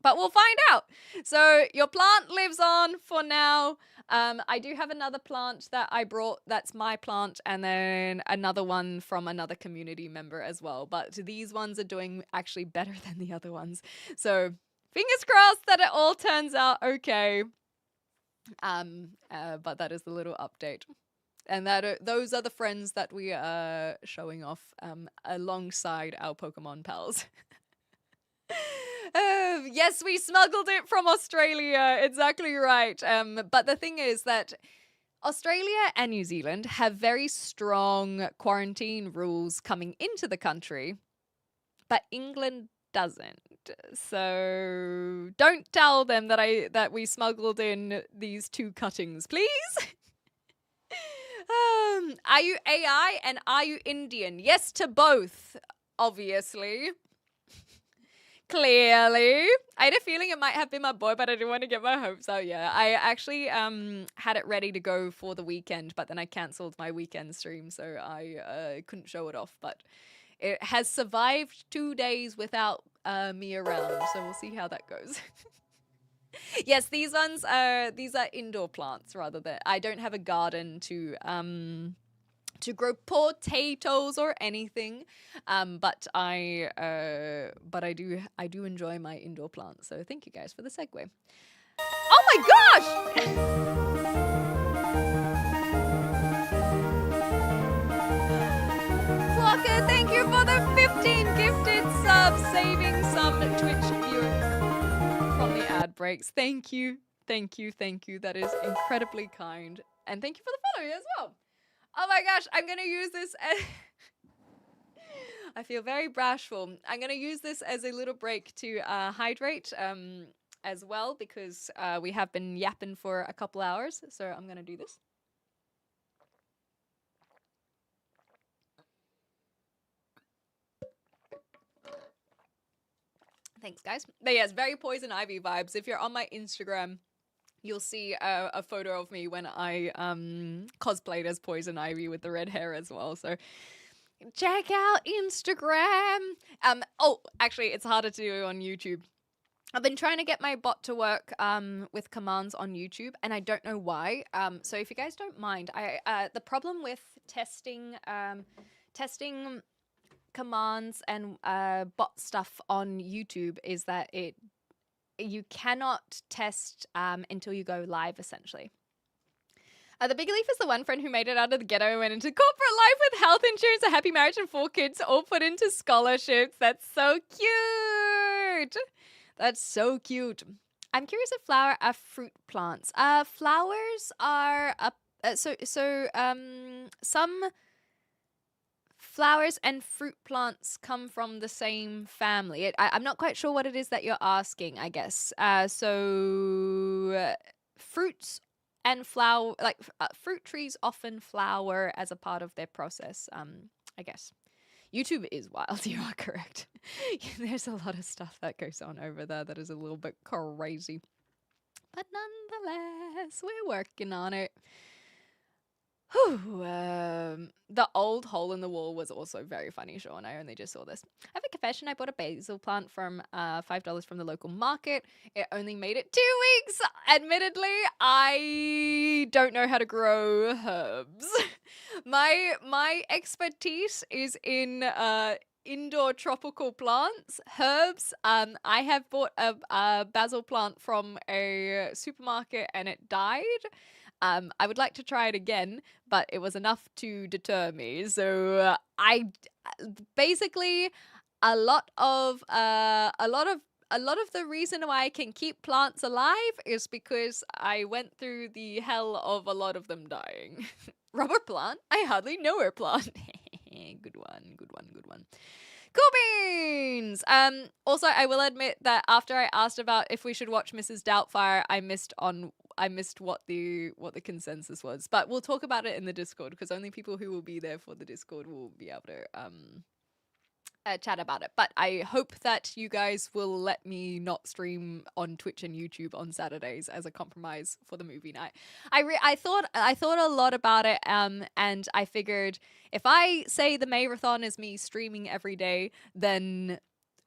But we'll find out. So your plant lives on for now. I do have another plant that I brought. That's my plant. And then another one from another community member as well. But these ones are doing actually better than the other ones. So fingers crossed that it all turns out okay. But that is the little update. And those are the friends that we are showing off alongside our Pokemon pals. Yes, we smuggled it from Australia. Exactly right. But the thing is that Australia and New Zealand have very strong quarantine rules coming into the country, but England doesn't. So don't tell them that we smuggled in these two cuttings, please. Are you AI and are you Indian? Yes to both, obviously. Clearly. I had a feeling it might have been my boy, but I didn't want to get my hopes out. Yeah, I actually had it ready to go for the weekend, but then I cancelled my weekend stream, so I couldn't show it off. But it has survived 2 days without me around, so we'll see how that goes. Yes, these are indoor plants rather than I don't have a garden to grow potatoes or anything, but I do enjoy my indoor plants. So thank you guys for the segue. Oh my gosh! Clockets thank you for the 15 gifted subs, saving some Twitch viewers from the ad breaks. Thank you, thank you, thank you. That is incredibly kind. And thank you for the follow as well. Oh my gosh, I'm gonna use this as I feel very bashful. I'm gonna use this as a little break to hydrate as well, because we have been yapping for a couple hours. So I'm gonna do this. Thanks, guys. But yes, very Poison Ivy vibes. If you're on my Instagram, you'll see a photo of me when I cosplayed as Poison Ivy with the red hair as well. So check out Instagram. Oh, actually, it's harder to do on YouTube. I've been trying to get my bot to work with commands on YouTube, and I don't know why. So if you guys don't mind, the problem with testing commands and bot stuff on YouTube is that you cannot test until you go live, essentially. The Big Leaf is the one friend who made it out of the ghetto and went into corporate life with health insurance, a happy marriage, and 4 kids, all put into scholarships. That's so cute. That's so cute. I'm curious if flower are fruit plants. Flowers are some flowers and fruit plants come from the same family. I'm not quite sure what it is that you're asking, I guess. Fruits and fruit trees often flower as a part of their process, I guess. YouTube is wild, you are correct. There's a lot of stuff that goes on over there that is a little bit crazy. But nonetheless, we're working on it. Whew, the old hole in the wall was also very funny, Sean. I only just saw this. I have a confession. I bought a basil plant from $5 from the local market. It only made it 2 weeks. Admittedly, I don't know how to grow herbs. My expertise is in indoor tropical plants. Herbs, I have bought a basil plant from a supermarket and it died. I would like to try it again, but it was enough to deter me. So I basically a lot of the reason why I can keep plants alive is because I went through the hell of a lot of them dying. Rubber plant? I hardly know her plant. Good one. Cool beans! Also, I will admit that after I asked about if we should watch Mrs. Doubtfire, I missed what the consensus was. But we'll talk about it in the Discord, because only people who will be there for the Discord will be able to chat about it. But I hope that you guys will let me not stream on Twitch and YouTube on Saturdays as a compromise for the movie night. I thought a lot about it, and I figured if I say the Mayrathon is me streaming every day, then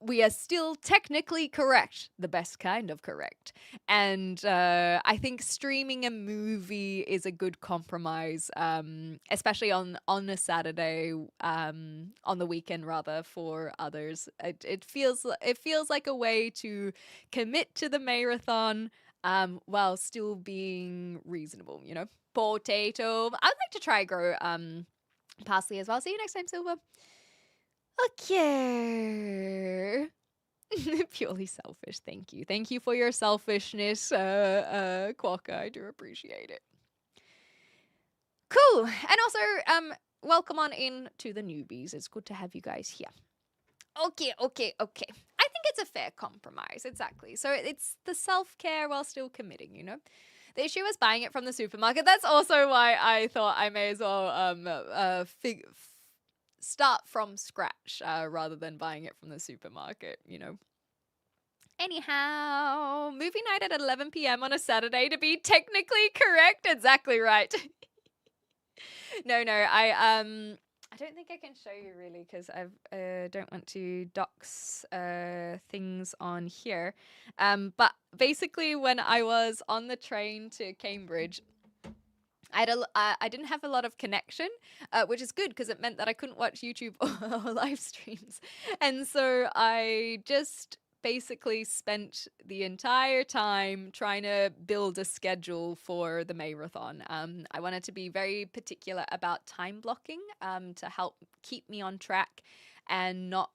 we are still technically correct, the best kind of correct. And I think streaming a movie is a good compromise, especially on a Saturday, on the weekend rather, for others. It feels like a way to commit to the Mayrathon while still being reasonable, you know? Potato. I'd like to try grow parsley as well. See you next time, Silver. Okay. Purely selfish. Thank you. Thank you for your selfishness, Quokka. I do appreciate it. Cool. And also, welcome on in to the newbies. It's good to have you guys here. Okay. I think it's a fair compromise. Exactly. So it's the self-care while still committing, you know? The issue was buying it from the supermarket. That's also why I thought I may as well start from scratch rather than buying it from the supermarket, you know. Anyhow, movie night at 11 p.m. on a Saturday to be technically correct. Exactly right. No, I don't think I can show you really because I don't want to dox things on here. But basically, when I was on the train to Cambridge, I didn't have a lot of connection, which is good because it meant that I couldn't watch YouTube or live streams. And so I just basically spent the entire time trying to build a schedule for the Mayrathon. I wanted to be very particular about time blocking to help keep me on track and not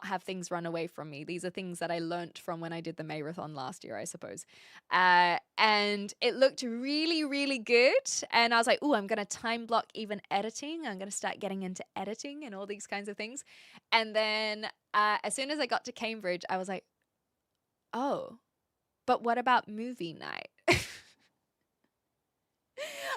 have things run away from me. These are things that I learnt from when I did the Mayrathon last year, I suppose. And it looked really, really good. And I was like, "Ooh, I'm going to time block even editing. I'm going to start getting into editing and all these kinds of things." And then as soon as I got to Cambridge, I was like, "Oh, but what about movie night?"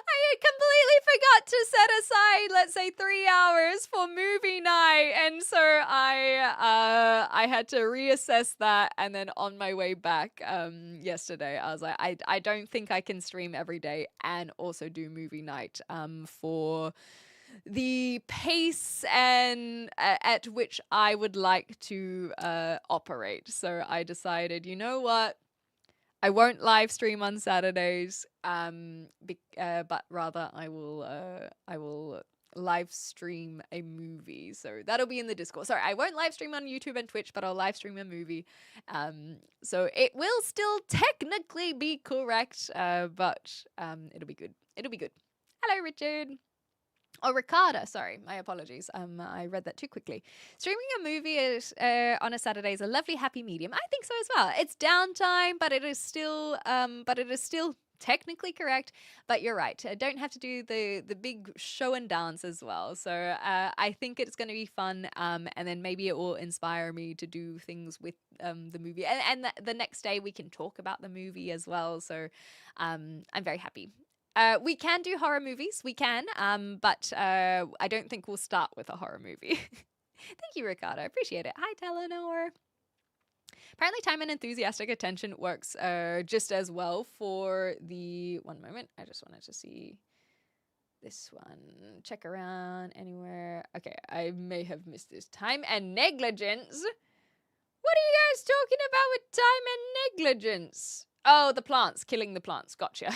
I completely forgot to set aside, let's say, 3 hours for movie night, and so I had to reassess that. And then on my way back yesterday, I was like, I don't think I can stream every day and also do movie night for the pace and at which I would like to operate. So I decided, you know what? I won't live stream on Saturdays, but rather I will live stream a movie. So that'll be in the Discord. Sorry, I won't live stream on YouTube and Twitch, but I'll live stream a movie. So it will still technically be correct, but it'll be good. It'll be good. Hello, Richard. Oh, Ricarda, sorry, my apologies. I read that too quickly. Streaming a movie on a Saturday is a lovely, happy medium. I think so as well. It's downtime, but it is still technically correct. But you're right. I don't have to do the big show and dance as well. So I think it's going to be fun. And then maybe it will inspire me to do things with the movie. And the next day we can talk about the movie as well. So I'm very happy. We can do horror movies, we can, but I don't think we'll start with a horror movie. Thank you, Ricardo. I appreciate it. Hi, Telenor. Apparently, time and enthusiastic attention works just as well for the... One moment. I just wanted to see this one. Check around anywhere. Okay, I may have missed this. Time and negligence? What are you guys talking about with time and negligence? Oh, the plants. Killing the plants. Gotcha.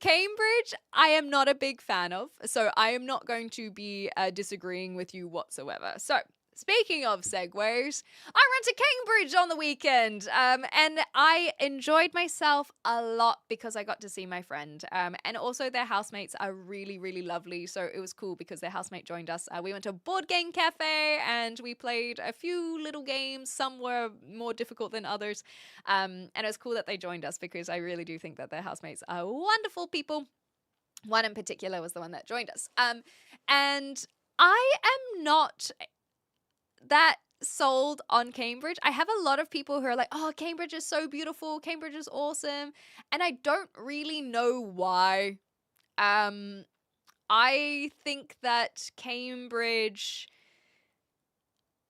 Cambridge, I am not a big fan of, so I am not going to be disagreeing with you whatsoever. So, speaking of segues, I went to Cambridge on the weekend, and I enjoyed myself a lot because I got to see my friend, and also their housemates are really, really lovely, so it was cool because their housemate joined us. We went to a board game cafe, and we played a few little games. Some were more difficult than others, and it was cool that they joined us because I really do think that their housemates are wonderful people. One in particular was the one that joined us, and I am not that sold on Cambridge. I have a lot of people who are like, "Oh, Cambridge is so beautiful. Cambridge is awesome." And I don't really know why. I think that Cambridge,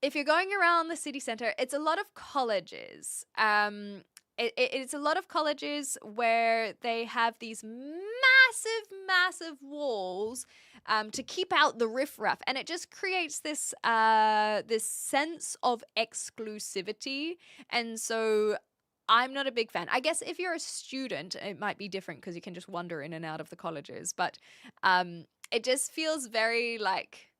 if you're going around the city center, it's a lot of colleges. It's a lot of colleges where they have these massive walls to keep out the riffraff, and it just creates this this sense of exclusivity. And so I'm not a big fan. I guess if you're a student, it might be different because you can just wander in and out of the colleges, but it just feels very like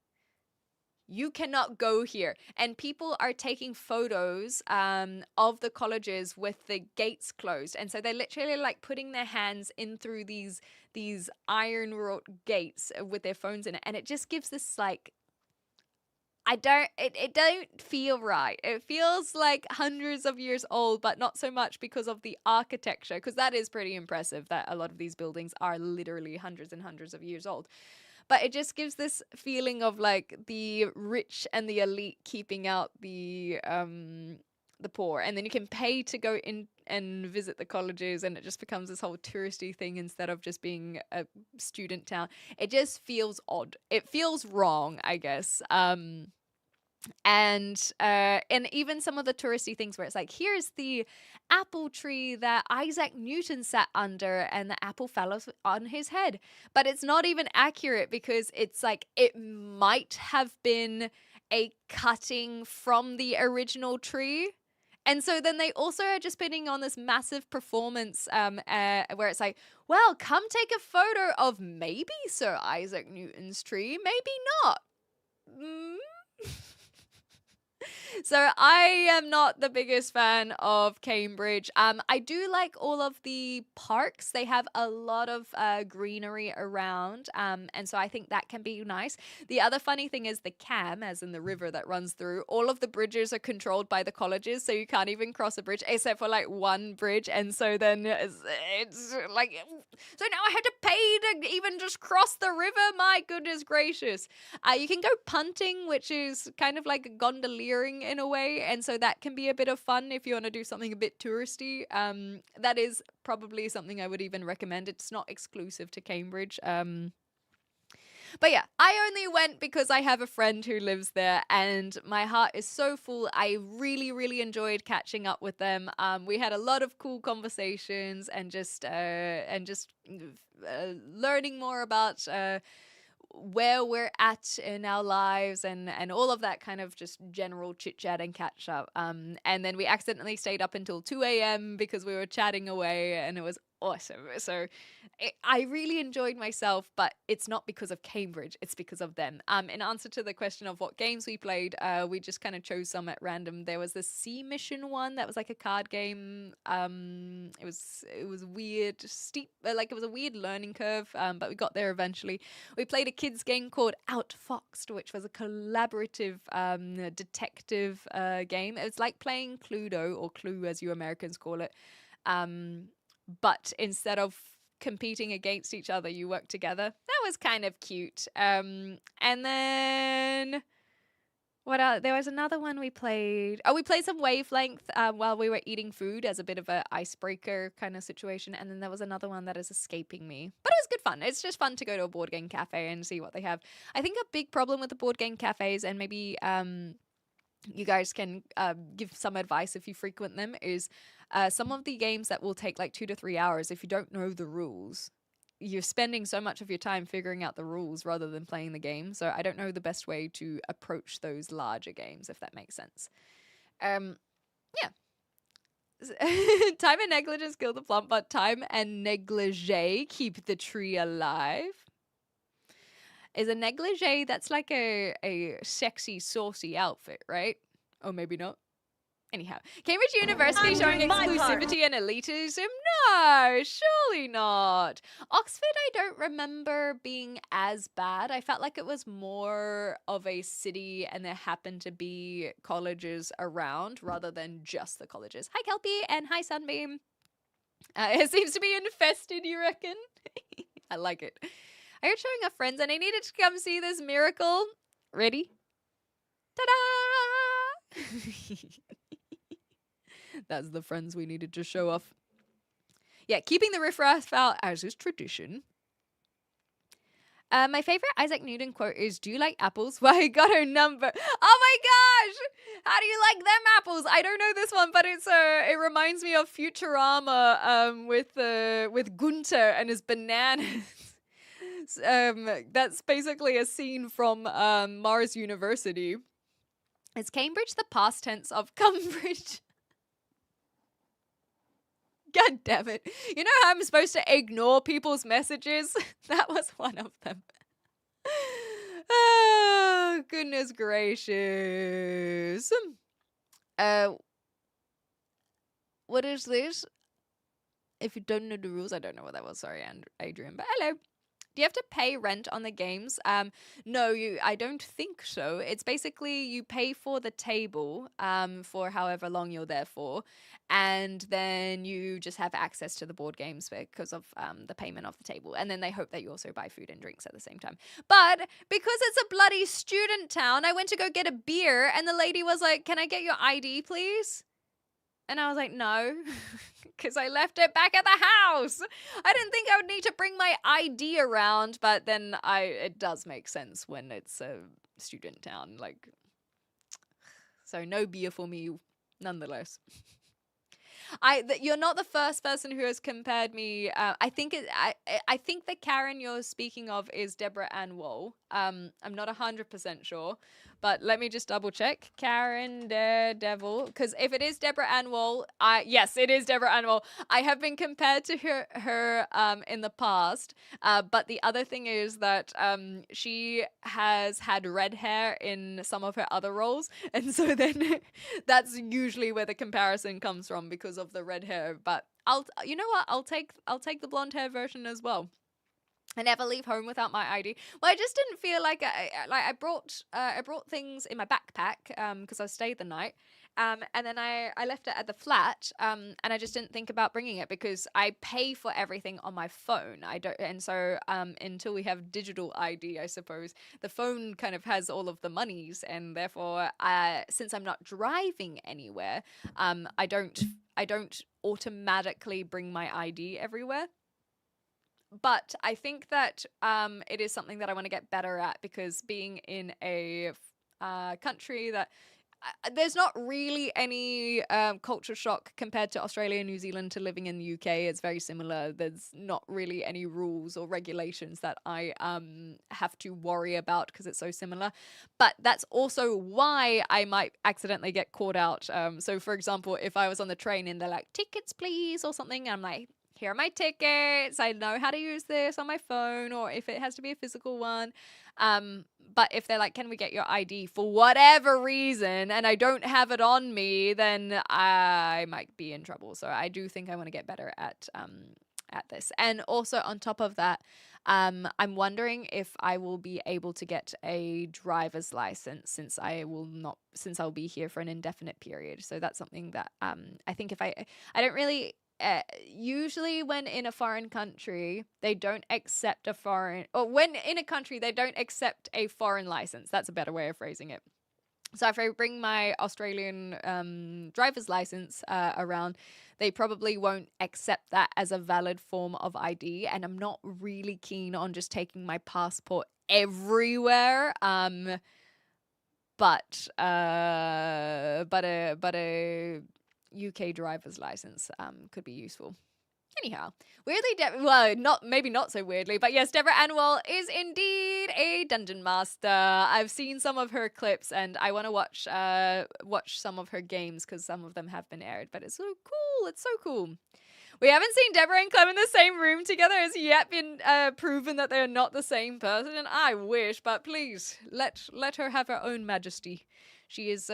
you cannot go here. And people are taking photos of the colleges with the gates closed. And so they're literally like putting their hands in through these iron wrought gates with their phones in it. And it just gives this like, it don't feel right. It feels like hundreds of years old, but not so much because of the architecture, because that is pretty impressive that a lot of these buildings are literally hundreds and hundreds of years old. But it just gives this feeling of like the rich and the elite keeping out the poor. And then you can pay to go in and visit the colleges, and it just becomes this whole touristy thing instead of just being a student town. It just feels odd. It feels wrong, I guess. And even some of the touristy things where it's like, here's the apple tree that Isaac Newton sat under and the apple fell on his head. But it's not even accurate because it's like it might have been a cutting from the original tree. And so then they also are just putting on this massive performance where it's like, well, come take a photo of maybe Sir Isaac Newton's tree, maybe not. So I am not the biggest fan of Cambridge. I do like all of the parks. They have a lot of greenery around, and so I think that can be nice. The other funny thing is the Cam, as in the river that runs through. All of the bridges are controlled by the colleges, so you can't even cross a bridge except for like one bridge. And so then it's like, so now I have to pay to even just cross the river. My goodness gracious! You can go punting, which is kind of like gondoliering in a way, and so that can be a bit of fun if you want to do something a bit touristy. That is probably something I would even recommend. It's not exclusive to Cambridge. But yeah, I only went because I have a friend who lives there, and my heart is so full. I really, really enjoyed catching up with them. We had a lot of cool conversations and just learning more about where we're at in our lives and all of that kind of just general chit chat and catch up. And then we accidentally stayed up until 2 a.m. because we were chatting away, and it was awesome. So I really enjoyed myself, but it's not because of Cambridge, it's because of them. In answer to the question of what games we played, we just kind of chose some at random. There was the Sea Mission one that was like a card game. It was weird, steep, like it was a weird learning curve, but we got there eventually. We played a kids game called Outfoxed, which was a collaborative detective game. It's like playing Cluedo, or Clue as you Americans call it. But instead of competing against each other, you work together. That was kind of cute. And then what else? There was another one we played. Oh, we played some Wavelength while we were eating food as a bit of an icebreaker kind of situation. And then there was another one that is escaping me. But it was good fun. It's just fun to go to a board game cafe and see what they have. I think a big problem with the board game cafes, and maybe you guys can give some advice if you frequent them, is some of the games that will take like 2 to 3 hours, if you don't know the rules, you're spending so much of your time figuring out the rules rather than playing the game. So I don't know the best way to approach those larger games, if that makes sense. Yeah. Time and negligence kill the plant, but time and negligee keep the tree alive. Is a negligee, that's like a sexy, saucy outfit, right? Or maybe not. Anyhow, Cambridge University I'm showing doing my part. exclusivity and elitism? No, surely not. Oxford, I don't remember being as bad. I felt like it was more of a city and there happened to be colleges around rather than just the colleges. Hi, Kelpie, and hi, Sunbeam. It seems to be infested, you reckon? I like it. I heard showing off friends and I needed to come see this miracle. Ready? Ta-da! That's the friends we needed to show off. Yeah, keeping the riffraff out as is tradition. My favorite Isaac Newton quote is, "Do you like apples? Well, I got a number." Oh my gosh! How do you like them apples? I don't know this one, but it reminds me of Futurama with Gunther and his bananas. That's basically a scene from Mars University. Is Cambridge the past tense of Cumbridge? God damn it. You know how I'm supposed to ignore people's messages? That was one of them. Oh, goodness gracious. What is this? If you don't know the rules, I don't know what that was. Sorry, Adrian, but hello. Do you have to pay rent on the games? No, I don't think so. It's basically you pay for the table for however long you're there for, and then you just have access to the board games because of the payment of the table. And then they hope that you also buy food and drinks at the same time. But because it's a bloody student town, I went to go get a beer, and the lady was like, "Can I get your ID, please?" And I was like, no, because I left it back at the house. I didn't think I would need to bring my ID around, but then it does make sense when it's a student town. Like, so no beer for me, nonetheless. You're not the first person who has compared me. I think the Karen you're speaking of is Deborah Ann Woll. I'm not 100% sure, but let me just double check. Karen Daredevil, because if it is Deborah Ann Woll, yes, it is Deborah Ann Woll. I have been compared to her in the past, but the other thing is that she has had red hair in some of her other roles, and so then that's usually where the comparison comes from because of the red hair. But you know what? I'll take the blonde hair version as well. I never leave home without my ID. Well, I just didn't feel like I brought things in my backpack because I stayed the night. And then I left it at the flat, and I just didn't think about bringing it because I pay for everything on my phone. I don't, and so until we have digital ID, I suppose the phone kind of has all of the monies, and therefore, since I'm not driving anywhere, I don't automatically bring my ID everywhere. But I think that it is something that I want to get better at because being in a country that there's not really any culture shock compared to Australia and New Zealand to living in the UK. It's very similar. There's not really any rules or regulations that I have to worry about because it's so similar. But that's also why I might accidentally get caught out. So, for example, if I was on the train and they're like, tickets, please, or something, I'm like, here are my tickets. I know how to use this on my phone, or if it has to be a physical one. But if they're like, can we get your ID for whatever reason, and I don't have it on me, then I might be in trouble. So I do think I want to get better at this. And also on top of that, I'm wondering if I will be able to get a driver's license since I'll be here for an indefinite period. So that's something that I think if I don't really. Usually when in a foreign country they don't accept when in a country they don't accept a foreign license. That's a better way of phrasing it. So if I bring my Australian driver's license around, they probably won't accept that as a valid form of ID, and I'm not really keen on just taking my passport everywhere. But a UK driver's license could be useful. Anyhow, weirdly, maybe not so weirdly, but yes, Deborah Ann Woll is indeed a dungeon master. I've seen some of her clips, and I want to watch some of her games because some of them have been aired. But it's so cool. It's so cool. We haven't seen Deborah and Clem in the same room together. Has yet been proven that they're not the same person. And I wish, but please let her have her own majesty. She is.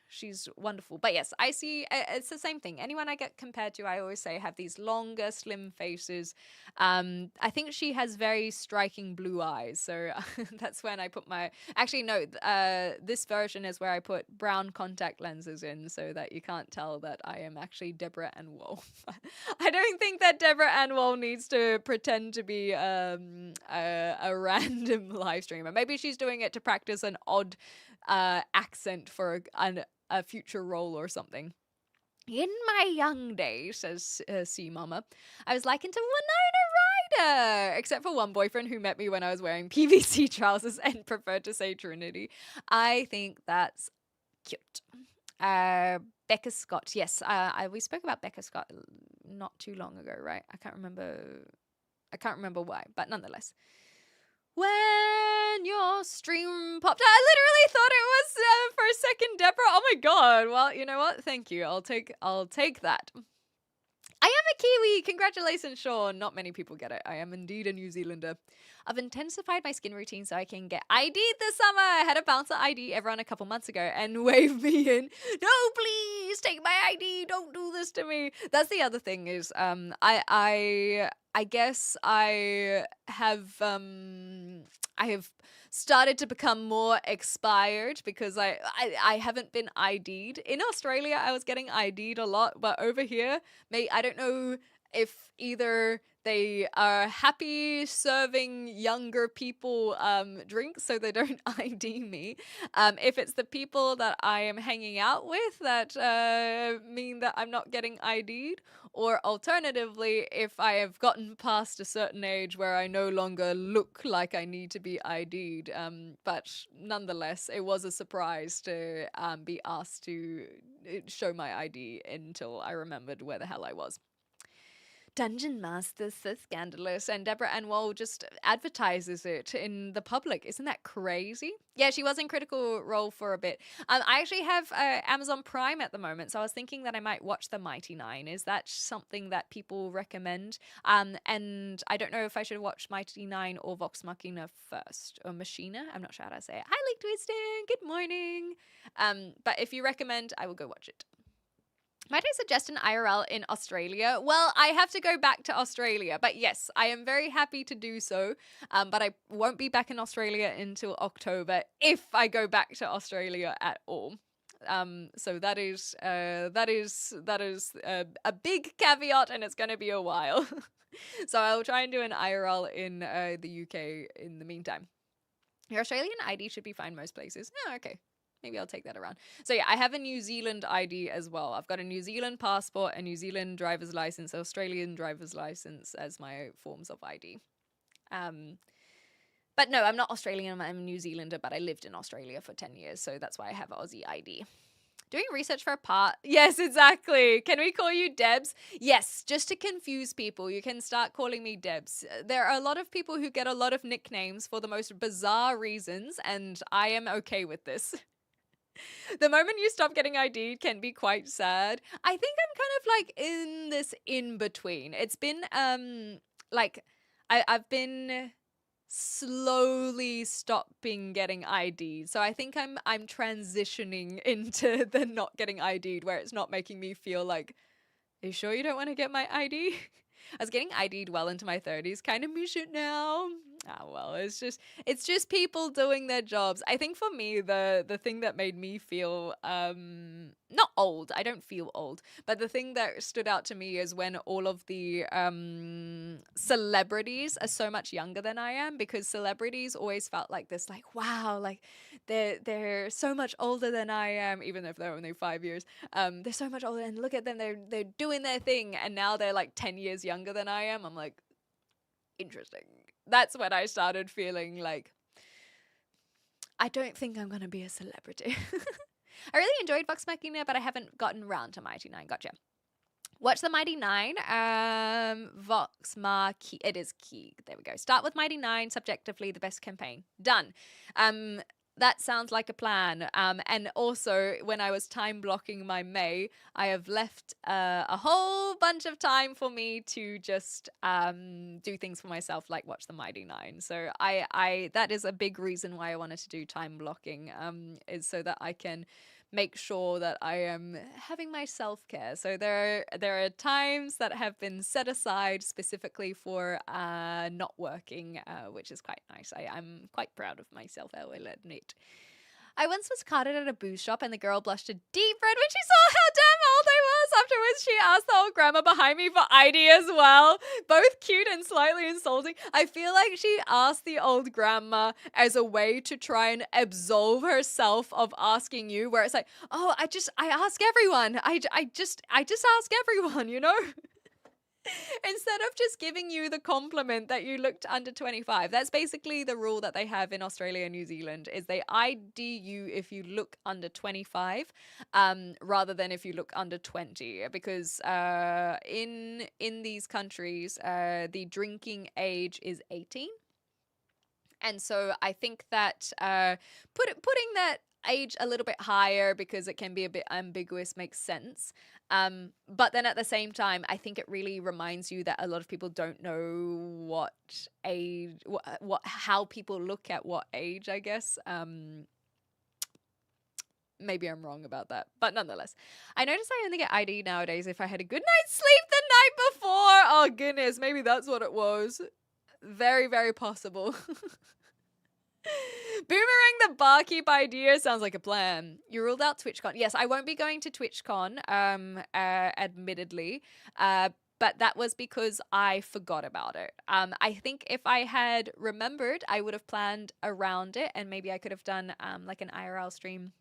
She's wonderful. But yes, I see it's the same thing. Anyone I get compared to, I always say have these longer, slim faces. I think she has very striking blue eyes. So that's when I put my... Actually, no, this version is where I put brown contact lenses in so that you can't tell that I am actually Deborah Ann Woll. I don't think that Deborah Ann Woll needs to pretend to be a random live streamer. Maybe she's doing it to practice an odd accent for a future role or something. In my young days, says C Mama, I was likened to Winona Ryder, except for one boyfriend who met me when I was wearing PVC trousers and preferred to say Trinity. I think that's cute. Becca Scott, yes, we spoke about Becca Scott not too long ago, right? I can't remember why, but nonetheless. When your stream popped, I literally thought it was for a second, Deborah. Oh my god. Well, you know what? Thank you. I'll take that. I am a Kiwi. Congratulations, Sean. Not many people get it. I am indeed a New Zealander. I've intensified my skin routine so I can get ID'd this summer. I had a bouncer ID everyone a couple months ago and waved me in. No, please take my ID. Don't do this to me. That's the other thing is I guess I have started to become more expired because I haven't been ID'd. In Australia, I was getting ID'd a lot, but over here, I don't know if either they are happy serving younger people drinks so they don't ID me. If it's the people that I am hanging out with that mean that I'm not getting ID'd, or alternatively, if I have gotten past a certain age where I no longer look like I need to be ID'd. But nonetheless, it was a surprise to be asked to show my ID until I remembered where the hell I was. Dungeon Master, so scandalous, and Deborah Anwar just advertises it in the public. Isn't that crazy? Yeah, she was in Critical Role for a bit. I actually have Amazon Prime at the moment, so I was thinking that I might watch The Mighty Nine. Is that something that people recommend? And I don't know if I should watch Mighty Nine or Vox Machina first, or Machina. I'm not sure how to say it. Hi, Lake Twisting. Good morning. But if you recommend, I will go watch it. Might I suggest an IRL in Australia? Well, I have to go back to Australia, but yes, I am very happy to do so. But I won't be back in Australia until October if I go back to Australia at all. So that is a big caveat, and it's going to be a while. So I'll try and do an IRL in the UK in the meantime. Your Australian ID should be fine most places. Yeah, okay. Maybe I'll take that around. So yeah, I have a New Zealand ID as well. I've got a New Zealand passport, a New Zealand driver's license, Australian driver's license as my forms of ID. But no, I'm not Australian. I'm a New Zealander, but I lived in Australia for 10 years. So that's why I have Aussie ID. Doing research for a part. Yes, exactly. Can we call you Debs? Yes, just to confuse people, you can start calling me Debs. There are a lot of people who get a lot of nicknames for the most bizarre reasons, and I am okay with this. The moment you stop getting ID'd can be quite sad. I think I'm kind of like in this in between. It's been I've been slowly stopping getting ID'd. So I think I'm transitioning into the not getting ID'd, where it's not making me feel like, are you sure you don't want to get my ID? I was getting ID'd well into my 30s. Kind of miss it now. Ah, well, it's just people doing their jobs. I think for me, the thing that made me feel not old. I don't feel old, but the thing that stood out to me is when all of the celebrities are so much younger than I am, because celebrities always felt like this, like, wow, like they're so much older than I am, even if they're only 5 years. They're so much older, and look at them, they're doing their thing, and now they're like 10 years younger than I am. I'm like, interesting. That's when I started feeling like, I don't think I'm going to be a celebrity. I really enjoyed Vox Machina, but I haven't gotten around to Mighty Nine. Gotcha. Watch the Mighty Nine. Vox Machina. It is key. There we go. Start with Mighty Nine. Subjectively, the best campaign. Done. That sounds like a plan. And also, when I was time blocking my May, I have left a whole bunch of time for me to just do things for myself, like watch the Mighty Nine. So I that is a big reason why I wanted to do time blocking, is so that I can make sure that I am having my self-care. So there are times that have been set aside specifically for not working, which is quite nice. I'm quite proud of myself, I will admit. I once was carded at a booze shop, and the girl blushed a deep red when she saw how damn old I was. Afterwards, she asked the old grandma behind me for ID as well. Both cute and slightly insulting. I feel like she asked the old grandma as a way to try and absolve herself of asking you, where it's like, oh, I ask everyone. I just ask everyone, you know? Instead of just giving you the compliment that you looked under 25. That's basically the rule that they have in Australia and New Zealand, is they ID you if you look under 25, rather than if you look under 20, because in these countries the drinking age is 18. And so I think that putting that age a little bit higher, because it can be a bit ambiguous, makes sense. But then at the same time, I think it really reminds you that a lot of people don't know what age, how people look at what age, I guess. Maybe I'm wrong about that, but nonetheless, I noticed I only get ID nowadays if I had a good night's sleep the night before. Oh goodness, maybe that's what it was. Very, very possible. Boomerang the barkeep idea sounds like a plan. You ruled out TwitchCon. Yes, I won't be going to TwitchCon, admittedly. but that was because I forgot about it. I think if I had remembered, I would have planned around it, and maybe I could have done like an IRL stream,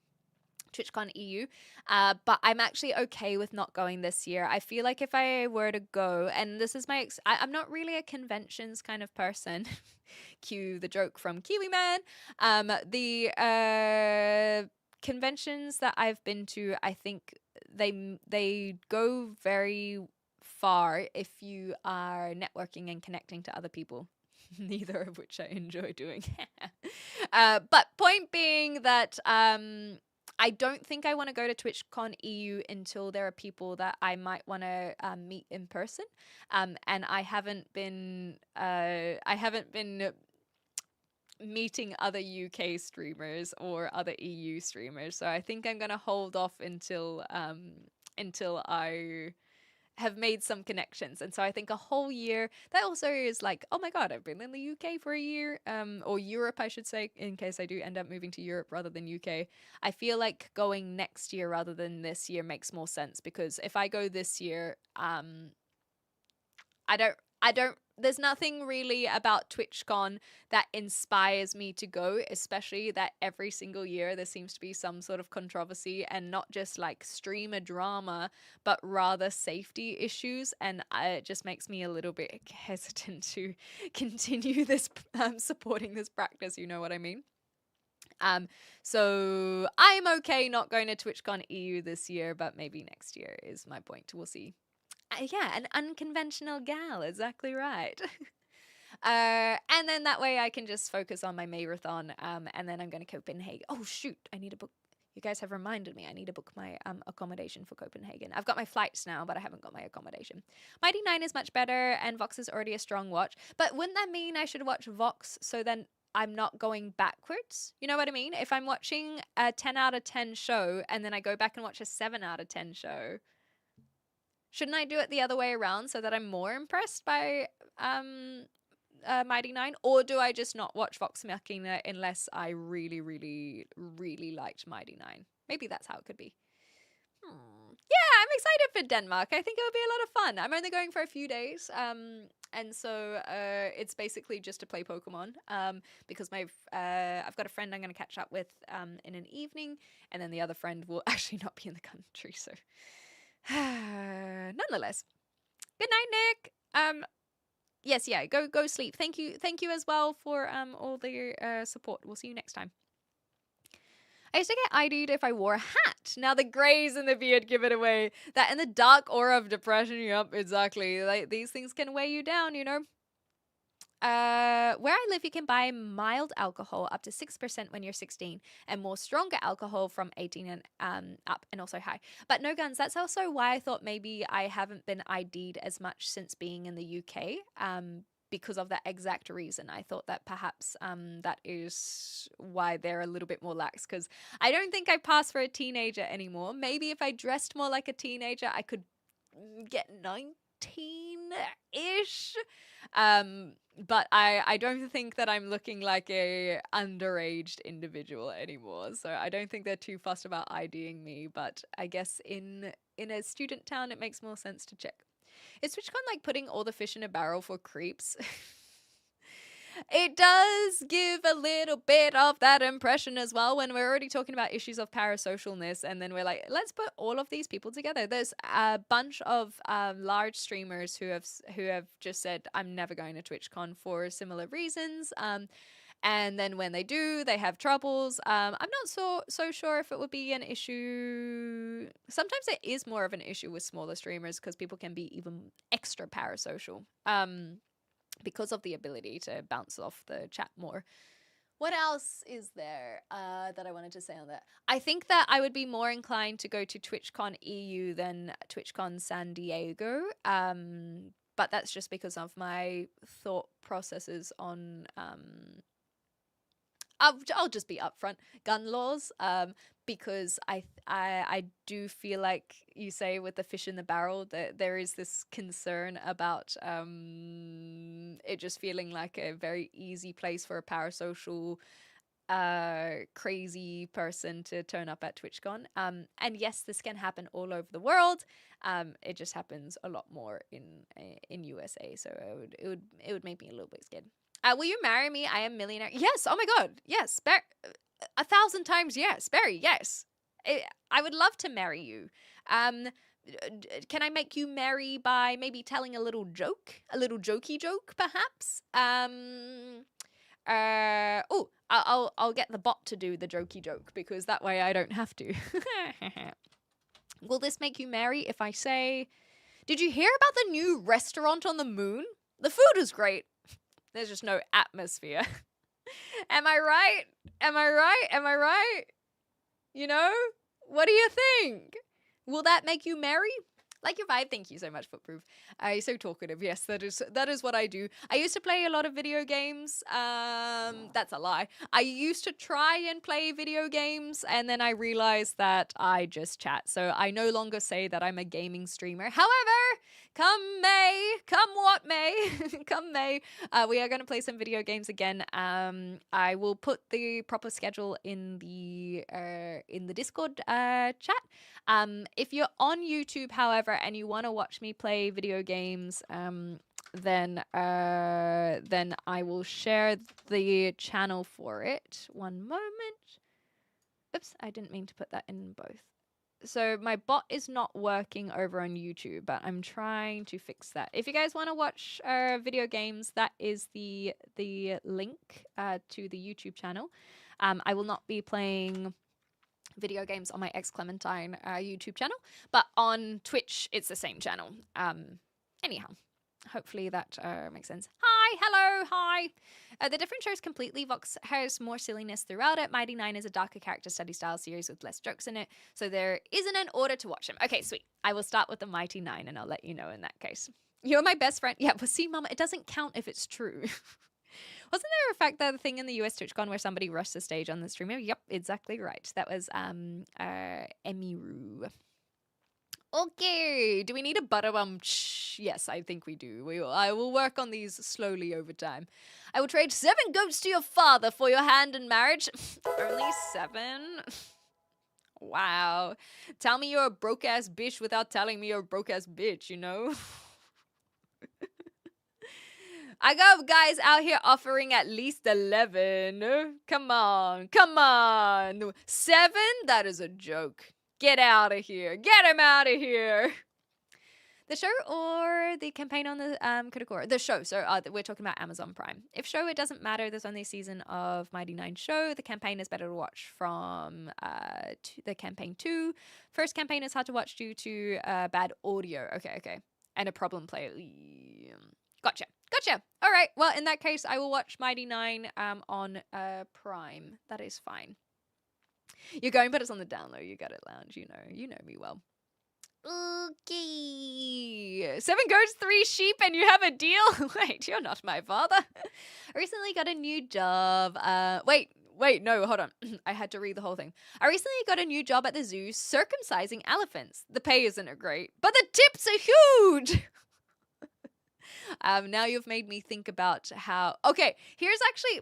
TwitchCon EU. But I'm actually okay with not going this year. I feel like if I were to go, and this is I'm not really a conventions kind of person. Cue the joke from Kiwi Man. The conventions that I've been to, I think they go very far if you are networking and connecting to other people. Neither of which I enjoy doing. But point being that I don't think I want to go to TwitchCon EU until there are people that I might want to meet in person. And I haven't been meeting other UK streamers or other EU streamers. So I think I'm gonna hold off until I have made some connections. And so I think a whole year, that also is like, oh my god, I've been in the UK for a year, or Europe I should say, in case I do end up moving to Europe rather than UK. I feel like going next year rather than this year makes more sense, because if I go this year, I don't there's nothing really about TwitchCon that inspires me to go, especially that every single year there seems to be some sort of controversy, and not just like streamer drama, but rather safety issues. And it just makes me a little bit hesitant to continue this, supporting this practice, you know what I mean? So I'm okay not going to TwitchCon EU this year, but maybe next year is my point. We'll see. Yeah, an unconventional gal, exactly right. And then that way I can just focus on my marathon, and then I'm going to Copenhagen. Oh shoot, I need to book. You guys have reminded me I need to book my accommodation for Copenhagen. I've got my flights now, but I haven't got my accommodation. Mighty 9 is much better, and Vox is already a strong watch. But wouldn't that mean I should watch Vox so then I'm not going backwards? You know what I mean? If I'm watching a 10 out of 10 show and then I go back and watch a 7 out of 10 show, shouldn't I do it the other way around so that I'm more impressed by Mighty 9? Or do I just not watch Vox Machina unless I really, really, really liked Mighty 9? Maybe that's how it could be. Yeah, I'm excited for Denmark. I think it'll be a lot of fun. I'm only going for a few days. And so it's basically just to play Pokemon, because I've got a friend I'm going to catch up with in an evening, and then the other friend will actually not be in the country, so... Nonetheless, good night, Nick. Yes, yeah, go sleep. Thank you as well for all the support. We'll see you next time. I used to get ID'd if I wore a hat. Now the grays and the beard give it away. That and the dark aura of depression. Yup, exactly. Like, these things can weigh you down, you know. Where I live, you can buy mild alcohol up to 6% when you're 16, and more stronger alcohol from 18 and up, and also high. But no guns. That's also why I thought maybe I haven't been ID'd as much since being in the UK. Because of that exact reason. I thought that perhaps that is why they're a little bit more lax, because I don't think I pass for a teenager anymore. Maybe if I dressed more like a teenager, I could get 19-ish. But I don't think that I'm looking like a underaged individual anymore. So I don't think they're too fussed about IDing me. But I guess in a student town, it makes more sense to check. Is TwitchCon like putting all the fish in a barrel for creeps? It does give a little bit of that impression as well, when we're already talking about issues of parasocialness, and then we're like, let's put all of these people together. There's a bunch of large streamers who have just said, I'm never going to TwitchCon for similar reasons. And then when they do, they have troubles. I'm not so sure if it would be an issue. Sometimes it is more of an issue with smaller streamers, because people can be even extra parasocial. Because of the ability to bounce off the chat more. What else is there that I wanted to say on that? I think that I would be more inclined to go to TwitchCon EU than TwitchCon San Diego. But that's just because of my thought processes on... I'll just be upfront. Gun laws, because I do feel like you say with the fish in the barrel that there is this concern about it just feeling like a very easy place for a parasocial crazy person to turn up at TwitchCon. And yes, this can happen all over the world. It just happens a lot more in USA. So it would make me a little bit scared. Will you marry me? I am millionaire. Yes. Oh my god. Yes. 1,000 times yes. Barry. Yes. I would love to marry you. Can I make you merry by maybe telling a little joke, a little jokey joke, perhaps? I'll get the bot to do the jokey joke because that way I don't have to. Will this make you merry if I say, did you hear about the new restaurant on the moon? The food is great. There's just no atmosphere. Am I right? Am I right? Am I right? You know? What do you think? Will that make you merry? Like your vibe. Thank you so much, Footproof. So talkative. Yes, that is what I do. I used to play a lot of video games. That's a lie. I used to try and play video games, and then I realized that I just chat. So I no longer say that I'm a gaming streamer. However, come May, come what may, come May, we are going to play some video games again. I will put the proper schedule in the Discord chat. If you're on YouTube, however, and you want to watch me play video games, then I will share the channel for it. One moment. Oops, I didn't mean to put that in both. So my bot is not working over on YouTube, but I'm trying to fix that. If you guys want to watch video games, that is the link to the YouTube channel. I will not be playing video games on my xClementine YouTube channel, but on Twitch it's the same channel. Anyhow, hopefully that makes sense. Hi, hello, hi. The different shows completely. Vox has more silliness throughout it. Mighty Nine is a darker character study style series with less jokes in it, so there isn't an order to watch them. Okay, sweet. I will start with the Mighty Nine and I'll let you know in that case. You're my best friend. Yeah, but see, Mama, it doesn't count if it's true. Wasn't there a fact that the thing in the US TwitchCon where somebody rushed the stage on the streamer? Yep, exactly right. That was Emiru. Okay, do we need a butterbum? Yes, I think we do. I will work on these slowly over time. I will trade 7 goats to your father for your hand in marriage. Only 7? Wow. Tell me you're a broke-ass bitch without telling me you're a broke-ass bitch, you know? I got guys out here offering at least 11. Come on, come on. 7? That is a joke. Get out of here. Get him out of here. The show or the campaign on the Critical Role? The show. So we're talking about Amazon Prime. If show, it doesn't matter. There's only a season of Mighty Nine show. The campaign is better to watch from the campaign 2. First campaign is hard to watch due to bad audio. Okay. And a problem player. Gotcha. All right. Well, in that case, I will watch Mighty Nine on Prime. That is fine. You're going, but it's on the download. You got it, Lounge. You know me well. Okay. 7 goats, 3 sheep, and you have a deal? Wait, you're not my father. I recently got a new job. Wait, no, hold on. I had to read the whole thing. I recently got a new job at the zoo circumcising elephants. The pay isn't great, but the tips are huge. Now you've made me think about how... Okay, here's actually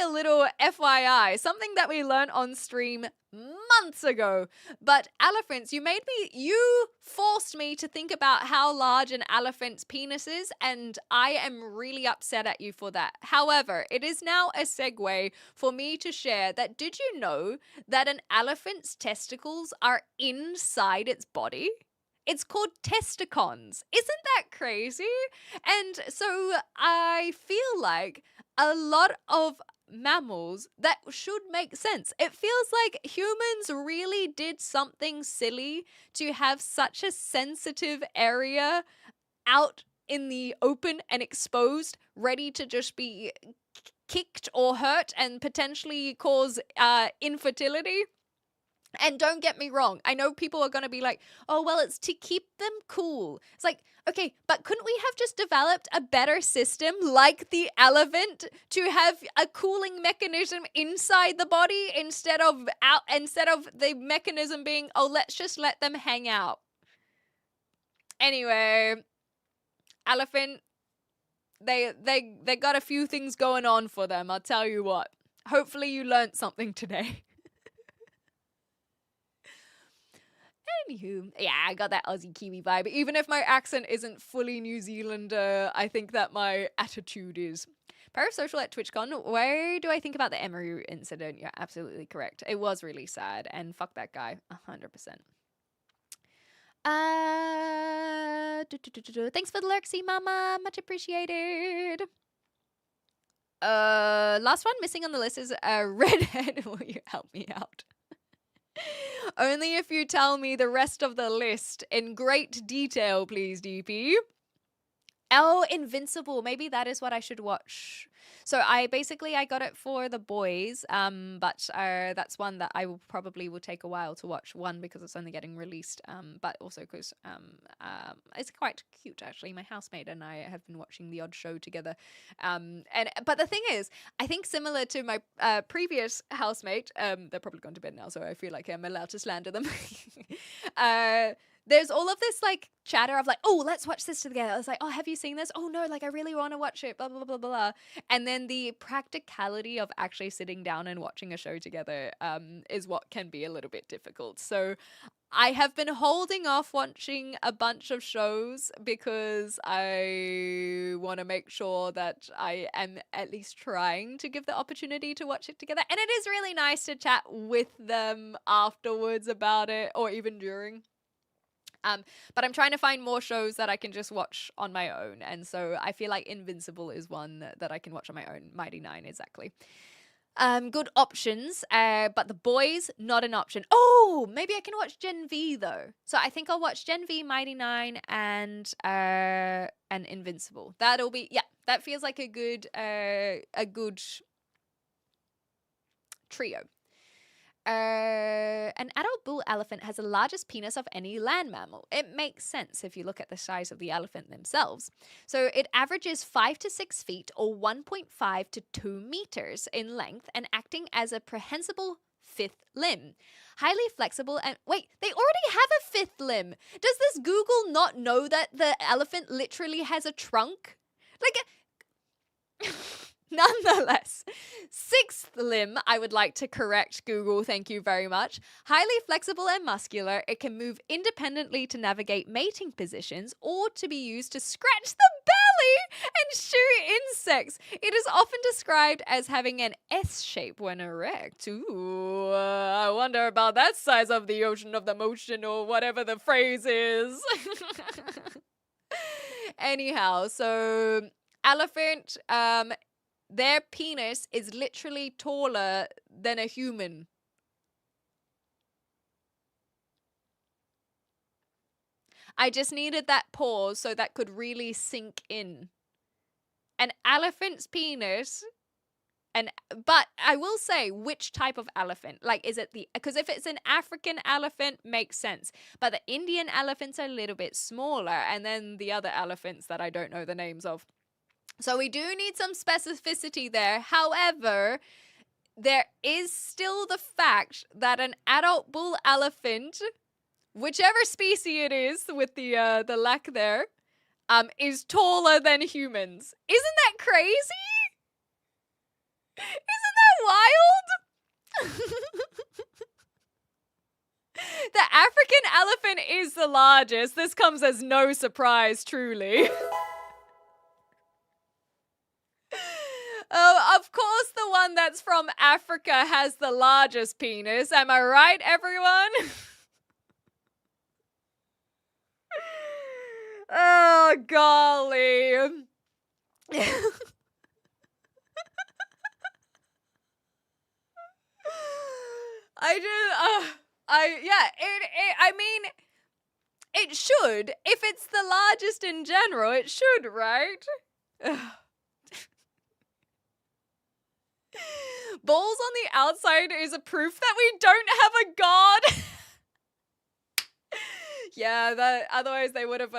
a little FYI, something that we learned on stream months ago. But elephants, you forced me to think about how large an elephant's penis is, and I am really upset at you for that. However, it is now a segue for me to share that did you know that an elephant's testicles are inside its body? It's called testicons. Isn't that crazy? And so I feel like a lot of mammals, that should make sense. It feels like humans really did something silly to have such a sensitive area out in the open and exposed, ready to just be kicked or hurt and potentially cause infertility. And don't get me wrong, I know people are going to be like, oh, well, it's to keep them cool. It's like, okay, but couldn't we have just developed a better system like the elephant to have a cooling mechanism inside the body instead of the mechanism being, oh, let's just let them hang out. Anyway, elephant, they got a few things going on for them, I'll tell you what. Hopefully you learned something today. Anywho, yeah, I got that Aussie Kiwi vibe. Even if my accent isn't fully New Zealander, I think that my attitude is. Parasocial at TwitchCon, where do I think about the Emery incident? You're absolutely correct. It was really sad, and fuck that guy, 100%. Thanks for the lurksy, mama. Much appreciated. Last one missing on the list is Redhead. Will you help me out? Only if you tell me the rest of the list in great detail, please, DP. Oh, Invincible. Maybe that is what I should watch. So I got it for the boys, but that's one that I will take a while to watch. One, because it's only getting released, but also because it's quite cute, actually. My housemate and I have been watching the odd show together. But the thing is, I think similar to my previous housemate, they're probably gone to bed now, so I feel like I'm allowed to slander them. There's all of this like chatter of like, oh, let's watch this together. It's like, oh, have you seen this? Oh no, like I really want to watch it, blah, blah, blah, blah. And then the practicality of actually sitting down and watching a show together is what can be a little bit difficult. So I have been holding off watching a bunch of shows because I want to make sure that I am at least trying to give the opportunity to watch it together. And it is really nice to chat with them afterwards about it, or even during. But I'm trying to find more shows that I can just watch on my own. And so I feel like Invincible is one that I can watch on my own. Mighty Nine, exactly. Good options. But The Boys, not an option. Oh, maybe I can watch Gen V though. So I think I'll watch Gen V, Mighty Nine, and Invincible. That'll be, yeah, that feels like a good trio. An adult bull elephant has the largest penis of any land mammal. It makes sense if you look at the size of the elephant themselves. So it averages 5 to 6 feet or 1.5 to 2 meters in length and acting as a prehensible fifth limb. Highly flexible and... Wait, they already have a fifth limb! Does this Google not know that the elephant literally has a trunk? Like... Nonetheless, sixth limb, I would like to correct Google, thank you very much. Highly flexible and muscular, it can move independently to navigate mating positions or to be used to scratch the belly and shoot insects. It is often described as having an S shape when erect. Ooh, I wonder about that size of the ocean of the motion or whatever the phrase is. Anyhow, so elephant, their penis is literally taller than a human. I just needed that pause so that could really sink in. An elephant's penis, but I will say which type of elephant. Like, is it because if it's an African elephant, makes sense. But the Indian elephants are a little bit smaller, and then the other elephants that I don't know the names of. So we do need some specificity there. However, there is still the fact that an adult bull elephant, whichever species it is with the lack there, is taller than humans. Isn't that crazy? Isn't that wild? The African elephant is the largest. This comes as no surprise, truly. Oh, of course the one that's from Africa has the largest penis. Am I right, everyone? Oh, golly. I mean, it should. If it's the largest in general, it should, right? Balls on the outside is a proof that we don't have a god. Yeah, that otherwise they would have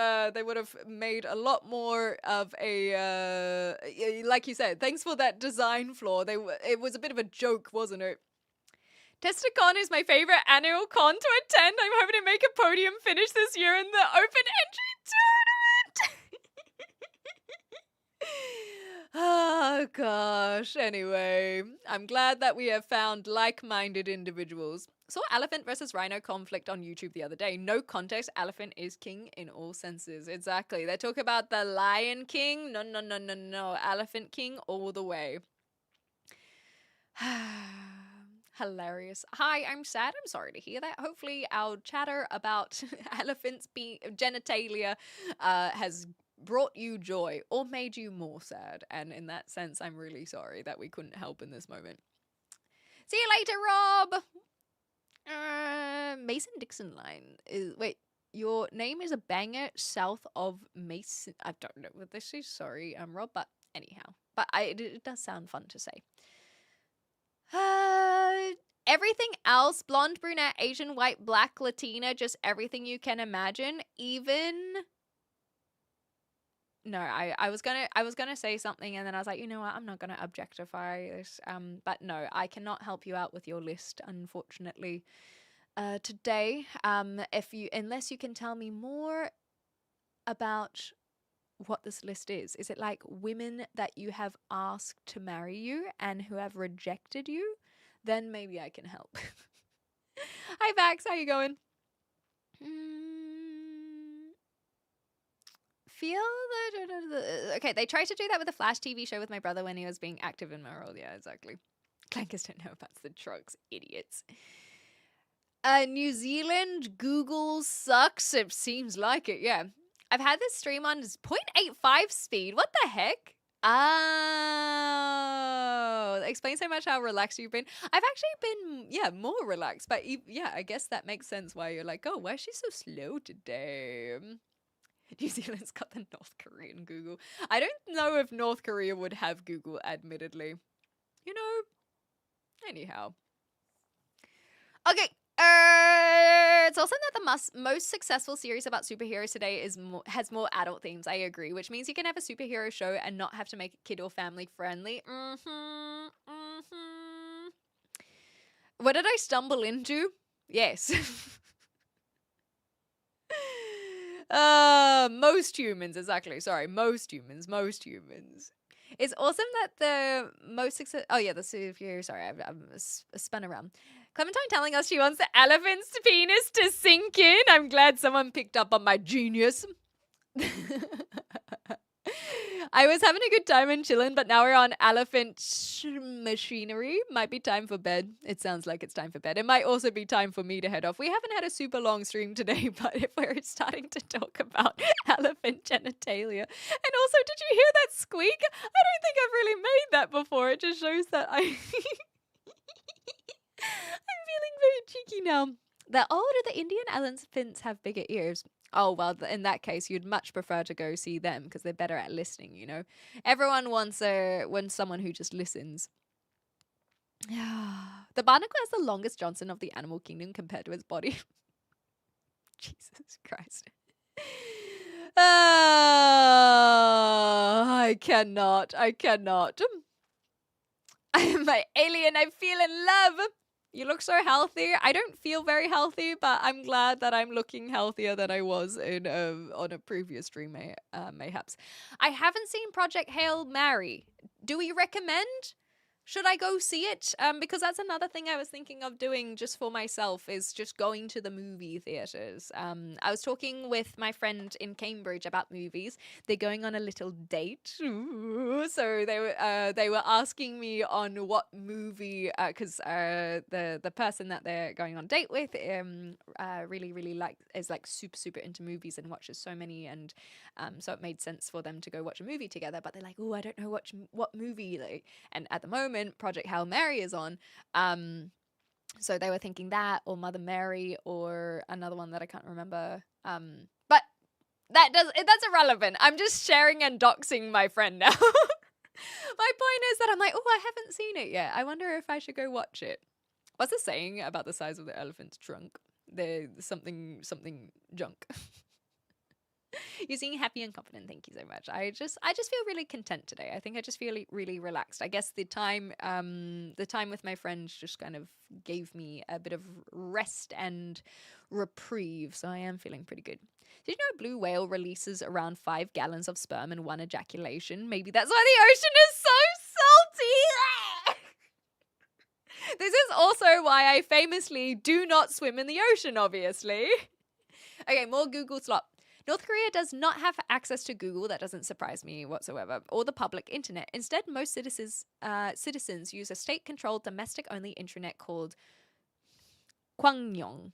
made a lot more of a like you said. Thanks for that design flaw. It was a bit of a joke, wasn't it? TestaCon is my favorite annual con to attend. I'm hoping to make a podium finish this year in the open entry tournament. Oh gosh. Anyway, I'm glad that we have found like-minded individuals. Saw elephant versus rhino conflict on YouTube the other day. No context, elephant is king in all senses. Exactly. They talk about the Lion King. No, no, no, no, no. Elephant King all the way. Hilarious. Hi, I'm sad. I'm sorry to hear that. Hopefully, our chatter about elephants being genitalia has brought you joy or made you more sad. And in that sense, I'm really sorry that we couldn't help in this moment. See you later, Rob. Mason Dixon line is wait. Your name is a banger south of Mason. I don't know what this is. Sorry, Rob. But anyhow, it does sound fun to say. Everything else, blonde, brunette, Asian, white, black, Latina, just everything you can imagine. Even no, I was gonna say something and then I was like, you know what, I'm not gonna objectify this. But no, I cannot help you out with your list, unfortunately. Today, unless you can tell me more about what this list is. Is it like women that you have asked to marry you and who have rejected you? Then maybe I can help. Hi, Vax. How you going? Feel the... Okay, they tried to do that with a Flash TV show with my brother when he was being active in my role. Yeah, exactly. Clankers don't know about the trucks. Idiots. New Zealand, Google sucks. It seems like it, yeah. I've had this stream on 0.85 speed. What the heck? Oh, explains so much how relaxed you've been. I've actually been, more relaxed. But I guess that makes sense why you're like, oh, why is she so slow today? New Zealand's got the North Korean Google. I don't know if North Korea would have Google, admittedly. You know, anyhow. Okay. It's also that the most successful series about superheroes today has more adult themes. I agree, which means you can have a superhero show and not have to make it kid or family friendly. What did I stumble into? Yes. Most humans, exactly. Sorry, most humans. It's awesome that the most success. Oh yeah, the superhero. Sorry, I'm spun around. Clementine telling us she wants the elephant's penis to sink in. I'm glad someone picked up on my genius. I was having a good time and chilling, but now we're on elephant machinery. Might be time for bed. It sounds like it's time for bed. It might also be time for me to head off. We haven't had a super long stream today, but if we're starting to talk about elephant genitalia. And also, did you hear that squeak? I don't think I've really made that before. It just shows that I'm feeling very cheeky now. Do the Indian elephants have bigger ears? Oh, well, in that case, you'd much prefer to go see them because they're better at listening, you know? Everyone wants someone who just listens. The barnacle has the longest Johnson of the animal kingdom compared to its body. Jesus Christ. I cannot. I'm my alien. I feel in love. You look so healthy. I don't feel very healthy, but I'm glad that I'm looking healthier than I was in on a previous stream, mayhaps. I haven't seen Project Hail Mary. Do we recommend? Should I go see it? Because that's another thing I was thinking of doing just for myself is just going to the movie theaters. I was talking with my friend in Cambridge about movies. They're going on a little date. Ooh. So they were asking me on what movie, because the person that they're going on a date with really is super into movies and watches so many, and so it made sense for them to go watch a movie together. But they're like, oh, I don't know what movie, and at the moment Project Hail Mary is on, so they were thinking that or Mother Mary or another one that I can't remember, but that's irrelevant. I'm just sharing and doxing my friend now. My point is that I'm like, oh, I haven't seen it yet. I wonder if I should go watch it. What's the saying about the size of the elephant's trunk? There's something junk. You're seeing happy and confident. Thank you so much. I just feel really content today. I think I just feel really relaxed. I guess the time with my friends just kind of gave me a bit of rest and reprieve. So I am feeling pretty good. Did you know a blue whale releases around 5 gallons of sperm in one ejaculation? Maybe that's why the ocean is so salty. This is also why I famously do not swim in the ocean, obviously. Okay, more Google slop. North Korea does not have access to Google. That doesn't surprise me whatsoever, or the public internet. Instead, most citizens use a state-controlled domestic-only internet called Kwangyong,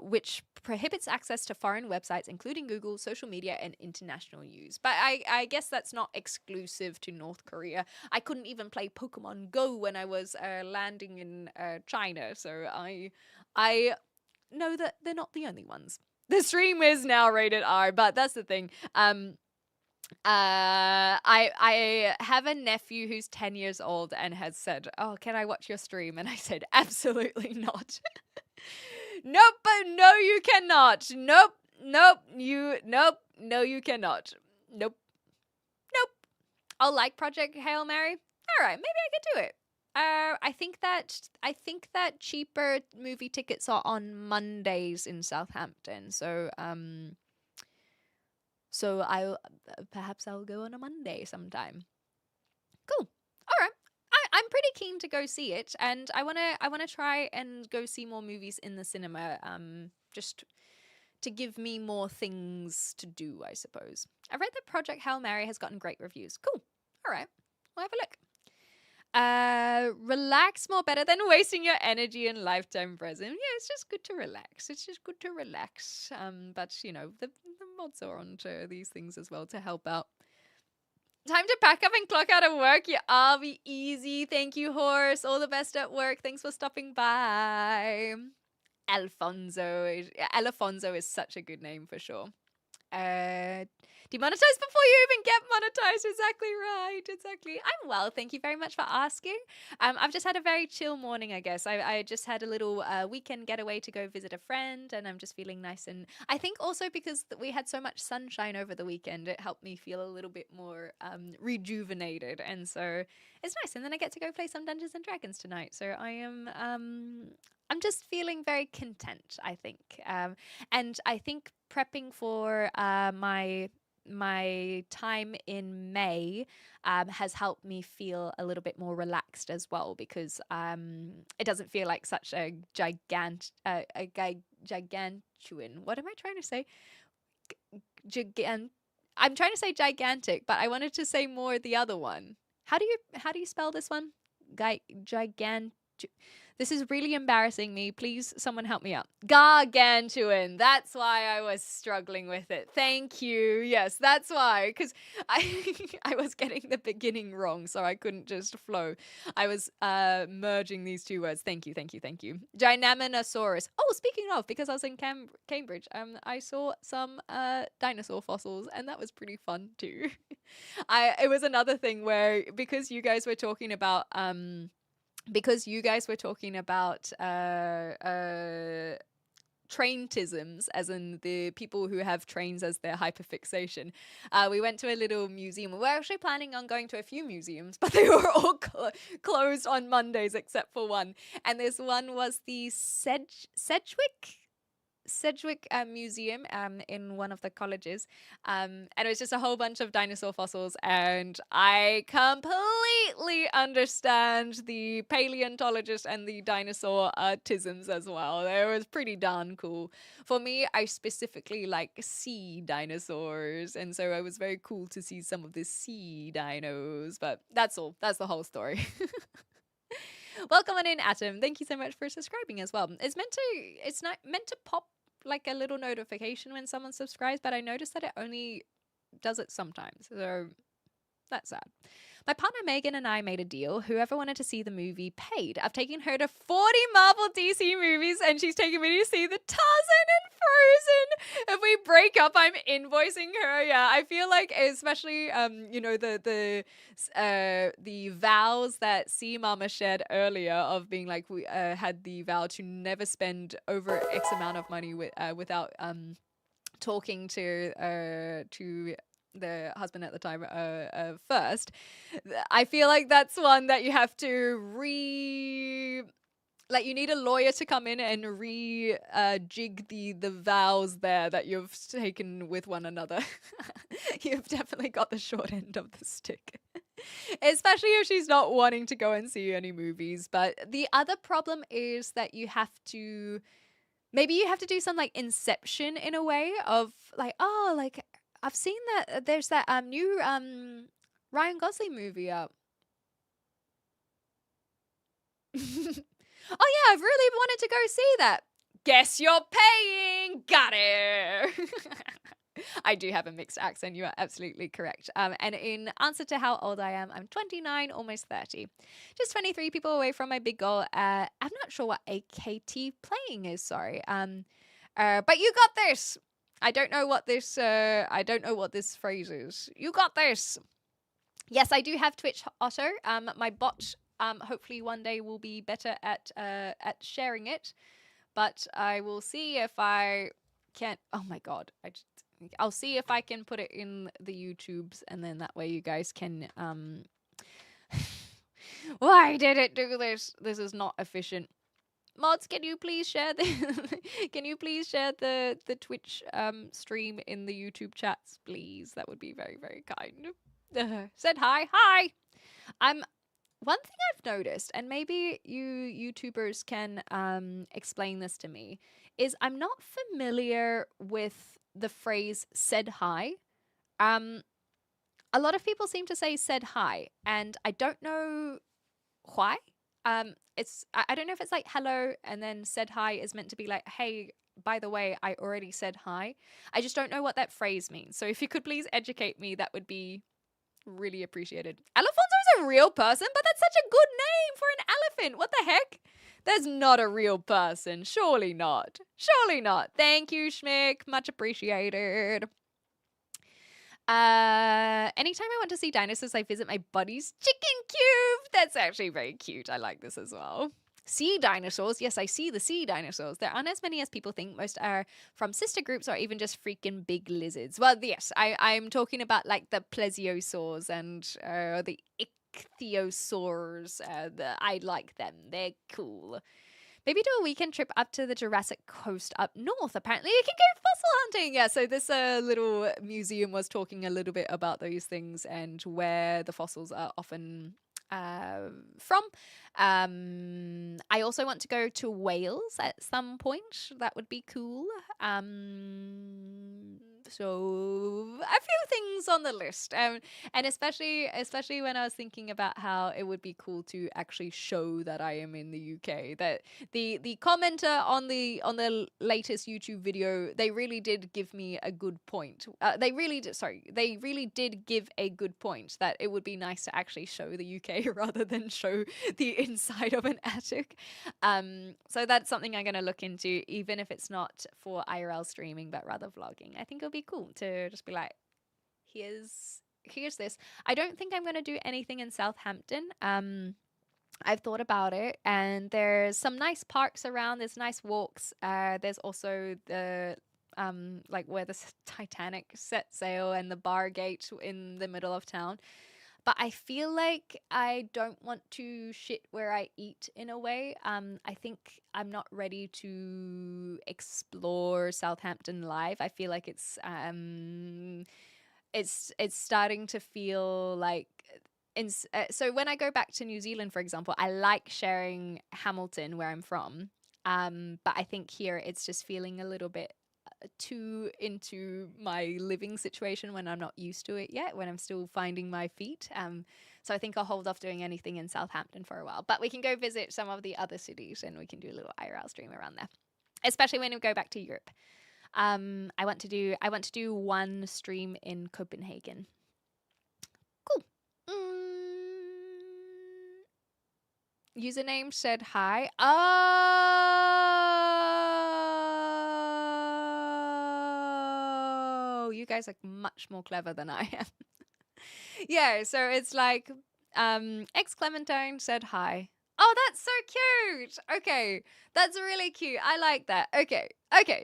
which prohibits access to foreign websites, including Google, social media, and international use. But I guess that's not exclusive to North Korea. I couldn't even play Pokemon Go when I was landing in China, so I know that they're not the only ones. The stream is now rated R, but that's the thing. I have a nephew who's 10 years old and has said, "Oh, can I watch your stream?" And I said, "Absolutely not." Nope, but no, you cannot. Nope, no, you cannot. Nope. I'll like Project Hail Mary. All right, maybe I could do it. I think that cheaper movie tickets are on Mondays in Southampton. So perhaps I'll go on a Monday sometime. Cool. All right. I'm pretty keen to go see it, and I wanna try and go see more movies in the cinema. Just to give me more things to do, I suppose. I read that Project Hail Mary has gotten great reviews. Cool. All right. We'll have a look. Relax more better than wasting your energy in lifetime present. Yeah, it's just good to relax. But you know, the mods are onto these things as well to help out. Time to pack up and clock out of work. Yeah, I'll be easy. Thank you, Horse. All the best at work. Thanks for stopping by. Alfonso is such a good name for sure. Demonetize before you even get monetized. Exactly right. Exactly. I'm well. Thank you very much for asking. I've just had a very chill morning, I guess. I just had a little weekend getaway to go visit a friend, and I'm just feeling nice. And I think also because we had so much sunshine over the weekend, it helped me feel a little bit more rejuvenated. And so it's nice. And then I get to go play some Dungeons and Dragons tonight. So I am I'm just feeling very content, I think. And I think prepping for my time in May has helped me feel a little bit more relaxed as well, because it doesn't feel like such a gargantuan. What am I trying to say? I'm trying to say gigantic, but I wanted to say more the other one. How do you spell this one? Gigant. This is really embarrassing me. Please, someone help me out. Gargantuan. That's why I was struggling with it. Thank you. Yes, that's why. Because I was getting the beginning wrong, so I couldn't just flow. I was merging these two words. Thank you. Dynaminosaurus. Oh, speaking of, because I was in Cambridge, I saw some dinosaur fossils, and that was pretty fun too. It was another thing where, because you guys were talking about traintisms, as in the people who have trains as their hyperfixation. We went to a little museum. We were actually planning on going to a few museums, but they were all closed on Mondays except for one. And this one was the Sedgwick Museum in one of the colleges, and it was just a whole bunch of dinosaur fossils, and I completely understand the paleontologist and the dinosaur tisms as well. It was pretty darn cool. For me, I specifically like sea dinosaurs, and so it was very cool to see some of the sea dinos, but that's all. That's the whole story. Welcome on in, Atom. Thank you so much for subscribing as well. It's not meant to pop like a little notification when someone subscribes, but I noticed that it only does it sometimes. So that's sad. My partner Megan and I made a deal. Whoever wanted to see the movie paid. I've taken her to 40 Marvel DC movies, and she's taken me to see the Tarzan and Frozen. If we break up, I'm invoicing her. Yeah, I feel like, especially the vows that C Mama shared earlier of being like, we had the vow to never spend over X amount of money without talking to the husband at the time first, I feel like that's one that you have to like you need a lawyer to come in and jig the vows there that you've taken with one another. You've definitely got the short end of the stick. Especially if she's not wanting to go and see any movies. But the other problem is that maybe you have to do some like Inception in a way of like, oh, like I've seen that there's that new Ryan Gosling movie out. Oh yeah, I've really wanted to go see that. Guess you're paying. Got it. I do have a mixed accent. You are absolutely correct. And in answer to how old I am, I'm 29, almost 30. Just 23 people away from my big goal. I'm not sure what AKT playing is. Sorry. But you got this. I don't know what this. I don't know what this phrase is. You got this. Yes, I do have Twitch Otto. My bot. Hopefully one day will be better at sharing it, but I will see if I can. Oh my god! I'll see if I can put it in the YouTubes, and then that way you guys can. Why did it do this? This is not efficient. Mods, can you please share the Twitch stream in the YouTube chats, please? That would be very, very kind. Said hi. One thing I've noticed, and maybe you YouTubers can explain this to me, is I'm not familiar with the phrase "said hi." A lot of people seem to say "said hi," and I don't know why. I don't know if it's like hello and then "said hi" is meant to be like, hey, by the way, I already said hi. I just don't know what that phrase means. So if you could please educate me, that would be really appreciated. Alfonso's a real person, but that's such a good name for an elephant. What the heck? There's not a real person. Surely not. Surely not. Thank you, Schmick. Much appreciated. Anytime I want to see dinosaurs, I visit my buddy's chicken cube. That's actually very cute. I like this as well. Sea dinosaurs. Yes, I see the sea dinosaurs. There aren't as many as people think. Most are from sister groups or even just freaking big lizards. Well, yes, I'm talking about like the plesiosaurs and the ichthyosaurs. I like them. They're cool. Maybe do a weekend trip up to the Jurassic Coast up north. Apparently you can go fossil hunting. Yeah, so this little museum was talking a little bit about those things and where the fossils are often from. I also want to go to Wales at some point. That would be cool. So a few things on the list, and especially when I was thinking about how it would be cool to actually show that I am in the UK. That the commenter on the latest YouTube video, they really did give me a good point. They really did give a good point that it would be nice to actually show the UK rather than show the inside of an attic. So that's something I'm going to look into, even if it's not for IRL streaming, but rather vlogging. I think it'll be cool to just be like, here's this. I don't think I'm going to do anything in Southampton. I've thought about it, and there's some nice parks around. There's nice walks. There's also the like where the Titanic set sail and the bar gate in the middle of town. But I feel like I don't want to shit where I eat in a way. I think I'm not ready to explore Southampton live. I feel like it's starting to feel like so when I go back to New Zealand, for example, I like sharing Hamilton where I'm from. But I think here it's just feeling a little bit too into my living situation when I'm not used to it yet, when I'm still finding my feet. So I think I'll hold off doing anything in Southampton for a while. But we can go visit some of the other cities and we can do a little IRL stream around there, especially when we go back to Europe. I want to do one stream in Copenhagen. Cool. Username said hi. Oh, you guys are much more clever than I am. Yeah, so it's like X Clementine said hi. Oh, that's so cute. Okay, that's really cute. I like that. Okay,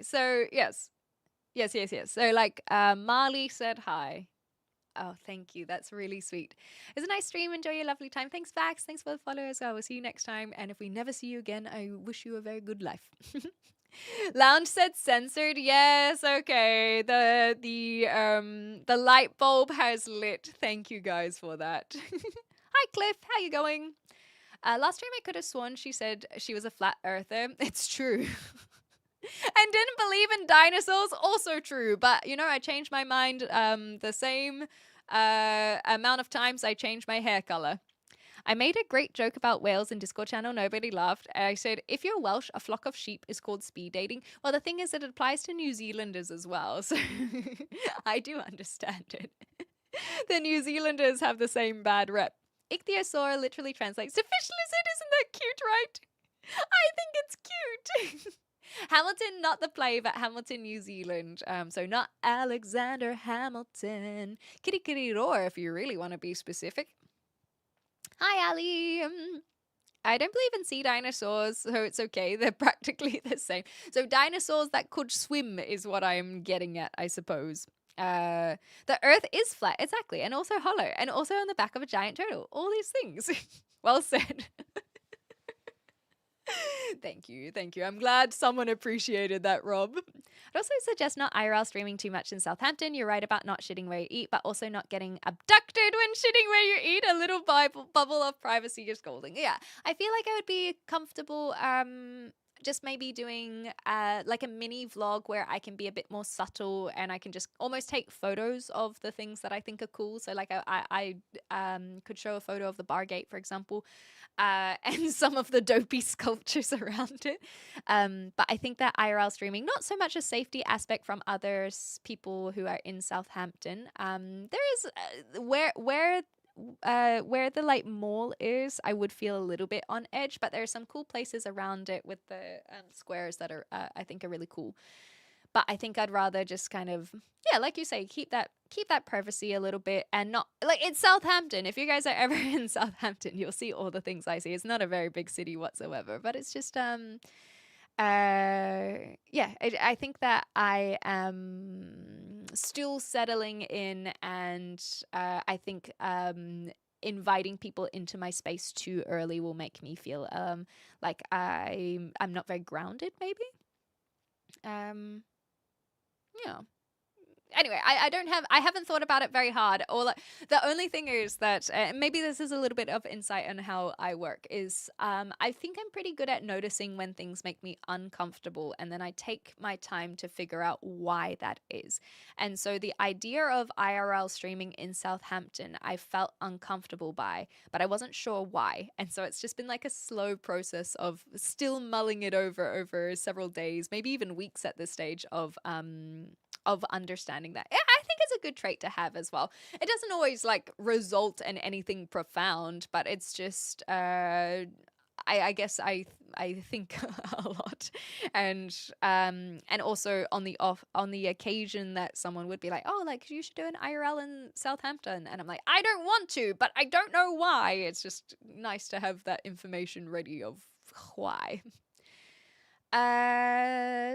so yes. Yes, yes, yes. So, like, Marley said hi. Oh, thank you. That's really sweet. It's a nice stream. Enjoy your lovely time. Thanks, Vax. Thanks for the follow as well. We'll see you next time. And if we never see you again, I wish you a very good life. Lounge said censored. Yes, okay. The light bulb has lit. Thank you guys for that. Hi, Cliff. How you going? Last time I could have sworn she said she was a flat earther. It's true. And didn't believe in dinosaurs. Also true. But, you know, I changed my mind the same amount of times I changed my hair color. I made a great joke about whales in Discord channel. Nobody laughed. I said, if you're Welsh, a flock of sheep is called speed dating. Well, the thing is, it applies to New Zealanders as well. So I do understand it. The New Zealanders have the same bad rep. Ichthyosaur literally translates to fish lizard. Isn't that cute, right? I think it's cute. Hamilton, not the play, but Hamilton, New Zealand. So not Alexander Hamilton. Kitty kitty roar, if you really want to be specific. Hi, Ali. I don't believe in sea dinosaurs, so it's okay. They're practically the same. So dinosaurs that could swim is what I'm getting at, I suppose. The Earth is flat, exactly, and also hollow, and also on the back of a giant turtle. All these things. Well said. Thank you, thank you. I'm glad someone appreciated that, Rob. I'd also suggest not IRL streaming too much in Southampton. You're right about not shitting where you eat, but also not getting abducted when shitting where you eat. A little bubble of privacy is golden. Yeah, I feel like I would be comfortable just maybe doing like a mini vlog where I can be a bit more subtle and I can just almost take photos of the things that I think are cool. So like I could show a photo of the Bargate, for example, and some of the dopey sculptures around it. But I think that IRL streaming, not so much a safety aspect from others, people who are in Southampton. There is where the like mall is, I would feel a little bit on edge, but there are some cool places around it with the squares that are I think are really cool. But I think I'd rather just kind of, yeah, like you say, keep that privacy a little bit, and not like it's Southampton. If you guys are ever in Southampton, you'll see all the things I see. It's not a very big city whatsoever, but it's just yeah, I think that I am still settling in, and I think inviting people into my space too early will make me feel like I'm not very grounded, maybe. Yeah. Anyway, I haven't thought about it very hard. Or like, the only thing is that maybe this is a little bit of insight on how I work is I think I'm pretty good at noticing when things make me uncomfortable, and then I take my time to figure out why that is. And so the idea of IRL streaming in Southampton, I felt uncomfortable by, but I wasn't sure why. And so it's just been like a slow process of still mulling it over several days, maybe even weeks at this stage of understanding that. I think it's a good trait to have as well. It doesn't always like result in anything profound, but it's just I guess I think a lot, and also on the occasion that someone would be like, oh, like you should do an IRL in Southampton, and I'm like, I don't want to, but I don't know why. It's just nice to have that information ready of why.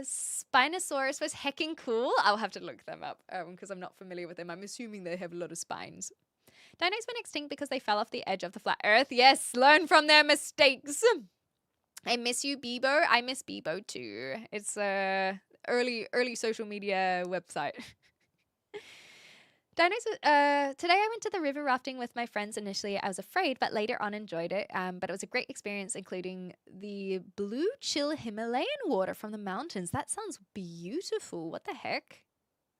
Spinosaurus was hecking cool. I'll have to look them up because I'm not familiar with them. I'm assuming they have a lot of spines. Dinos went extinct because they fell off the edge of the flat earth. Yes, learn from their mistakes. I miss you, Bebo. I miss Bebo too. It's a early social media website. Dinos. Today I went to the river rafting with my friends. Initially, I was afraid, but later on enjoyed it. But it was a great experience, including the blue, chill Himalayan water from the mountains. That sounds beautiful. What the heck?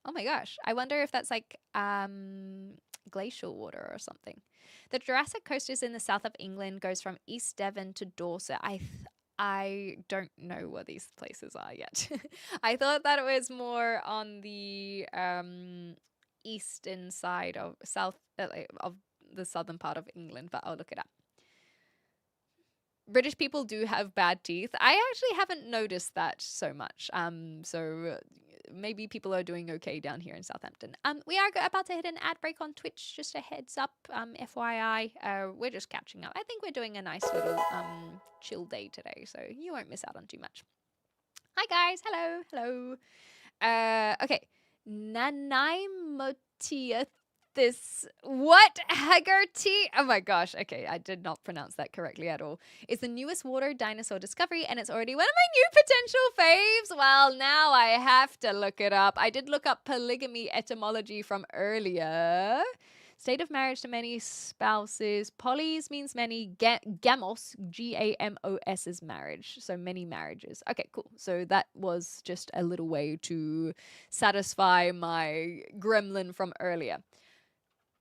Oh my gosh! I wonder if that's like glacial water or something. The Jurassic Coast is in the south of England. Goes from East Devon to Dorset. I don't know where these places are yet. I thought that it was more on the eastern side of of the southern part of England, but I'll look it up. British people do have bad teeth. I actually haven't noticed that so much. So maybe people are doing okay down here in Southampton. We are about to hit an ad break on Twitch. Just a heads up, FYI. We're just catching up. I think we're doing a nice little chill day today, so you won't miss out on too much. Hi guys, hello. Okay. Nanaimotia. This what Haggerty? Oh my gosh. Okay, I did not pronounce that correctly at all. It's the newest water dinosaur discovery, and it's already one of my new potential faves. Well, now I have to look it up. I did look up polygamy etymology from earlier. State of marriage to many spouses. Polys means many. Gamos, Gamos, is marriage. So many marriages. Okay, cool. So that was just a little way to satisfy my gremlin from earlier.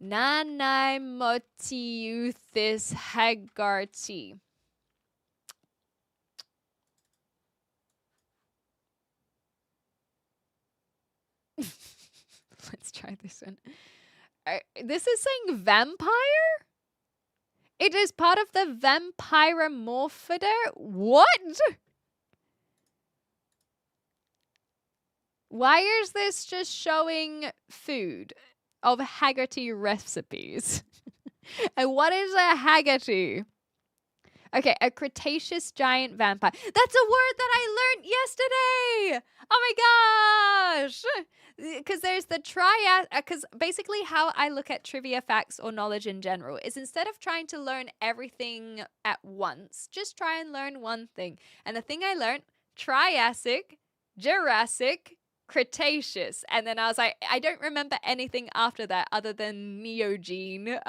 Nanaimotiuthis Haggarti. Let's try this one. This is saying vampire? It is part of the Vampiromorphidae? What? Why is this just showing food of Haggerty recipes? And what is a Haggerty? Okay, a Cretaceous giant vampire. That's a word that I learned yesterday! Oh my gosh! Because there's the because basically how I look at trivia facts or knowledge in general is instead of trying to learn everything at once, just try and learn one thing. And the thing I learned, Triassic, Jurassic, Cretaceous. And then I was like, I don't remember anything after that other than Neogene.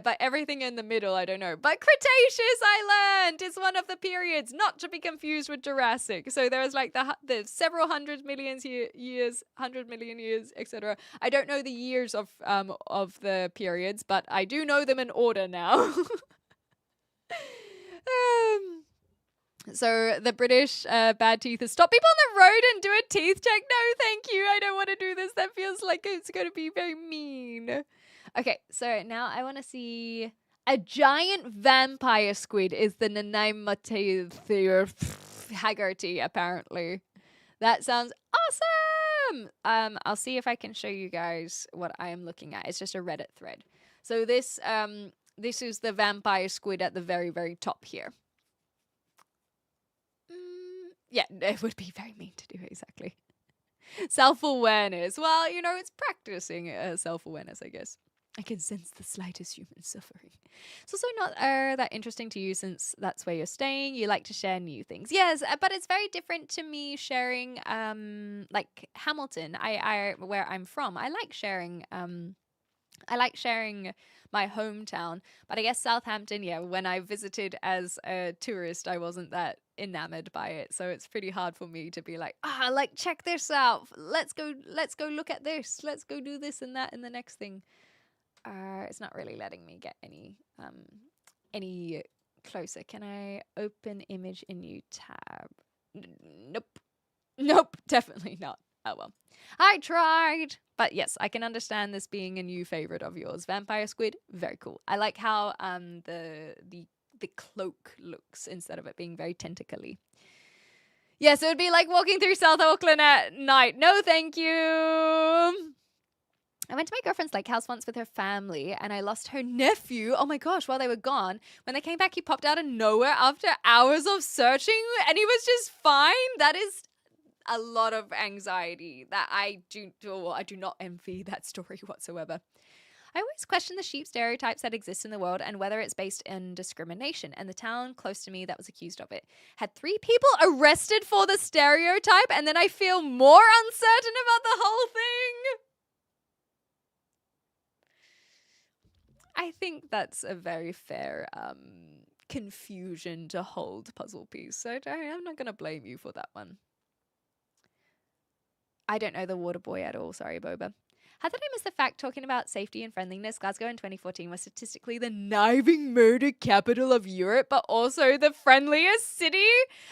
But everything in the middle, I don't know. But Cretaceous, I learned, is one of the periods, not to be confused with Jurassic. So there was like the several 100 million years, etc. I don't know the years of the periods, but I do know them in order now. So the British bad teeth stop people on the road and do a teeth check. No, thank you. I don't want to do this. That feels like it's going to be very mean. Okay, so now I want to see a giant vampire squid is the Nanaimotiuthis Haggerty, apparently. That sounds awesome! I'll see if I can show you guys what I am looking at. It's just a Reddit thread. So this is the vampire squid at the very, very top here. Yeah, it would be very mean to do exactly. Self-awareness. Well, you know, it's practicing self-awareness, I guess. I can sense the slightest human suffering. It's also not that interesting to you since that's where you're staying. You like to share new things. Yes, but it's very different to me sharing, like Hamilton, I where I'm from. I like sharing my hometown. But I guess Southampton, yeah, when I visited as a tourist, I wasn't that enamored by it. So it's pretty hard for me to be like, like, check this out. Let's go look at this. Let's go do this and that and the next thing. It's not really letting me get any closer. Can I open image in new tab? Nope, definitely not. Oh well. I tried. But yes, I can understand this being a new favorite of yours. Vampire squid, very cool. I like how the cloak looks instead of it being very tentacly. Yes, it would be like walking through South Auckland at night. No, thank you. I went to my girlfriend's lake house once with her family and I lost her nephew. Oh my gosh, while they were gone. When they came back, he popped out of nowhere after hours of searching and he was just fine. That is a lot of anxiety that I do not envy that story whatsoever. I always question the sheep stereotypes that exist in the world and whether it's based in discrimination. And the town close to me that was accused of it had 3 people arrested for the stereotype, and then I feel more uncertain about the whole thing. I think that's a very fair confusion to hold puzzle piece. So I'm not going to blame you for that one. I don't know the water boy at all. Sorry, Boba. How did I miss the fact talking about safety and friendliness? Glasgow in 2014 was statistically the kniving murder capital of Europe, but also the friendliest city?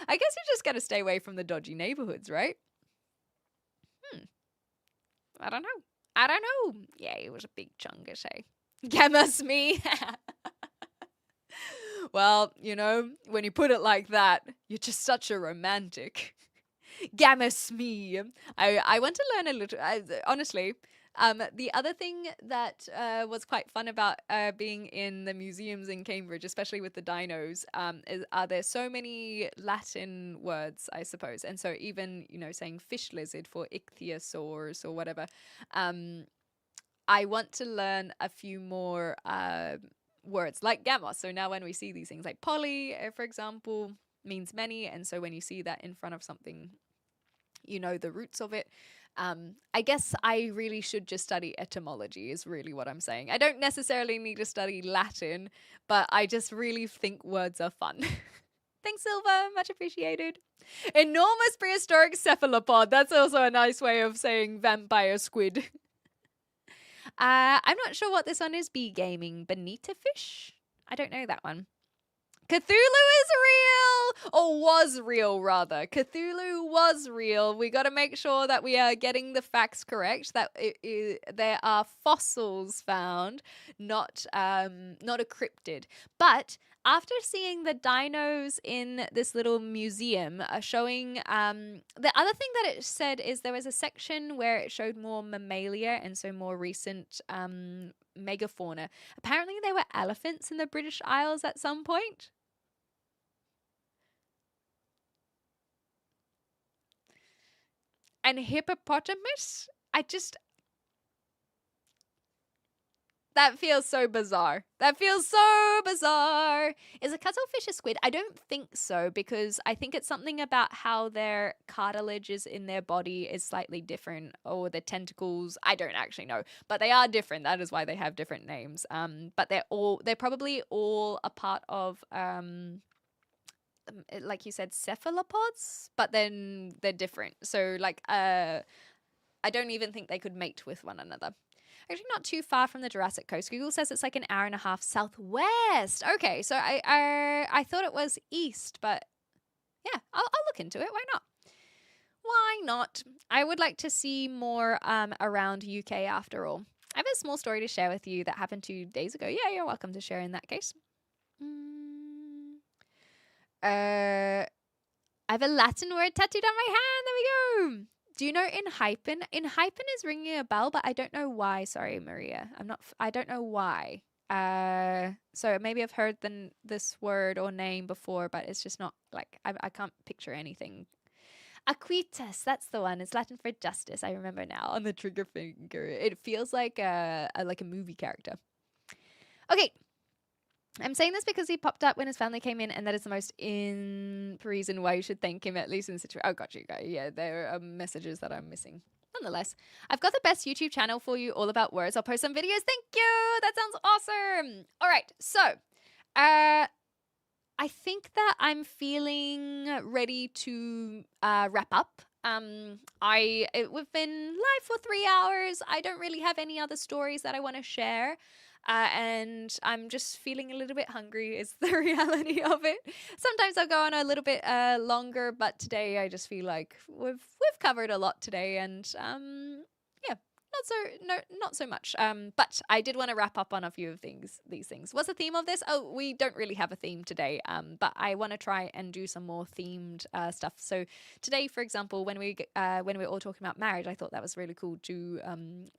I guess you just got to stay away from the dodgy neighborhoods, right? I don't know. Yeah, it was a big chungus, hey? Gammas me. Well, you know, when you put it like that, you're just such a romantic. Gammas me. I want to learn a little. Honestly, The other thing that was quite fun about being in the museums in Cambridge, especially with the dinos, are there so many Latin words, I suppose. And so even, saying fish lizard for ichthyosaurs or whatever, I want to learn a few more words like gamos. So now when we see these things like poly, for example, means many. And so when you see that in front of something, you know the roots of it. I guess I really should just study etymology is really what I'm saying. I don't necessarily need to study Latin, but I just really think words are fun. Thanks, Silva. Much appreciated. Enormous prehistoric cephalopod. That's also a nice way of saying vampire squid. I'm not sure what this one is. Bee gaming. Bonita fish? I don't know that one. Cthulhu is real! Or was real, rather. Cthulhu was real. We got to make sure that we are getting the facts correct, that there are fossils found, not a cryptid. But after seeing the dinos in this little museum showing, the other thing that it said is there was a section where it showed more mammalia and so more recent megafauna. Apparently there were elephants in the British Isles at some point. And hippopotamus? That feels so bizarre. That feels so bizarre. Is a cuttlefish a squid? I don't think so, because I think it's something about how their cartilage is in their body is slightly different, or their tentacles. I don't actually know, but they are different. That is why they have different names. But they're probably all a part of like you said, cephalopods, but then they're different. So I don't even think they could mate with one another. Actually, not too far from the Jurassic Coast. Google says it's like an hour and a half southwest. Okay, so I thought it was east, but yeah, I'll look into it. Why not? Why not? I would like to see more around UK after all. I have a small story to share with you that happened 2 days ago. Yeah, you're welcome to share in that case. I have a Latin word tattooed on my hand. There we go. Do you know Inhypen? Inhypen is ringing a bell, but I don't know why. Sorry, Maria. I don't know why. So maybe I've heard this word or name before, but it's just not like I can't picture anything. Aquitas, that's the one. It's Latin for justice. I remember now on the trigger finger. It feels like a movie character. Okay. I'm saying this because he popped up when his family came in, and that is the most in reason why you should thank him, at least in the situation. Oh, got you, guys. Yeah, there are messages that I'm missing. Nonetheless, I've got the best YouTube channel for you, all about words. I'll post some videos. Thank you. That sounds awesome. All right, so I think that I'm feeling ready to wrap up. We've been live for 3 hours. I don't really have any other stories that I want to share. And I'm just feeling a little bit hungry is the reality of it. Sometimes I'll go on a little bit longer, but today I just feel like we've covered a lot today, and yeah, not so much. But I did want to wrap up on a few of these things. What's the theme of this? Oh, we don't really have a theme today, but I want to try and do some more themed stuff. So today, for example, when we're all talking about marriage, I thought that was really cool to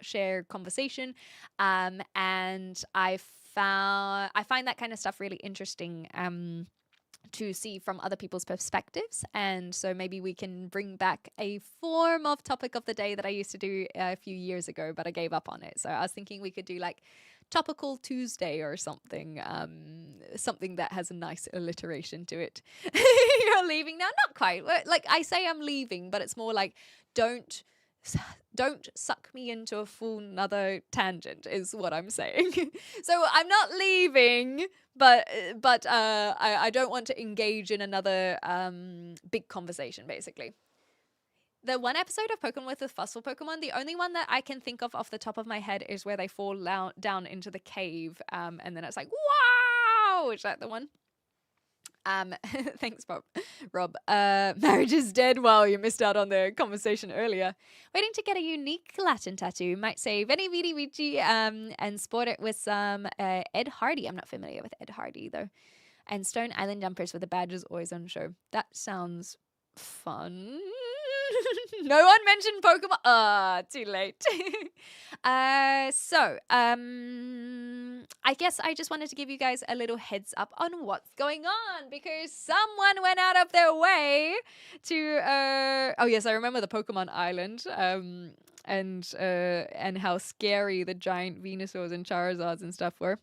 share conversation, and I find that kind of stuff really interesting. To see from other people's perspectives, and so maybe we can bring back a form of topic of the day that I used to do a few years ago, but I gave up on it. So I was thinking we could do like Topical Tuesday or something, something that has a nice alliteration to it. You're leaving now? Not quite. Like I say I'm leaving, but it's more like don't suck me into a full another tangent is what I'm saying. So I'm not leaving, but I don't want to engage in another big conversation, basically. The one episode of Pokemon with the fossil Pokemon, the only one that I can think of off the top of my head is where they fall down into the cave, and then it's like, wow! Is that the one? Thanks, Rob. Marriage is dead. Wow, you missed out on the conversation earlier. Waiting to get a unique Latin tattoo. Might say Veni Vidi Vici, and sport it with some Ed Hardy. I'm not familiar with Ed Hardy, though. And Stone Island jumpers with the badges always on show. That sounds fun. No one mentioned Pokemon. Too late. I guess I just wanted to give you guys a little heads up on what's going on because someone went out of their way to. Oh yes, I remember the Pokemon Island. And how scary the giant Venusaurs and Charizards and stuff were.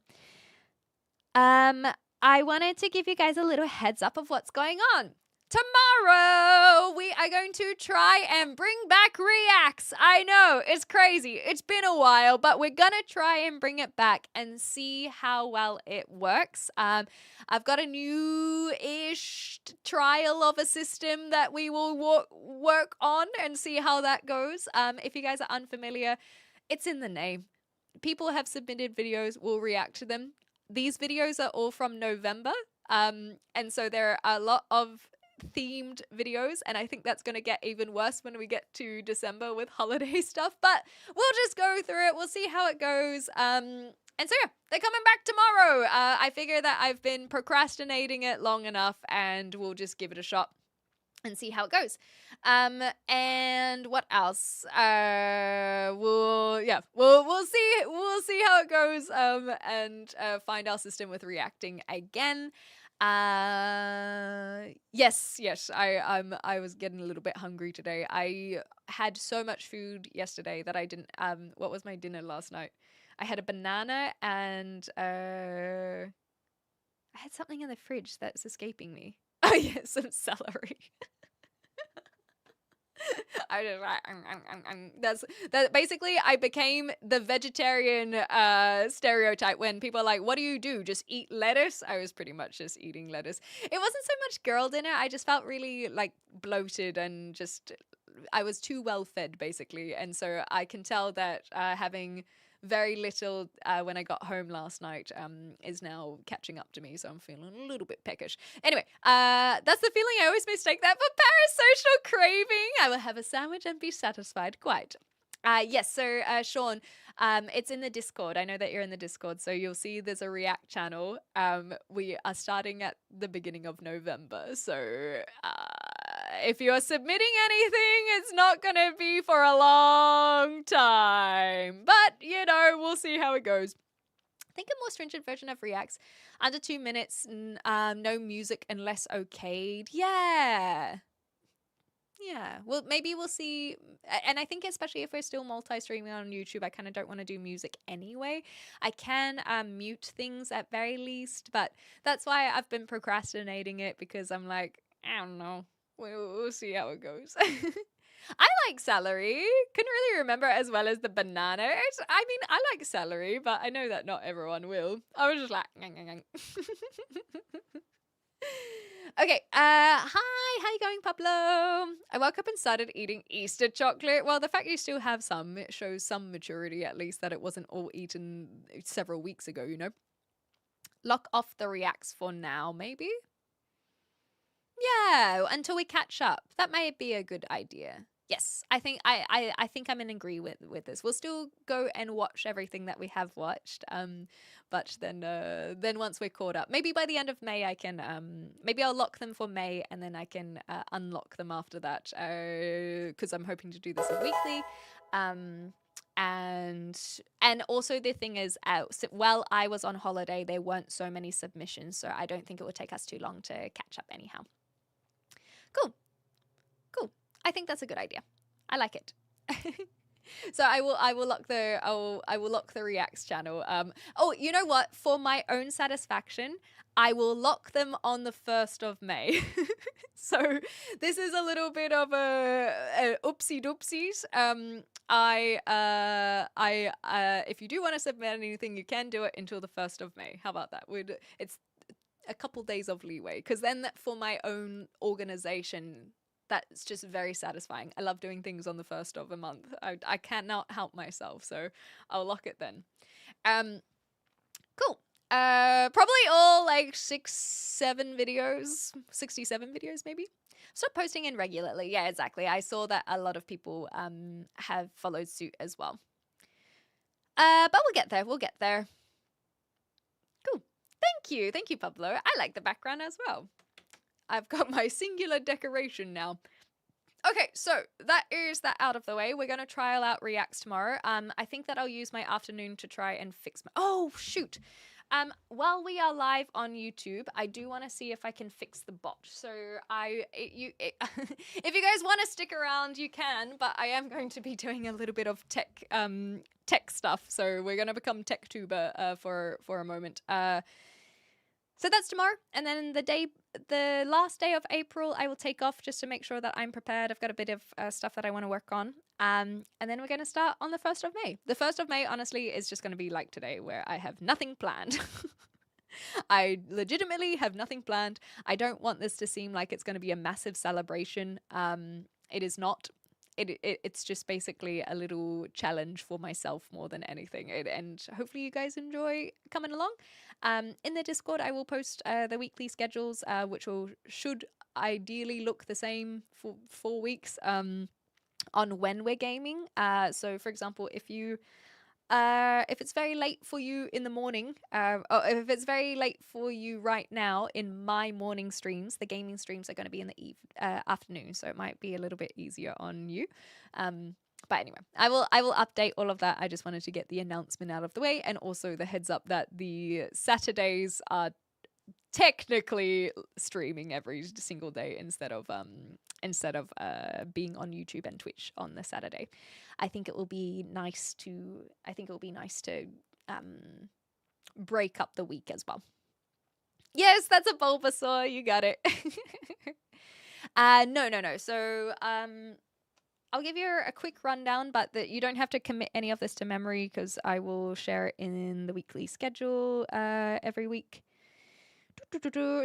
I wanted to give you guys a little heads up of what's going on. Tomorrow, we are going to try and bring back Reacts. I know, it's crazy. It's been a while, but we're going to try and bring it back and see how well it works. I've got a new-ish trial of a system that we will work on and see how that goes. If you guys are unfamiliar, it's in the name. People have submitted videos, we'll react to them. These videos are all from November, and so there are a lot of themed videos, and I think that's going to get even worse when we get to December with holiday stuff, but we'll just go through it. We'll see how it goes. And so yeah, they're coming back tomorrow. I figure that I've been procrastinating it long enough, and we'll just give it a shot and see how it goes. And what else? We'll see how it goes. And find our system with reacting again. Yes, I was getting a little bit hungry today. I had so much food yesterday that I didn't what was my dinner last night? I had a banana and I had something in the fridge that's escaping me. Oh yeah, some celery. I just that basically I became the vegetarian stereotype when people are like, what do you do? Just eat lettuce? I was pretty much just eating lettuce. It wasn't so much girl dinner. I just felt really like bloated and just I was too well fed basically. And so I can tell that having very little when I got home last night is now catching up to me, so I'm feeling a little bit peckish. Anyway, that's the feeling. I always mistake that for parasocial craving. I will have a sandwich and be satisfied quite. Yes, so Sean, it's in the Discord. I know that you're in the Discord, so you'll see there's a React channel. We are starting at the beginning of November, so if you're submitting anything, it's not going to be for a long time. But, you know, we'll see how it goes. I think a more stringent version of Reacts, under 2 minutes, no music unless okayed. Yeah. Well, maybe we'll see. And I think especially if we're still multi-streaming on YouTube, I kind of don't want to do music anyway. I can mute things at very least, but that's why I've been procrastinating it because I'm like, I don't know. We'll see how it goes. I like celery. Couldn't really remember as well as the banana. I mean, I like celery, but I know that not everyone will. I was just like, Okay, hi, how you going, Pablo? I woke up and started eating Easter chocolate. Well, the fact you still have some, it shows some maturity at least, that it wasn't all eaten several weeks ago, you know? Lock off the reacts for now, maybe? Yeah, until we catch up. That may be a good idea. Yes, I think I think I'm in agree with this. We'll still go and watch everything that we have watched. But then once we're caught up, maybe by the end of May I can maybe I'll lock them for May and then I can unlock them after that. Because I'm hoping to do this weekly. And also the thing is, while I was on holiday, there weren't so many submissions, so I don't think it would take us too long to catch up anyhow. Cool. I think that's a good idea. I like it. So I will lock the Reacts channel. Oh, you know what? For my own satisfaction, I will lock them on the 1st of May. So this is a little bit of a oopsie doopsies. If you do want to submit anything, you can do it until the 1st of May. How about that? It's a couple days of leeway, because then for my own organization, that's just very satisfying. I love doing things on the 1st of a month. I cannot help myself, so I'll lock it then. Cool. Probably all like 67 videos maybe. Stop posting in regularly. Yeah, exactly. I saw that a lot of people have followed suit as well. But we'll get there. Cool. Thank you, Pablo. I like the background as well. I've got my singular decoration now. Okay, so that is that out of the way. We're gonna trial out Reacts tomorrow. I think that I'll use my afternoon to try and fix my. Oh shoot! While we are live on YouTube, I do want to see if I can fix the bot. So if you guys want to stick around, you can. But I am going to be doing a little bit of tech stuff. So we're gonna become tech tuber for a moment. So that's tomorrow, and then the last day of April, I will take off just to make sure that I'm prepared. I've got a bit of stuff that I want to work on, and then we're going to start on the 1st of May. The 1st of May, honestly, is just going to be like today, where I have nothing planned. I legitimately have nothing planned. I don't want this to seem like it's going to be a massive celebration. It is not. It's just basically a little challenge for myself more than anything, and hopefully you guys enjoy coming along. In the Discord, I will post the weekly schedules, which should ideally look the same for 4 weeks on when we're gaming. So, for example, if it's very late for you in the morning, or if it's very late for you right now in my morning streams, the gaming streams are going to be in the afternoon, so it might be a little bit easier on you. But anyway, I will update all of that. I just wanted to get the announcement out of the way, and also the heads up that the Saturdays are technically streaming every single day instead of being on YouTube and Twitch on the Saturday. I think it will be nice to break up the week as well. Yes, that's a Bulbasaur. You got it. No. So I'll give you a quick rundown, but you don't have to commit any of this to memory because I will share it in the weekly schedule every week.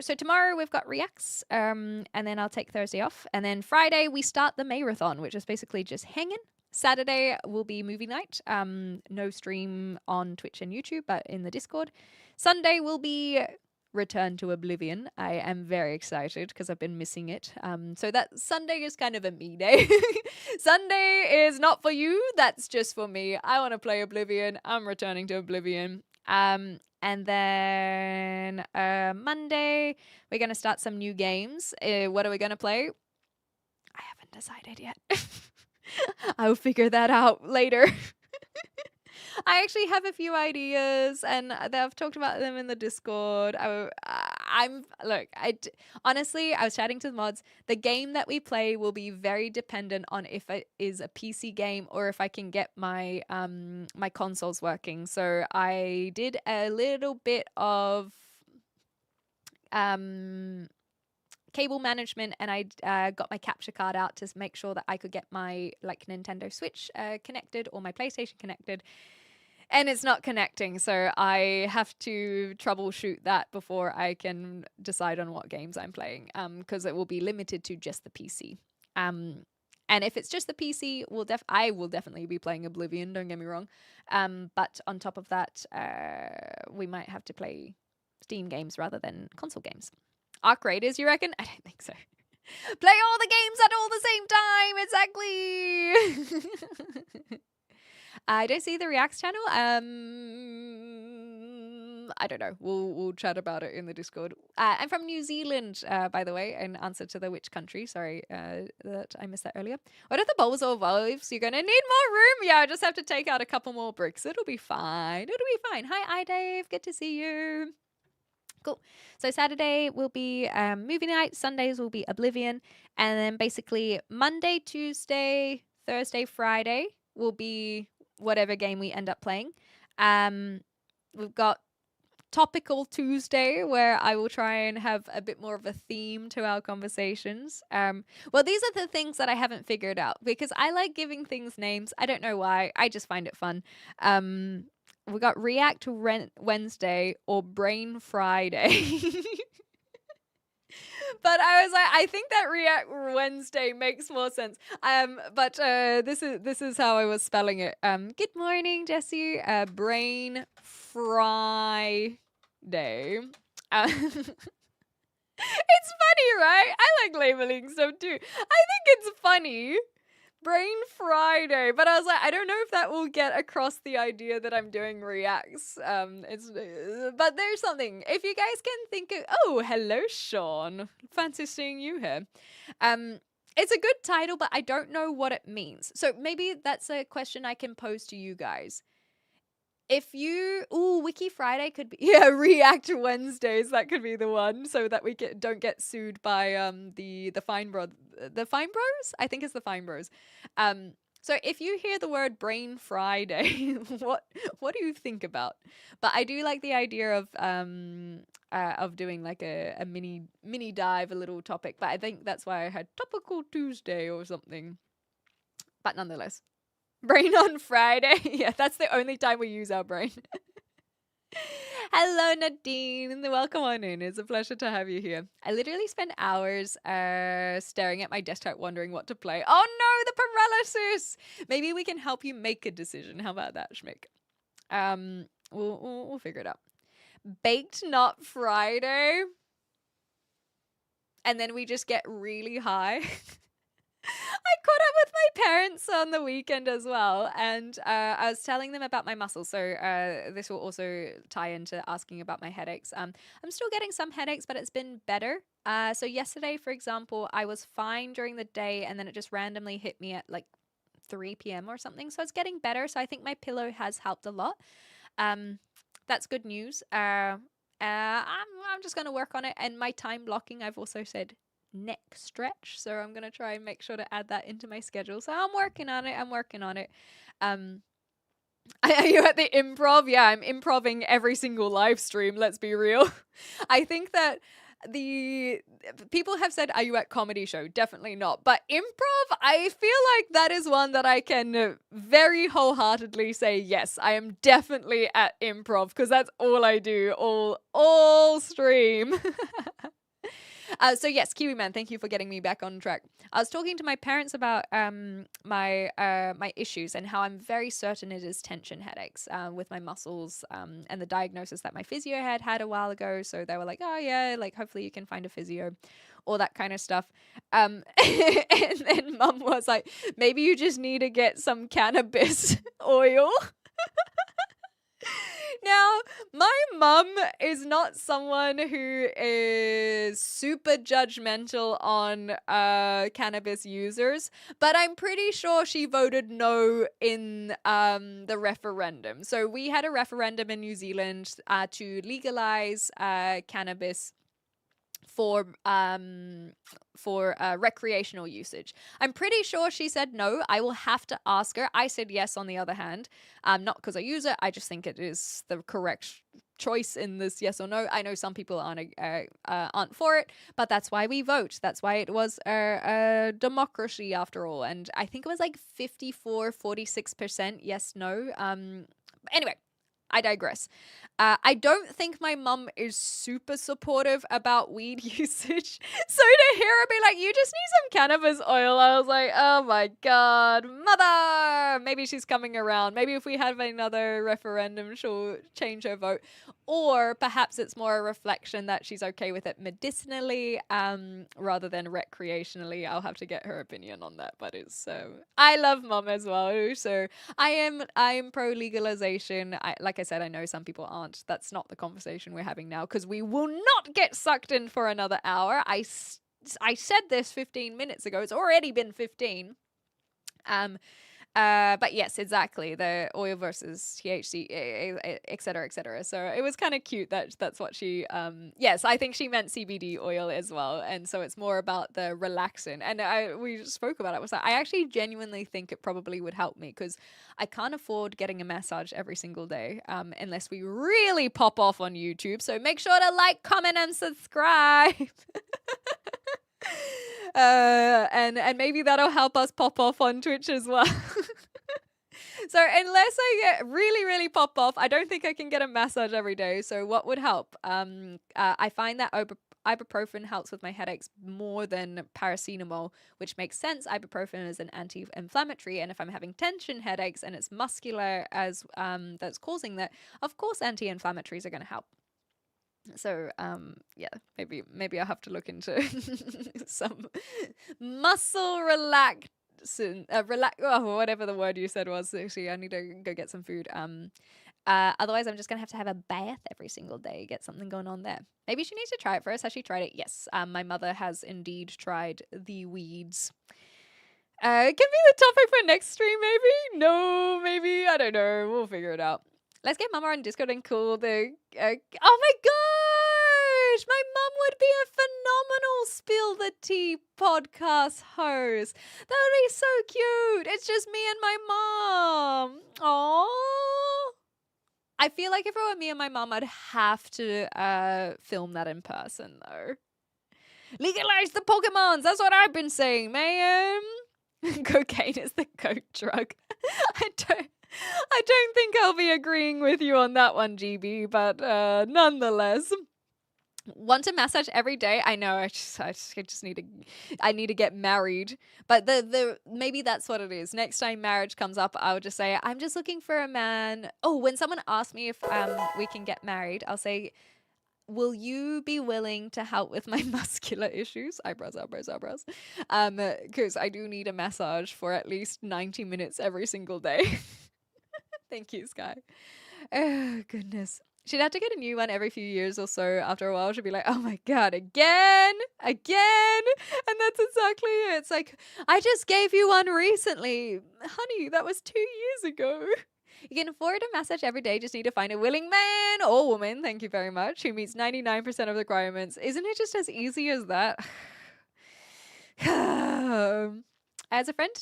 So tomorrow we've got Reacts, and then I'll take Thursday off. And then Friday we start the Mayrathon, which is basically just hanging. Saturday will be movie night. No stream on Twitch and YouTube, but in the Discord. Sunday will be Return to Oblivion. I am very excited because I've been missing it. So that Sunday is kind of a me day. Sunday is not for you. That's just for me. I want to play Oblivion. I'm returning to Oblivion. And then Monday, we're going to start some new games. What are we going to play? I haven't decided yet. I'll figure that out later. I actually have a few ideas, and I've talked about them in the Discord. Honestly, I was chatting to the mods. The game that we play will be very dependent on if it is a PC game or if I can get my my consoles working. So I did a little bit of cable management, and I got my capture card out to make sure that I could get my Nintendo Switch connected or my PlayStation connected. And it's not connecting, so I have to troubleshoot that before I can decide on what games I'm playing, because it will be limited to just the PC. And if it's just the PC, I will definitely be playing Oblivion, don't get me wrong. But on top of that, we might have to play Steam games rather than console games. Arc Raiders, you reckon? I don't think so. Play all the games at all the same time, exactly! I don't see the Reacts channel. I don't know. We'll chat about it in the Discord. I'm from New Zealand, by the way, in answer to the which country. Sorry that I missed that earlier. What if the Bulbasaur evolves? You're going to need more room. Yeah, I just have to take out a couple more bricks. It'll be fine. It'll be fine. Hi, iDave. Good to see you. Cool. So Saturday will be movie night. Sundays will be Oblivion. And then basically Monday, Tuesday, Thursday, Friday will be whatever game we end up playing. We've got Topical Tuesday, where I will try and have a bit more of a theme to our conversations. Well, these are the things that I haven't figured out, because I like giving things names. I don't know why. I just find it fun. We got React Wednesday or Brain Friday. But I was like, I think that React Wednesday makes more sense. But this is how I was spelling it. Good morning, Jesse. Brain Friday. It's funny, right? I like labeling stuff too. I think it's funny. Brain Friday. But I was like, I don't know if that will get across the idea that I'm doing reacts. But there's something. If you guys can think of, oh, hello, Sean. Fancy seeing you here. it's a good title, but I don't know what it means. So maybe that's a question I can pose to you guys. If you, Wiki Friday could be, yeah, React Wednesdays, that could be the one, so that we don't get sued by the Fine Bros, I think it's the Fine Bros. So if you hear the word Brain Friday, what do you think about? But I do like the idea of doing like a mini dive, a little topic. But I think that's why I had Topical Tuesday or something. But nonetheless. Brain on Friday. Yeah, that's the only time we use our brain. Hello, Nadine. Welcome on in. It's a pleasure to have you here. I literally spent hours staring at my desktop wondering what to play. Oh no, the paralysis! Maybe we can help you make a decision. How about that, Schmick? We'll figure it out. Baked Not Friday. And then we just get really high. I caught up with my parents on the weekend as well, and I was telling them about my muscles. So this will also tie into asking about my headaches. I'm still getting some headaches, but it's been better. So yesterday, for example, I was fine during the day, and then it just randomly hit me at like 3 p.m. or something. So it's getting better. So I think my pillow has helped a lot. That's good news. I'm just going to work on it. And my time blocking, I've also said neck stretch, so I'm gonna try and make sure to add that into my schedule. So I'm working on it. Are you at the improv? Yeah, I'm improving every single live stream, let's be real. I think that the people have said, are you at comedy show? Definitely not. But improv, I feel like that is one that I can very wholeheartedly say, yes, I am definitely at improv, because that's all I do all stream. So yes, Kiwi Man, thank you for getting me back on track. I was talking to my parents about my issues and how I'm very certain it is tension headaches with my muscles and the diagnosis that my physio had a while ago. So they were like, oh yeah, like hopefully you can find a physio, all that kind of stuff. And then Mum was like, maybe you just need to get some cannabis oil. Now, my mum is not someone who is super judgmental on cannabis users, but I'm pretty sure she voted no in the referendum. So we had a referendum in New Zealand to legalize cannabis for recreational usage. I'm pretty sure she said no. I will have to ask her. I said yes on the other hand. Not because I use it. I just think it is the correct choice in this yes or no. I know some people aren't for it, but that's why we vote. That's why it was a democracy after all. And I think it was like 46% yes, no. Anyway, I digress. I don't think my mum is super supportive about weed usage. So to hear her be like, you just need some cannabis oil, I was like, oh my God, mother! Maybe she's coming around. Maybe if we have another referendum, she'll change her vote. Or perhaps it's more a reflection that she's okay with it medicinally rather than recreationally. I'll have to get her opinion on that. But it's I love mum as well. So I am pro legalization. Like I said, I know some people aren't. That's not the conversation we're having now, because we will not get sucked in for another hour. I said this 15 minutes ago. It's already been 15. But yes, exactly. The oil versus THC, et cetera, et cetera. So it was kind of cute that's what she, yes, I think she meant CBD oil as well. And so it's more about the relaxing. And we spoke about it. I was like, I actually genuinely think it probably would help me, because I can't afford getting a massage every single day unless we really pop off on YouTube. So make sure to like, comment, and subscribe. And maybe that'll help us pop off on Twitch as well. So unless I get really, really pop off, I don't think I can get a massage every day. So what would help? I find that ibuprofen helps with my headaches more than paracetamol, which makes sense. Ibuprofen is an anti-inflammatory, and if I'm having tension headaches and it's muscular as that's causing that, of course anti-inflammatories are going to help. So yeah, maybe I'll have to look into some muscle whatever the word you said was. Actually, I need to go get some food. Otherwise, I'm just going to have a bath every single day, get something going on there. Maybe she needs to try it first. Has she tried it? Yes. My mother has indeed tried the weeds. Give me the topic for next stream, maybe? No, maybe. I don't know. We'll figure it out. Let's get Mama on Discord and call the... oh my gosh! My mum would be a phenomenal Spill the Tea podcast host. That would be so cute. It's just me and my mom. Aww. I feel like if it were me and my mom, I'd have to film that in person, though. Legalize the Pokemons. That's what I've been saying, man. Cocaine is the goat drug. I don't think I'll be agreeing with you on that one, GB, but nonetheless. Want a massage every day? I know. I just need to get married. But the maybe that's what it is. Next time marriage comes up, I'll just say I'm just looking for a man. Oh, when someone asks me if we can get married, I'll say, will you be willing to help with my muscular issues? Eyebrows. Because I do need a massage for at least 90 minutes every single day. Thank you, Sky. Oh, goodness. She'd have to get a new one every few years or so. After a while, she'd be like, oh my God, again. And that's exactly it. It's like, I just gave you one recently. Honey, that was 2 years ago. You can afford a massage every day. Just need to find a willing man or woman, thank you very much, who meets 99% of the requirements. Isn't it just as easy as that? As a friend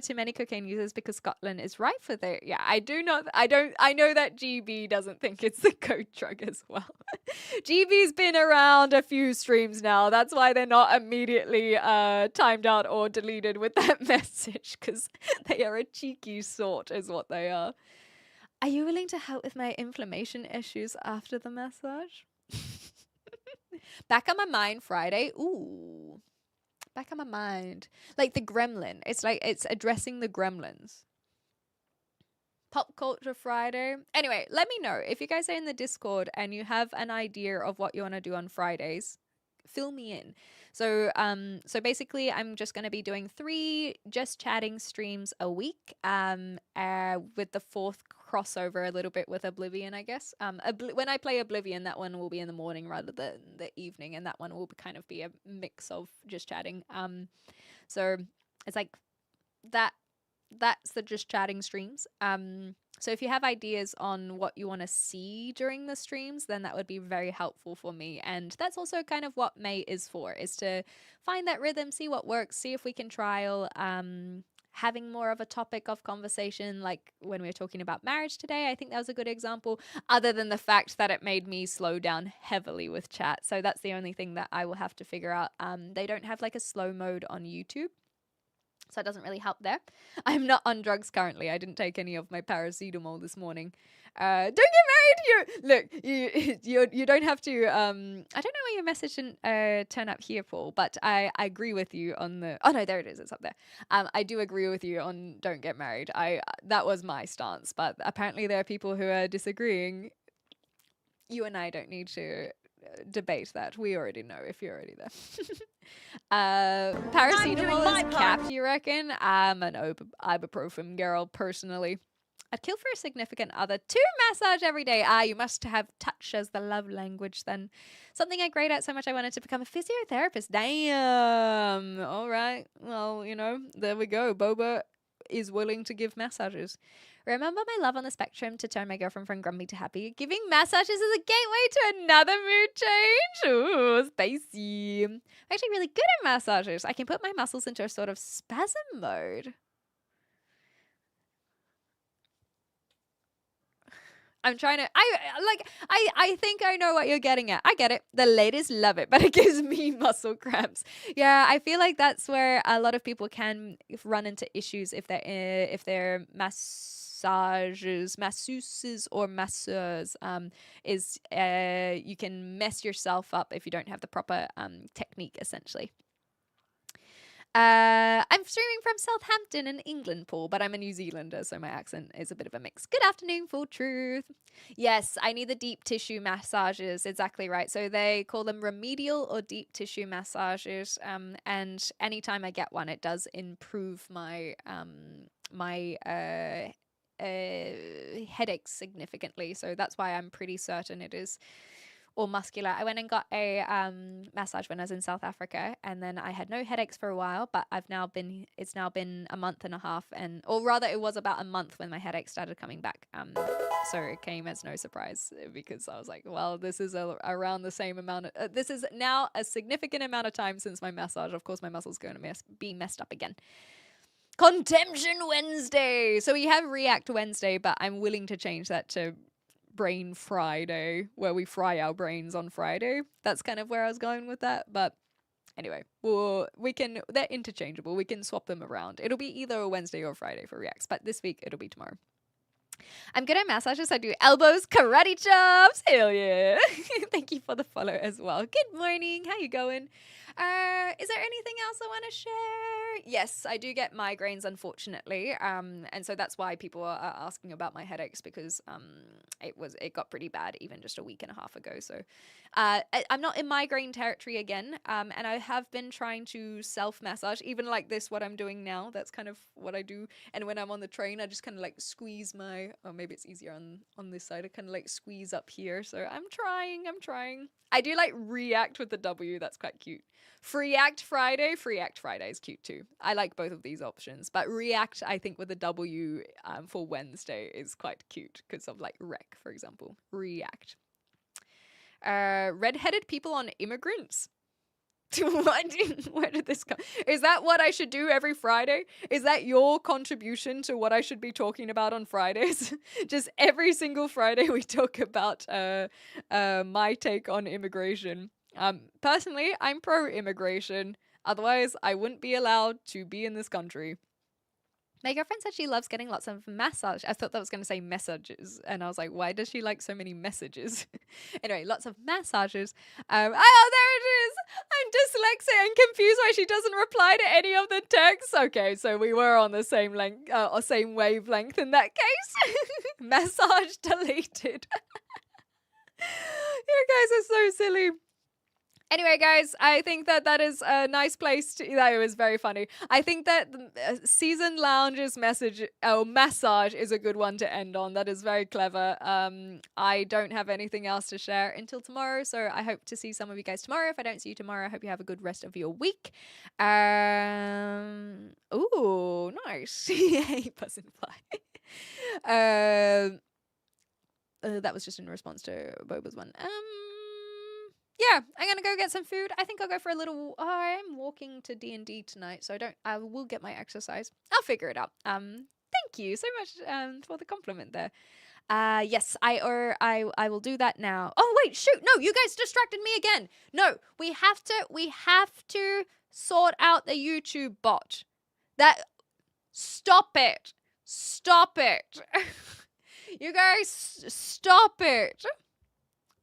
to many cocaine users, because Scotland is rife with it. Yeah, I know that GB doesn't think it's the goat drug as well. GB's been around a few streams now. That's why they're not immediately timed out or deleted with that message, because they are a cheeky sort is what they are. Are you willing to help with my inflammation issues after the massage? Back on my mind Friday. Ooh. Back on my mind. Like the gremlin. It's like it's addressing the gremlins. Pop Culture Friday. Anyway, let me know if you guys are in the Discord and you have an idea of what you want to do on Fridays. Fill me in. So basically I'm just going to be doing 3 just chatting streams a week with the 4th crossover a little bit with Oblivion, I guess. When I play Oblivion, that one will be in the morning rather than the evening, and that one will kind of be a mix of just chatting. So it's like that's the just chatting streams. So if you have ideas on what you want to see during the streams, then that would be very helpful for me. And that's also kind of what May is for, is to find that rhythm, see what works, see if we can trial having more of a topic of conversation, like when we were talking about marriage today. I think that was a good example, other than the fact that it made me slow down heavily with chat. So that's the only thing that I will have to figure out. They don't have like a slow mode on YouTube, so it doesn't really help there. I'm not on drugs currently. I didn't take any of my paracetamol this morning. Don't get married here. Look, you don't have to. I don't know why your message didn't turn up here, Paul. But I agree with you on the. Oh no, there it is. It's up there. I do agree with you on don't get married. That was my stance, but apparently there are people who are disagreeing. You and I don't need to debate that. We already know if you're already there. Paracetamol is capped, you reckon? I'm an ibuprofen girl, personally. I'd kill for a significant other. 2 massage every day. You must have touch as the love language then. Something I grayed out so much I wanted to become a physiotherapist. Damn. All right. Well, there we go. Boba is willing to give massages. Remember my love on the spectrum to turn my girlfriend from grumpy to happy? Giving massages is a gateway to another mood change. Ooh, spicy. I'm actually really good at massages. I can put my muscles into a sort of spasm mode. I'm trying to, I think I know what you're getting at. I get it. The ladies love it, but it gives me muscle cramps. Yeah, I feel like that's where a lot of people can run into issues if they're masseuses or masseurs, you can mess yourself up if you don't have the proper technique, essentially. I'm streaming from Southampton in England, Paul, but I'm a New Zealander, so my accent is a bit of a mix. Good afternoon, Full Truth. Yes, I need the deep tissue massages. Exactly right. So they call them remedial or deep tissue massages. And anytime I get one, it does improve my headaches significantly. So that's why I'm pretty certain it is all muscular. I went and got a massage when I was in South Africa, and then I had no headaches for a while, but it's now been a month and a half, or rather it was about a month when my headaches started coming back. So it came as no surprise because I was like, well, this is around the same amount this is now a significant amount of time since my massage. Of course my muscle's going to be messed up again. Contempt Wednesday. So we have React Wednesday, but I'm willing to change that to Brain Friday, where we fry our brains on Friday. That's kind of where I was going with that. But anyway, they're interchangeable. We can swap them around. It'll be either a Wednesday or Friday for Reacts, but this week it'll be tomorrow. I'm good at massages. I do elbows, karate chops. Hell yeah. Thank you for the follow as well. Good morning. How you going? Is there anything else I want to share? Yes, I do get migraines, unfortunately. And so that's why people are asking about my headaches, because it got pretty bad even just a week and a half ago. So I'm not in migraine territory again. And I have been trying to self-massage, even like this, what I'm doing now. That's kind of what I do. And when I'm on the train, I just kind of like squeeze or maybe it's easier on this side. I kind of like squeeze up here. So I'm trying. I do like React with the W. That's quite cute. Freeact Friday is cute too. I like both of these options, but React, I think, with the W for Wednesday is quite cute because of like rec, for example. React. Redheaded people on immigrants. Where did this come? Is that what I should do every Friday? Is that your contribution to what I should be talking about on Fridays? Just every single Friday we talk about my take on immigration. Personally, I'm pro-immigration. Otherwise, I wouldn't be allowed to be in this country. My girlfriend said she loves getting lots of massage. I thought that was going to say messages. And I was like, why does she like so many messages? Anyway, lots of massages. Oh, there it is. I'm dyslexic and confused why she doesn't reply to any of the texts. Okay, so we were on the same length, or same wavelength in that case. Massage deleted. You guys are so silly. Anyway, guys, I think that is a nice place to... That was very funny. I think that Season Lounge's massage is a good one to end on. That is very clever. I don't have anything else to share until tomorrow, so I hope to see some of you guys tomorrow. If I don't see you tomorrow, I hope you have a good rest of your week. Ooh, nice. Yay, Buzz and Fly. That was just in response to Boba's one. Yeah, I'm gonna go get some food. I think I'll go for a little. I am walking to D&D tonight, so I will get my exercise. I'll figure it out. Thank you so much for the compliment there. Yes, I will do that now. Oh wait, shoot! No, you guys distracted me again. No, we have to sort out the YouTube bot. Stop it! You guys, stop it!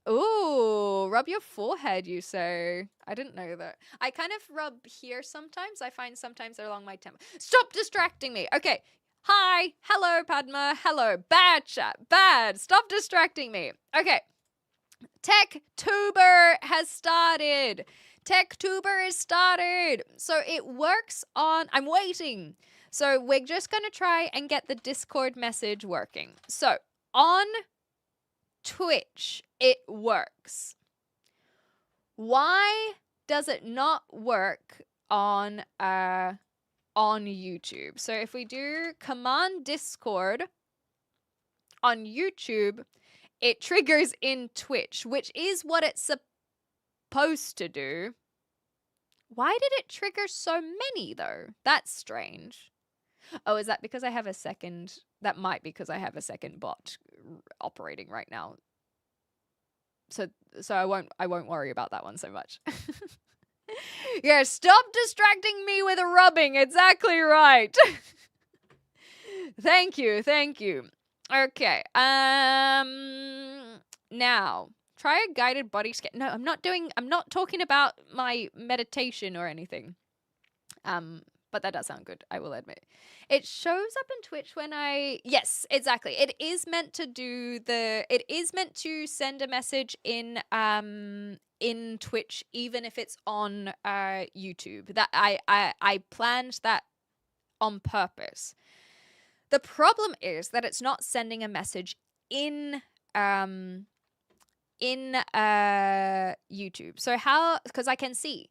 Ooh, rub your forehead, you say. I didn't know that. I kind of rub here sometimes. I find sometimes they're along my temple. Stop distracting me. Okay. Hi. Hello, Padma. Hello. Bad chat. Bad. Stop distracting me. Okay. TechTuber has started. TechTuber is started. So it works on... I'm waiting. So we're just going to try and get the Discord message working. So on Twitch, it works. Why does it not work on YouTube? So if we do command Discord on YouTube, it triggers in Twitch, which is what it's supposed to do. Why did it trigger so many though? That's strange. Oh, is that because I have a second? That might be because I have a second bot operating right now. So I won't worry about that one so much. Yeah, stop distracting me with rubbing. Exactly right. Thank you. Okay. Now try a guided body scan. No, I'm not talking about my meditation or anything. But that does sound good, I will admit. It shows up in Twitch when yes, exactly. It is meant to send a message in Twitch, even if it's on YouTube. That I planned that on purpose. The problem is that it's not sending a message in YouTube. So how, because I can see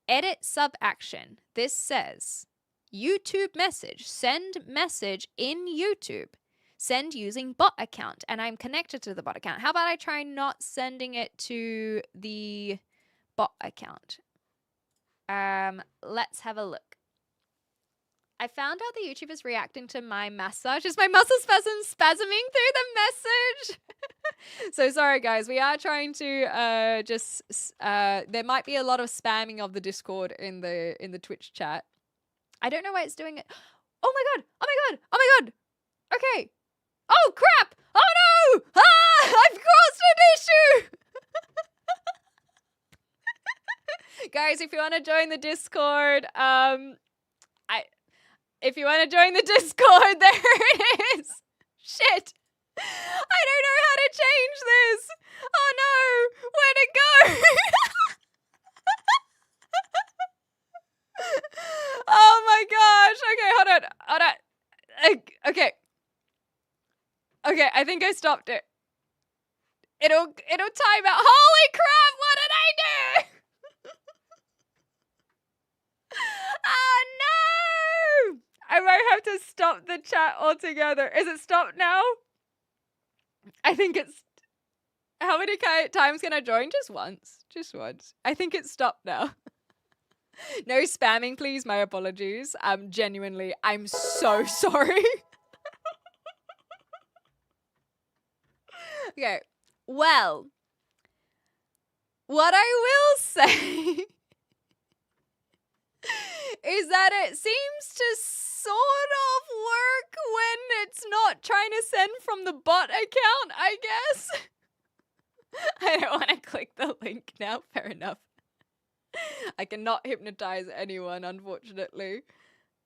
edit sub action. This says YouTube message, send message in YouTube, send using bot account, and I'm connected to the bot account. How about I try not sending it to the bot account? Let's have a look. I found out the YouTube is reacting to my massage. Is my muscle spasming through the message? So sorry, guys. We are trying to there might be a lot of spamming of the Discord in the Twitch chat. I don't know why it's doing it. Oh my god! Oh my god! Oh my god! Okay. Oh crap! Oh no! Ah! I've crossed an issue. Guys, if you want to join the Discord, if you want to join the Discord, there it is. Shit. I don't know how to change this. Oh no. Where'd it go? Oh my gosh. Okay, hold on. Okay. Okay, I think I stopped it. It'll time out. Holy crap, what did I do? Oh no! I might have to stop the chat altogether. Is it stopped now? I think it's... How many times can I join? Just once. Just once. I think it's stopped now. No spamming, please. My apologies. Genuinely, I'm so sorry. Okay. Well, what I will say is that it seems to sort of work when it's not trying to send from the bot account, I guess. I don't want to click the link now. Fair enough. I cannot hypnotize anyone, unfortunately.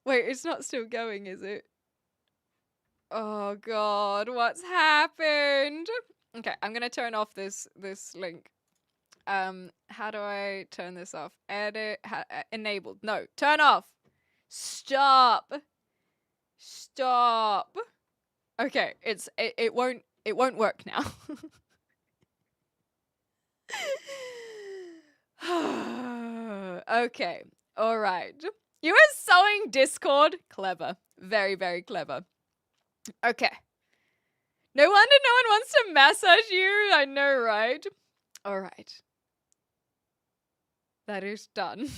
Wait, it's not still going, is it? Oh god, what's happened? Okay, I'm gonna turn off this link. How do I turn this off? Edit, enabled. No, turn off. Stop. Stop. Okay, it won't work now. Okay, all right. You are sewing Discord. Clever. Very, very clever. Okay. No wonder no one wants to massage you. I know, right? All right. That is done.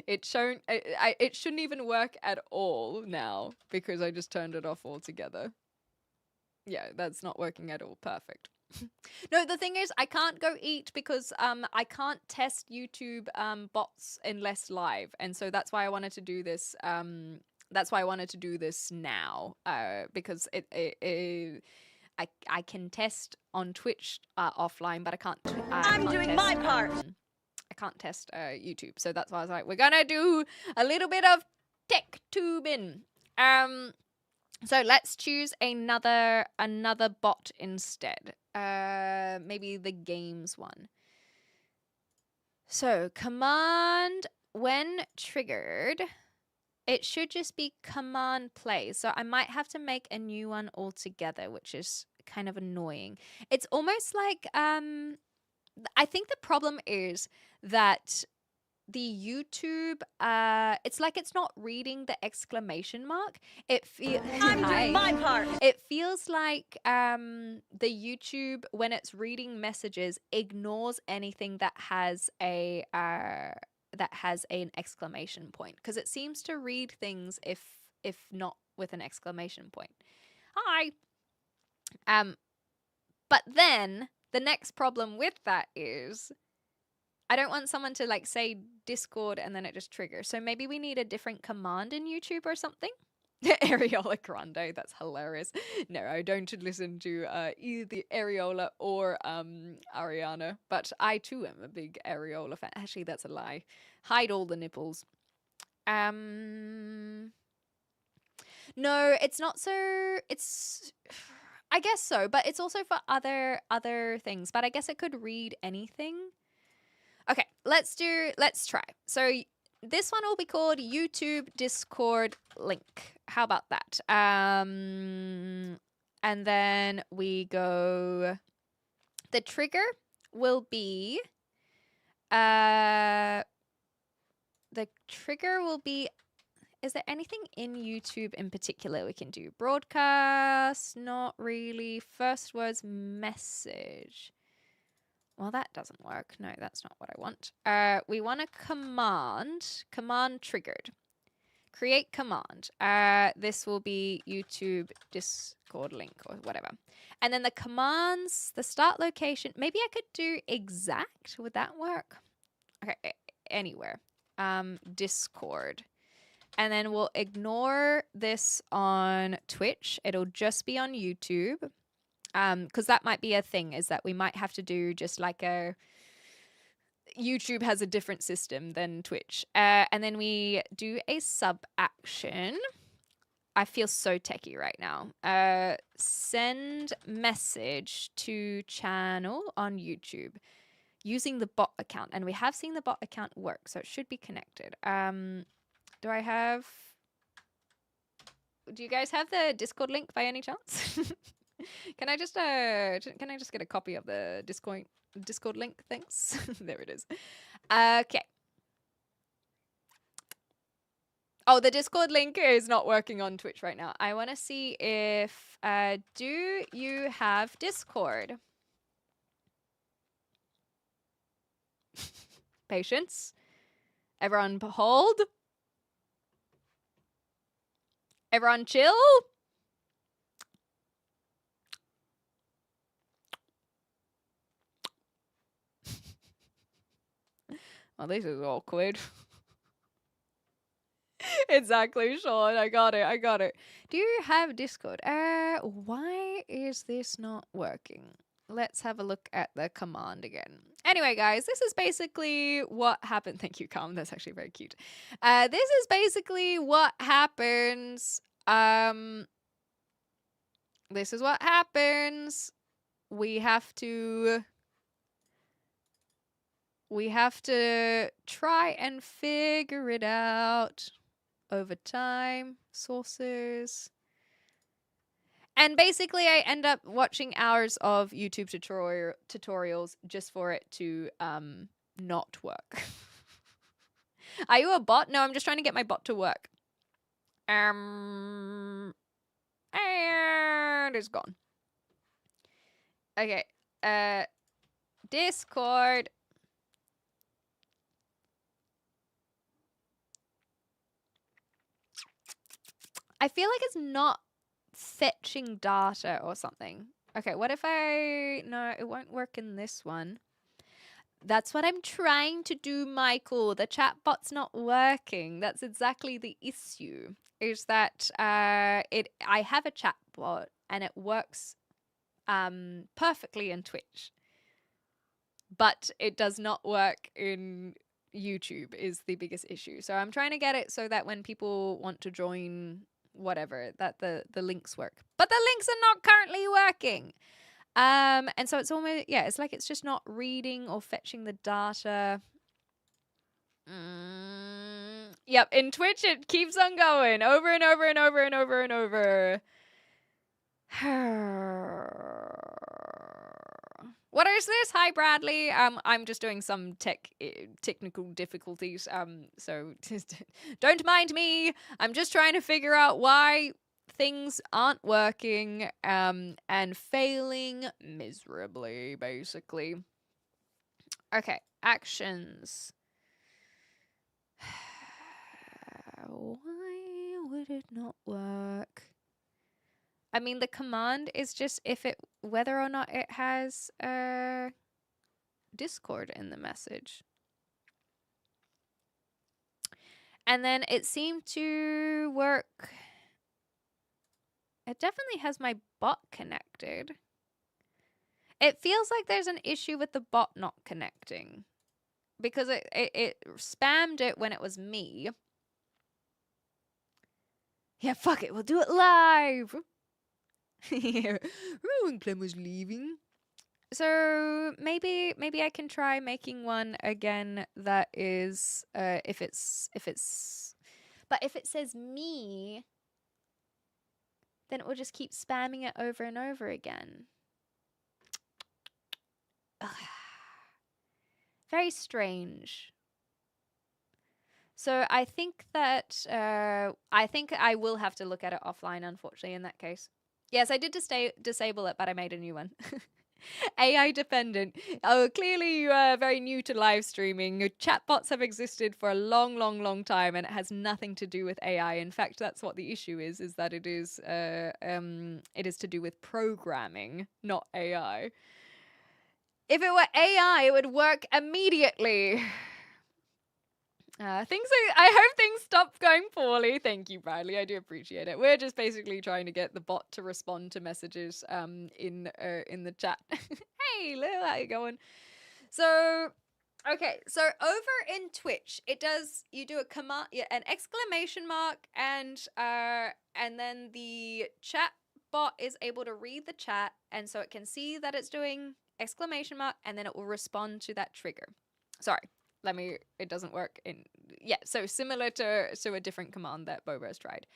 It shouldn't even work at all now because I just turned it off altogether. Yeah, that's not working at all. Perfect. No, the thing is, I can't go eat because I can't test YouTube bots unless live, and so that's why I wanted to do this. That's why I wanted to do this now because I can test on Twitch offline, but I can't. I'm doing my part. I can't test YouTube, so that's why I was like, we're gonna do a little bit of tech tubing. So let's choose another bot instead. Maybe the games one. So command when triggered, it should just be command play. So I might have to make a new one altogether, which is kind of annoying. It's almost like I think the problem is that the YouTube, it's like it's not reading the exclamation mark. I'm doing my part. It feels like the YouTube, when it's reading messages, ignores anything that has an exclamation point, because it seems to read things if not with an exclamation point. Hi. But then the next problem with that is I don't want someone to like say Discord and then it just triggers. So maybe we need a different command in YouTube or something. Areola Grande, that's hilarious. No, I don't listen to either Areola or Ariana, but I too am a big Areola fan. Actually, that's a lie. Hide all the nipples. No, it's not so. It's, I guess so, but it's also for other things. But I guess it could read anything. Okay, let's try. So this one will be called YouTube Discord link. how about that? And then we go. The trigger will be. The trigger will be. Is there anything in YouTube in particular we can do? Broadcast, not really. First words, message. Well, that doesn't work. No, that's not what I want. We want a command. Command triggered. Create command. This will be YouTube Discord link or whatever. And then the commands, the start location. Maybe I could do exact. Would that work? Okay, anywhere. Discord. And then we'll ignore this on Twitch. It'll just be on YouTube. Because that might be a thing, is that we might have to do just like a... YouTube has a different system than Twitch. And then we do a sub action. I feel so techie right now. Send message to channel on YouTube using the bot account. And we have seen the bot account work, so it should be connected. Do you guys have the Discord link by any chance? Can I just get a copy of the Discord link? Thanks. There it is. Okay. Oh, the Discord link is not working on Twitch right now. I want to see if do you have Discord? Patience. Everyone hold. Everyone chill. Well, this is awkward. Exactly, Sean. I got it. Do you have Discord? Why is this not working? Let's have a look at the command again. Anyway, guys, this is basically what happened. Thank you, Calm. That's actually very cute. This is basically what happens. This is what happens. We have to try and figure it out over time. Sources. And basically, I end up watching hours of YouTube tutorials just for it to not work. Are you a bot? No, I'm just trying to get my bot to work. And it's gone. Okay. Discord. I feel like it's not fetching data or something. Okay, what if no, it won't work in this one. That's what I'm trying to do, Michael. The chatbot's not working. That's exactly the issue. Is that I have a chatbot and it works perfectly in Twitch. But it does not work in YouTube is the biggest issue. So I'm trying to get it so that when people want to join whatever, that the links work. But the links are not currently working. And so it's almost, yeah, it's like it's just not reading or fetching the data. Yep, in Twitch it keeps on going over and over and over and over and over. What is this? Hi, Bradley. I'm just doing some technical difficulties. So don't mind me. I'm just trying to figure out why things aren't working, and failing miserably, basically. Okay, actions. Why would it not work? I mean, the command is just whether or not it has Discord in the message. And then it seemed to work. It definitely has my bot connected. It feels like there's an issue with the bot not connecting. Because it spammed it when it was me. Yeah, fuck it. We'll do it live. When Clem was leaving. So maybe I can try making one again that is if it says me, then it will just keep spamming it over and over again. Ugh. Very strange. So I think that I will have to look at it offline, unfortunately, in that case. Yes, I did disable it, but I made a new one. AI dependent. Oh, clearly you are very new to live streaming. Chatbots have existed for a long, long, long time, and it has nothing to do with AI. In fact, that's what the issue is that it is to do with programming, not AI. If it were AI, it would work immediately. I hope things stop going poorly. Thank you, Bradley. I do appreciate it. We're just basically trying to get the bot to respond to messages in the chat. Hey, Lil, how you going? So, okay. So over in Twitch, you do a command, an exclamation mark, and then the chat bot is able to read the chat, and so it can see that it's doing exclamation mark, and then it will respond to that trigger. Sorry. It doesn't work so similar to a different command that Boba has tried.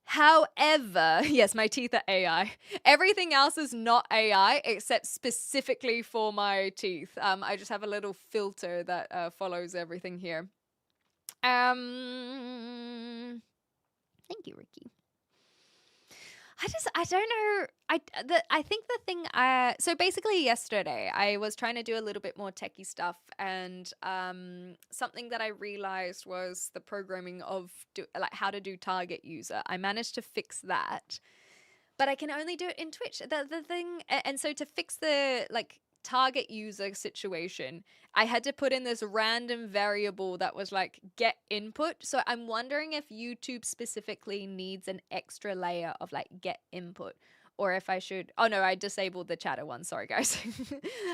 However, yes, my teeth are AI. Everything else is not AI except specifically for my teeth. I just have a little filter that follows everything here. Thank you, Ricky. I don't know. I think the thing, so basically yesterday I was trying to do a little bit more techie stuff, and something that I realized was the programming of how to do target user. I managed to fix that, but I can only do it in Twitch. The thing, and so to fix the target user situation, I had to put in this random variable that was get input. So I'm wondering if YouTube specifically needs an extra layer of get input, or if I should. Oh no, I disabled the chatter one. Sorry guys.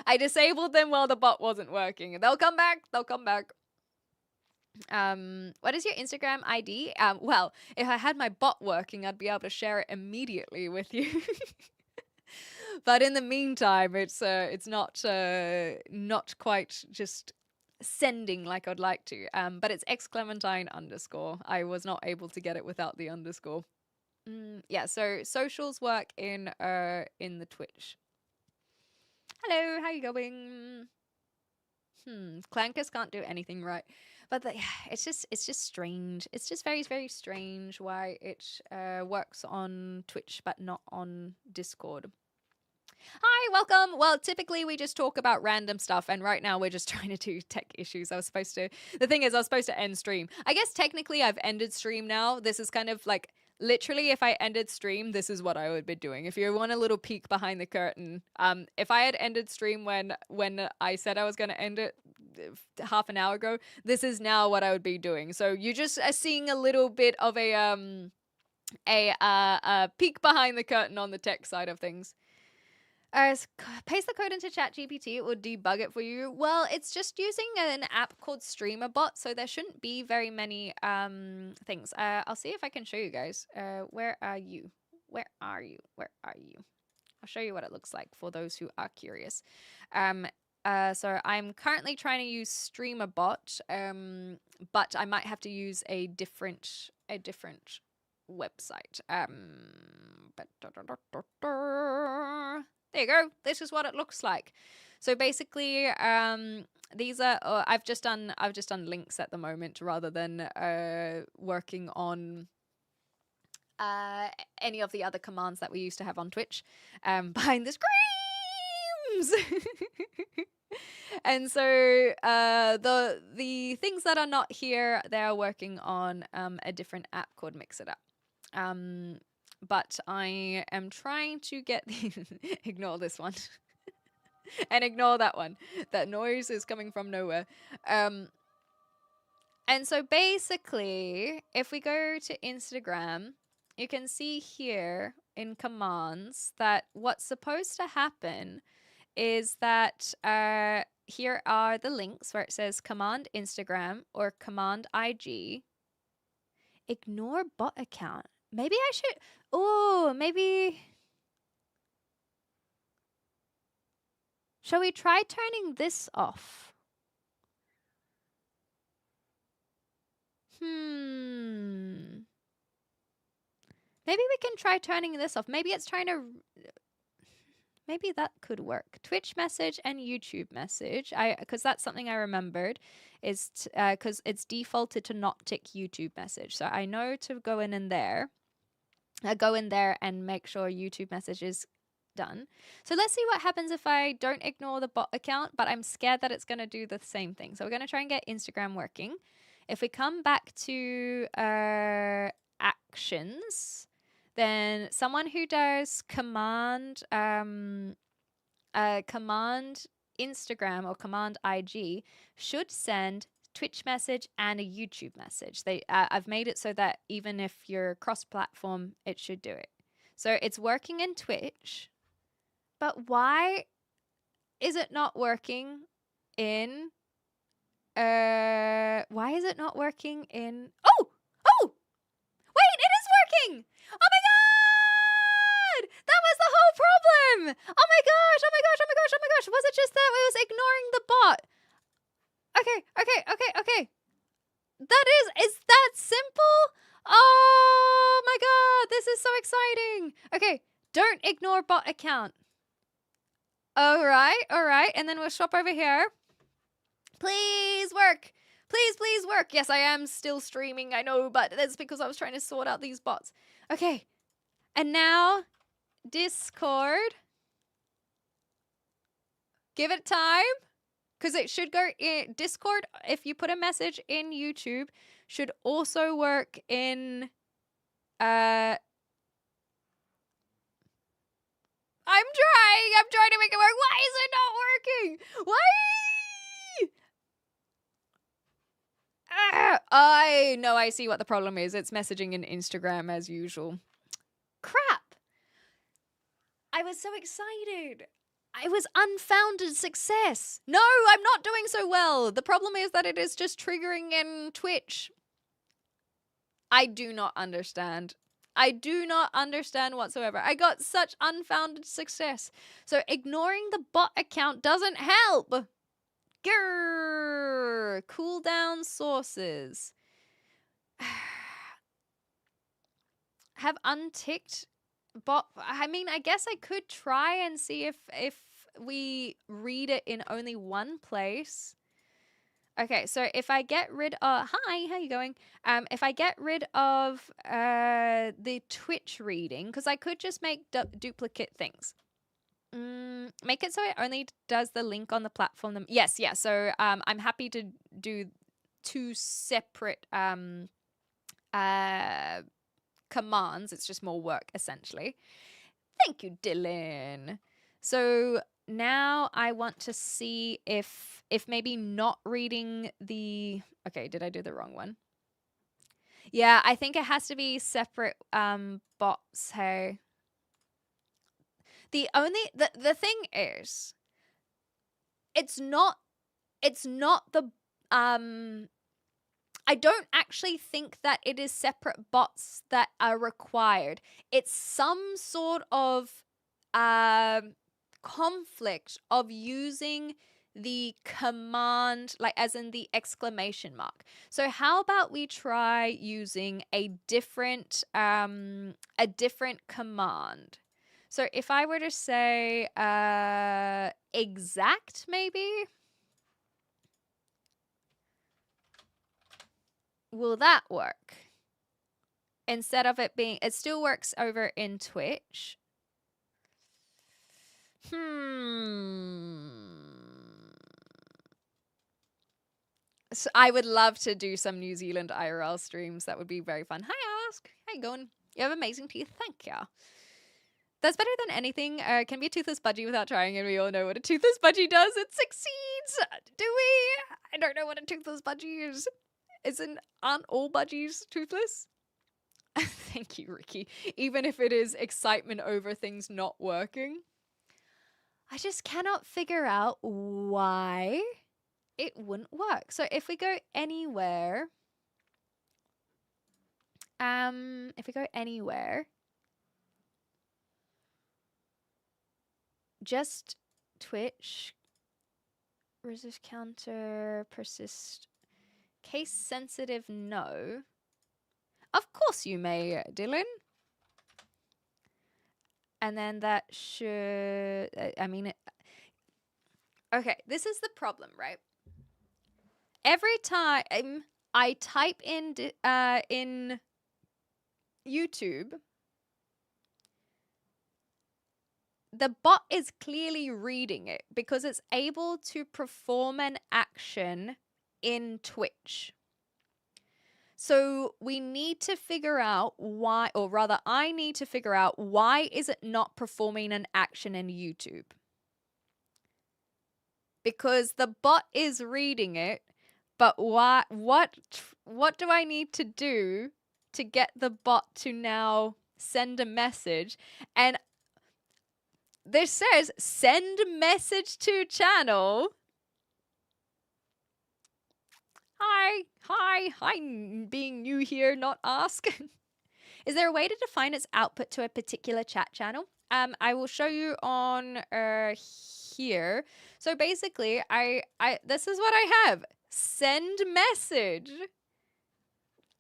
I disabled them while the bot wasn't working. They'll come back. What is your Instagram ID? Well, if I had my bot working, I'd be able to share it immediately with you. But in the meantime, it's not quite just sending like I'd like to. But it's xclementine_. I was not able to get it without the underscore. Yeah, so socials work in the Twitch. Hello, how you going? Clankers can't do anything right. But it's just strange. It's just very, very strange why it works on Twitch but not on Discord. Hi, welcome. Well, typically we just talk about random stuff, and right now we're just trying to do tech issues. The thing is, I was supposed to end stream. I guess technically I've ended stream now. This is kind of literally, if I ended stream, this is what I would be doing. If you want a little peek behind the curtain, if I had ended stream when I said I was going to end it half an hour ago, this is now what I would be doing. So you just are seeing a little bit of a peek behind the curtain on the tech side of things. Paste the code into ChatGPT, it will debug it for you. Well, it's just using an app called StreamerBot, so there shouldn't be very many things. I'll see if I can show you guys. Where are you? Where are you? Where are you? I'll show you what it looks like for those who are curious. So I'm currently trying to use StreamerBot, but I might have to use a different website. There you go. This is what it looks like. So basically, these are I've just done links at the moment rather than working on any of the other commands that we used to have on Twitch behind the screens. And so the things that are not here, they're working on a different app called Mix It Up. But I am trying to get ignore this one and ignore that one. That noise is coming from nowhere. And so basically, if we go to Instagram, you can see here in commands that what's supposed to happen is that here are the links where it says command Instagram or command IG. Ignore bot account. Maybe I should. Oh, maybe. Shall we try turning this off? Maybe we can try turning this off. Maybe it's trying to. Maybe that could work. Twitch message and YouTube message. Because that's something I remembered, is because it's defaulted to not tick YouTube message. So I know to go in there. Go in there and make sure YouTube message is done. So let's see what happens if I don't ignore the bot account, but I'm scared that it's going to do the same thing. So we're going to try and get Instagram working. If we come back to actions, then someone who does command Instagram or command IG should send Twitch message and a YouTube message. I've made it so that even if you're cross-platform, it should do it. So it's working in Twitch, but why is it not working in? Why is it not working in? Oh, wait, it is working. Oh my god, that was the whole problem. Oh my gosh. Was it just that it was ignoring the bot? Okay. Is that simple? Oh my god, this is so exciting. Okay, don't ignore bot account. All right. And then we'll swap over here. Please work. Please work. Yes, I am still streaming, I know, but that's because I was trying to sort out these bots. Okay. And now Discord. Give it time. Because it should go in Discord. If you put a message in YouTube, should also work in. I'm trying to make it work. Why is it not working? Why? I know. I see what the problem is. It's messaging in Instagram as usual. Crap! I was so excited. I was unfounded success. No, I'm not doing so well. The problem is that it is just triggering in Twitch. I do not understand. Whatsoever. I got such unfounded success. So ignoring the bot account doesn't help. Grrr. Cooldown sources. Have unticked bot. I mean, I guess I could try and see if we read it in only one place. Okay, so if I get rid of hi, how you going? If I get rid of the Twitch reading, because I could just make duplicate things. Make it so it only does the link on the platform. Yes. So I'm happy to do two separate commands. It's just more work essentially. Thank you, Dylan. So now I want to see if maybe not reading the. Okay, did I do the wrong one? Yeah, I think it has to be separate bots. Hey. The thing is, it's not the I don't actually think that it is separate bots that are required. It's some sort of conflict of using the command, like as in the exclamation mark. So how about we try using a different command? So if I were to say exact, maybe. Will that work? Instead of it being, it still works over in Twitch. So I would love to do some New Zealand IRL streams. That would be very fun. Hi, Ask. How you going? You have amazing teeth. Thank you. That's better than anything. Can be a toothless budgie without trying, and we all know what a toothless budgie does. It succeeds. Do we? I don't know what a toothless budgie is. Aren't all budgies toothless? Thank you, Ricky. Even if it is excitement over things not working. I just cannot figure out why it wouldn't work. So if we go anywhere, just Twitch, resist counter, persist, case sensitive, no. Of course you may, Dylan. And then that should, okay, this is the problem, right? Every time I type in YouTube, the bot is clearly reading it because it's able to perform an action in Twitch. So we need to figure out why, or rather I need to figure out why is it not performing an action in YouTube? Because the bot is reading it, but what do I need to do to get the bot to now send a message? And this says send message to channel. Hi, being new here, not ask. Is there a way to define its output to a particular chat channel? I will show you on here. So basically, I this is what I have. Send message.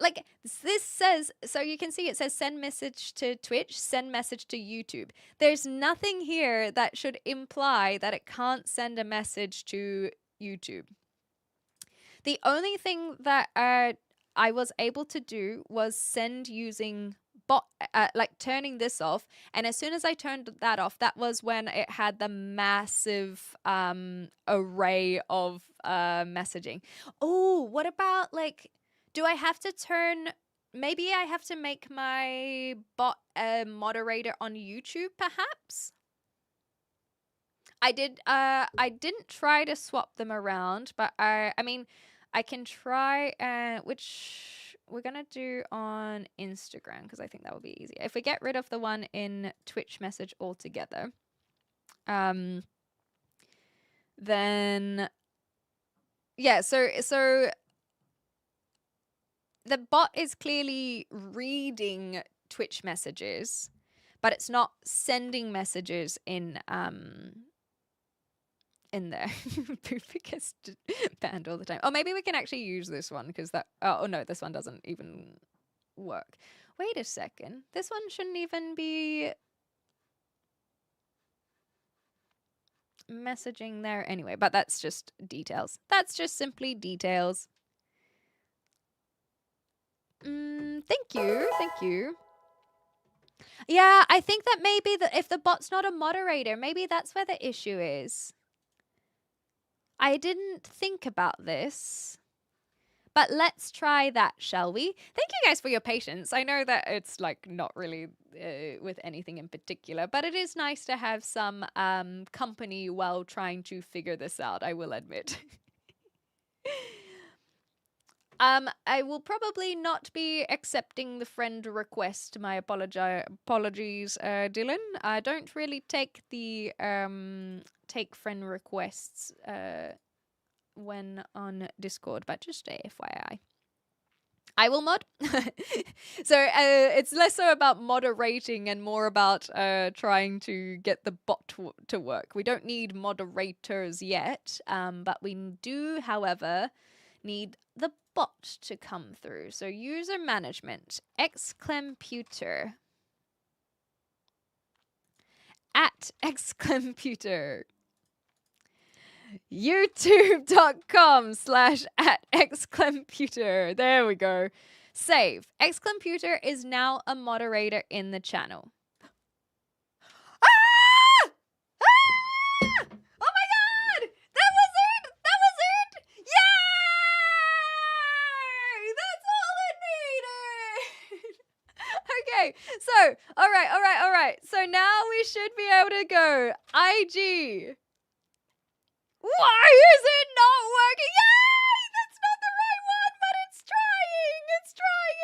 Like this says, so you can see it says send message to Twitch, send message to YouTube. There's nothing here that should imply that it can't send a message to YouTube. The only thing that I was able to do was send using bot, like turning this off. And as soon as I turned that off, that was when it had the massive array of messaging. Oh, what about like, do I have to turn, maybe I have to make my bot a moderator on YouTube perhaps? I didn't try to swap them around, but I mean, I can try, which we're going to do on Instagram because I think that would be easier. If we get rid of the one in Twitch message altogether, then, yeah, so the bot is clearly reading Twitch messages, but it's not sending messages in there. Poopy gets banned all the time. Oh, maybe we can actually use this one because that. Oh no, this one doesn't even work. Wait a second. This one shouldn't even be messaging there anyway. But that's just details. That's just simply details. Thank you. Yeah, I think that maybe if the bot's not a moderator, maybe that's where the issue is. I didn't think about this, but let's try that, shall we? Thank you guys for your patience. I know that it's like not really with anything in particular, but it is nice to have some company while trying to figure this out, I will admit. I will probably not be accepting the friend request. My apologies, Dylan. I don't really take the take friend requests when on Discord, but just a FYI. I will mod. So it's less so about moderating and more about trying to get the bot to work. We don't need moderators yet, but we do, however, need the bot to come through. So user management, xclamputer, at xclamputer, youtube.com/@xclamputer. There we go. Save. Xclamputer is now a moderator in the channel. Ah! Ah! Oh my god! That was it! That was it! Yay! That's all it needed! Okay, so, all right. So now we should be able to go IG. Why is it not working? Yay! That's not the right one, but it's trying! It's trying!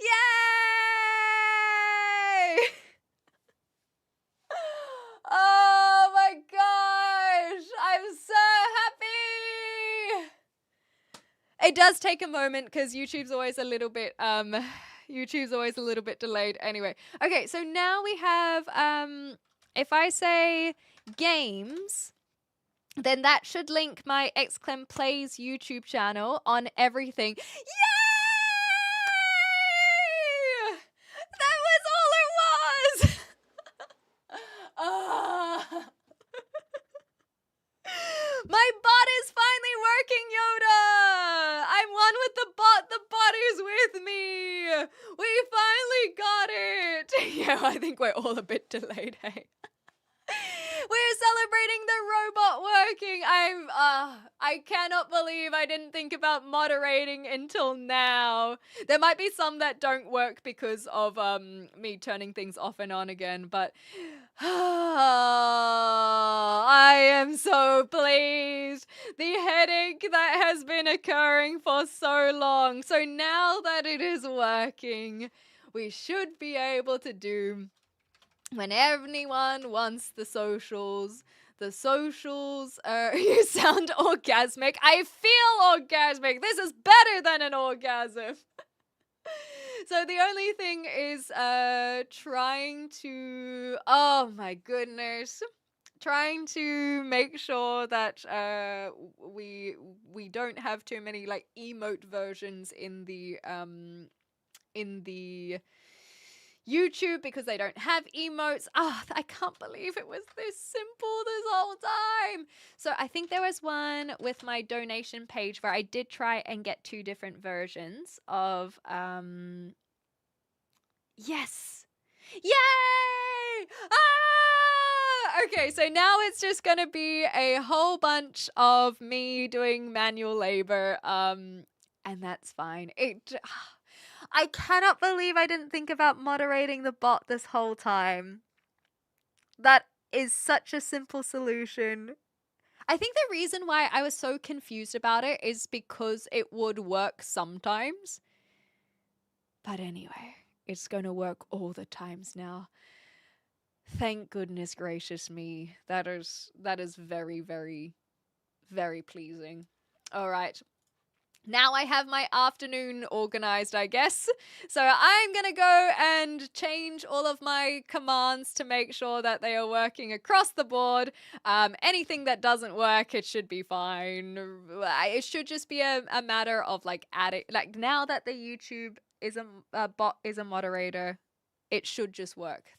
Yay! Oh my gosh! I'm so happy! It does take a moment because YouTube's always a little bit delayed. Anyway, okay, so now we have if I say games, then that should link my Xclam Plays YouTube channel on everything. Yay! That was all it was! Yeah, I think we're all a bit delayed, hey? We're celebrating the robot working. I cannot believe I didn't think about moderating until now. There might be some that don't work because of me turning things off and on again, but I am so pleased. The headache that has been occurring for so long. So now that it is working, we should be able to do when anyone wants the socials. The socials you sound orgasmic. I feel orgasmic. This is better than an orgasm. So the only thing is trying to, oh my goodness, trying to make sure that we don't have too many like emote versions in the YouTube, because they don't have emotes. I can't believe it was this simple this whole time. So I think there was one with my donation page where I did try and get 2 different versions of yes. Yay! Okay, so now it's just gonna be a whole bunch of me doing manual labor, and that's fine. I cannot believe I didn't think about moderating the bot this whole time. That is such a simple solution. I think the reason why I was so confused about it is because it would work sometimes. But anyway, it's going to work all the times now. Thank goodness gracious me. That is very, very, very pleasing. All right. Now I have my afternoon organized, I guess. So I'm going to go and change all of my commands to make sure that they are working across the board. Anything that doesn't work, it should be fine. It should just be a matter of like adding, like now that the YouTube is a bot is a moderator, it should just work.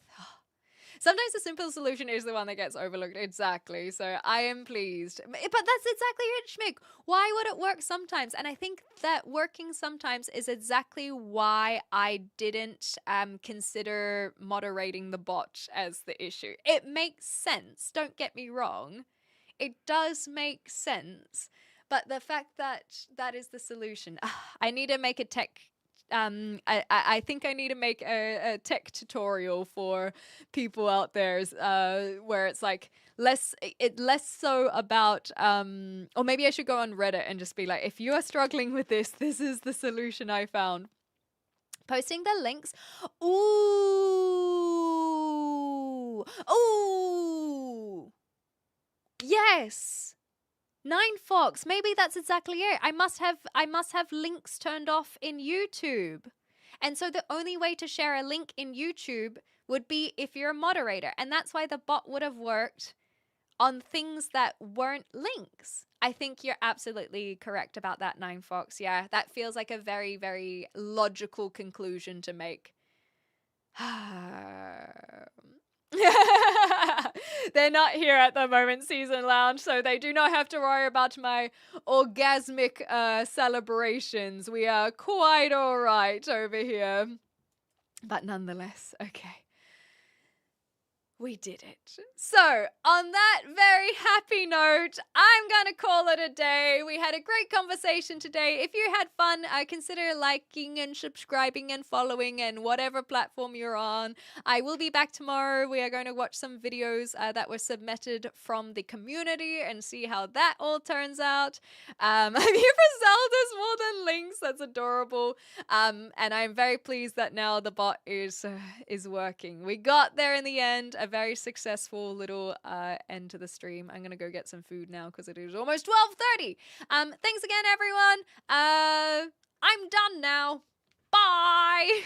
Sometimes the simple solution is the one that gets overlooked. Exactly. So I am pleased. But that's exactly it, Schmick. Why would it work sometimes? And I think that working sometimes is exactly why I didn't consider moderating the bot as the issue. It makes sense. Don't get me wrong. It does make sense. But the fact that that is the solution, I need to make a tech I think I need to make a tech tutorial for people out there where it's like less so about or maybe I should go on Reddit and just be like, if you are struggling with this is the solution I found. Posting the links. Ooh. Yes. 9Fox, maybe that's exactly it. I must have links turned off in YouTube. And so the only way to share a link in YouTube would be if you're a moderator. And that's why the bot would have worked on things that weren't links. I think you're absolutely correct about that, 9Fox. Yeah, that feels like a very, very logical conclusion to make. They're not here at the moment, Season Lounge, so they do not have to worry about my orgasmic celebrations. We are quite all right over here. But nonetheless, okay. We did it. So, on that very happy note, I'm going to call it a day. We had a great conversation today. If you had fun, consider liking and subscribing and following and whatever platform you're on. I will be back tomorrow. We are going to watch some videos that were submitted from the community and see how that all turns out. I'm here for Zelda's more than links. That's adorable. And I'm very pleased that now the bot is working. We got there in the end. A very successful little end to the stream. I'm gonna go get some food now because it is almost 12:30. Thanks again, everyone. I'm done now. Bye.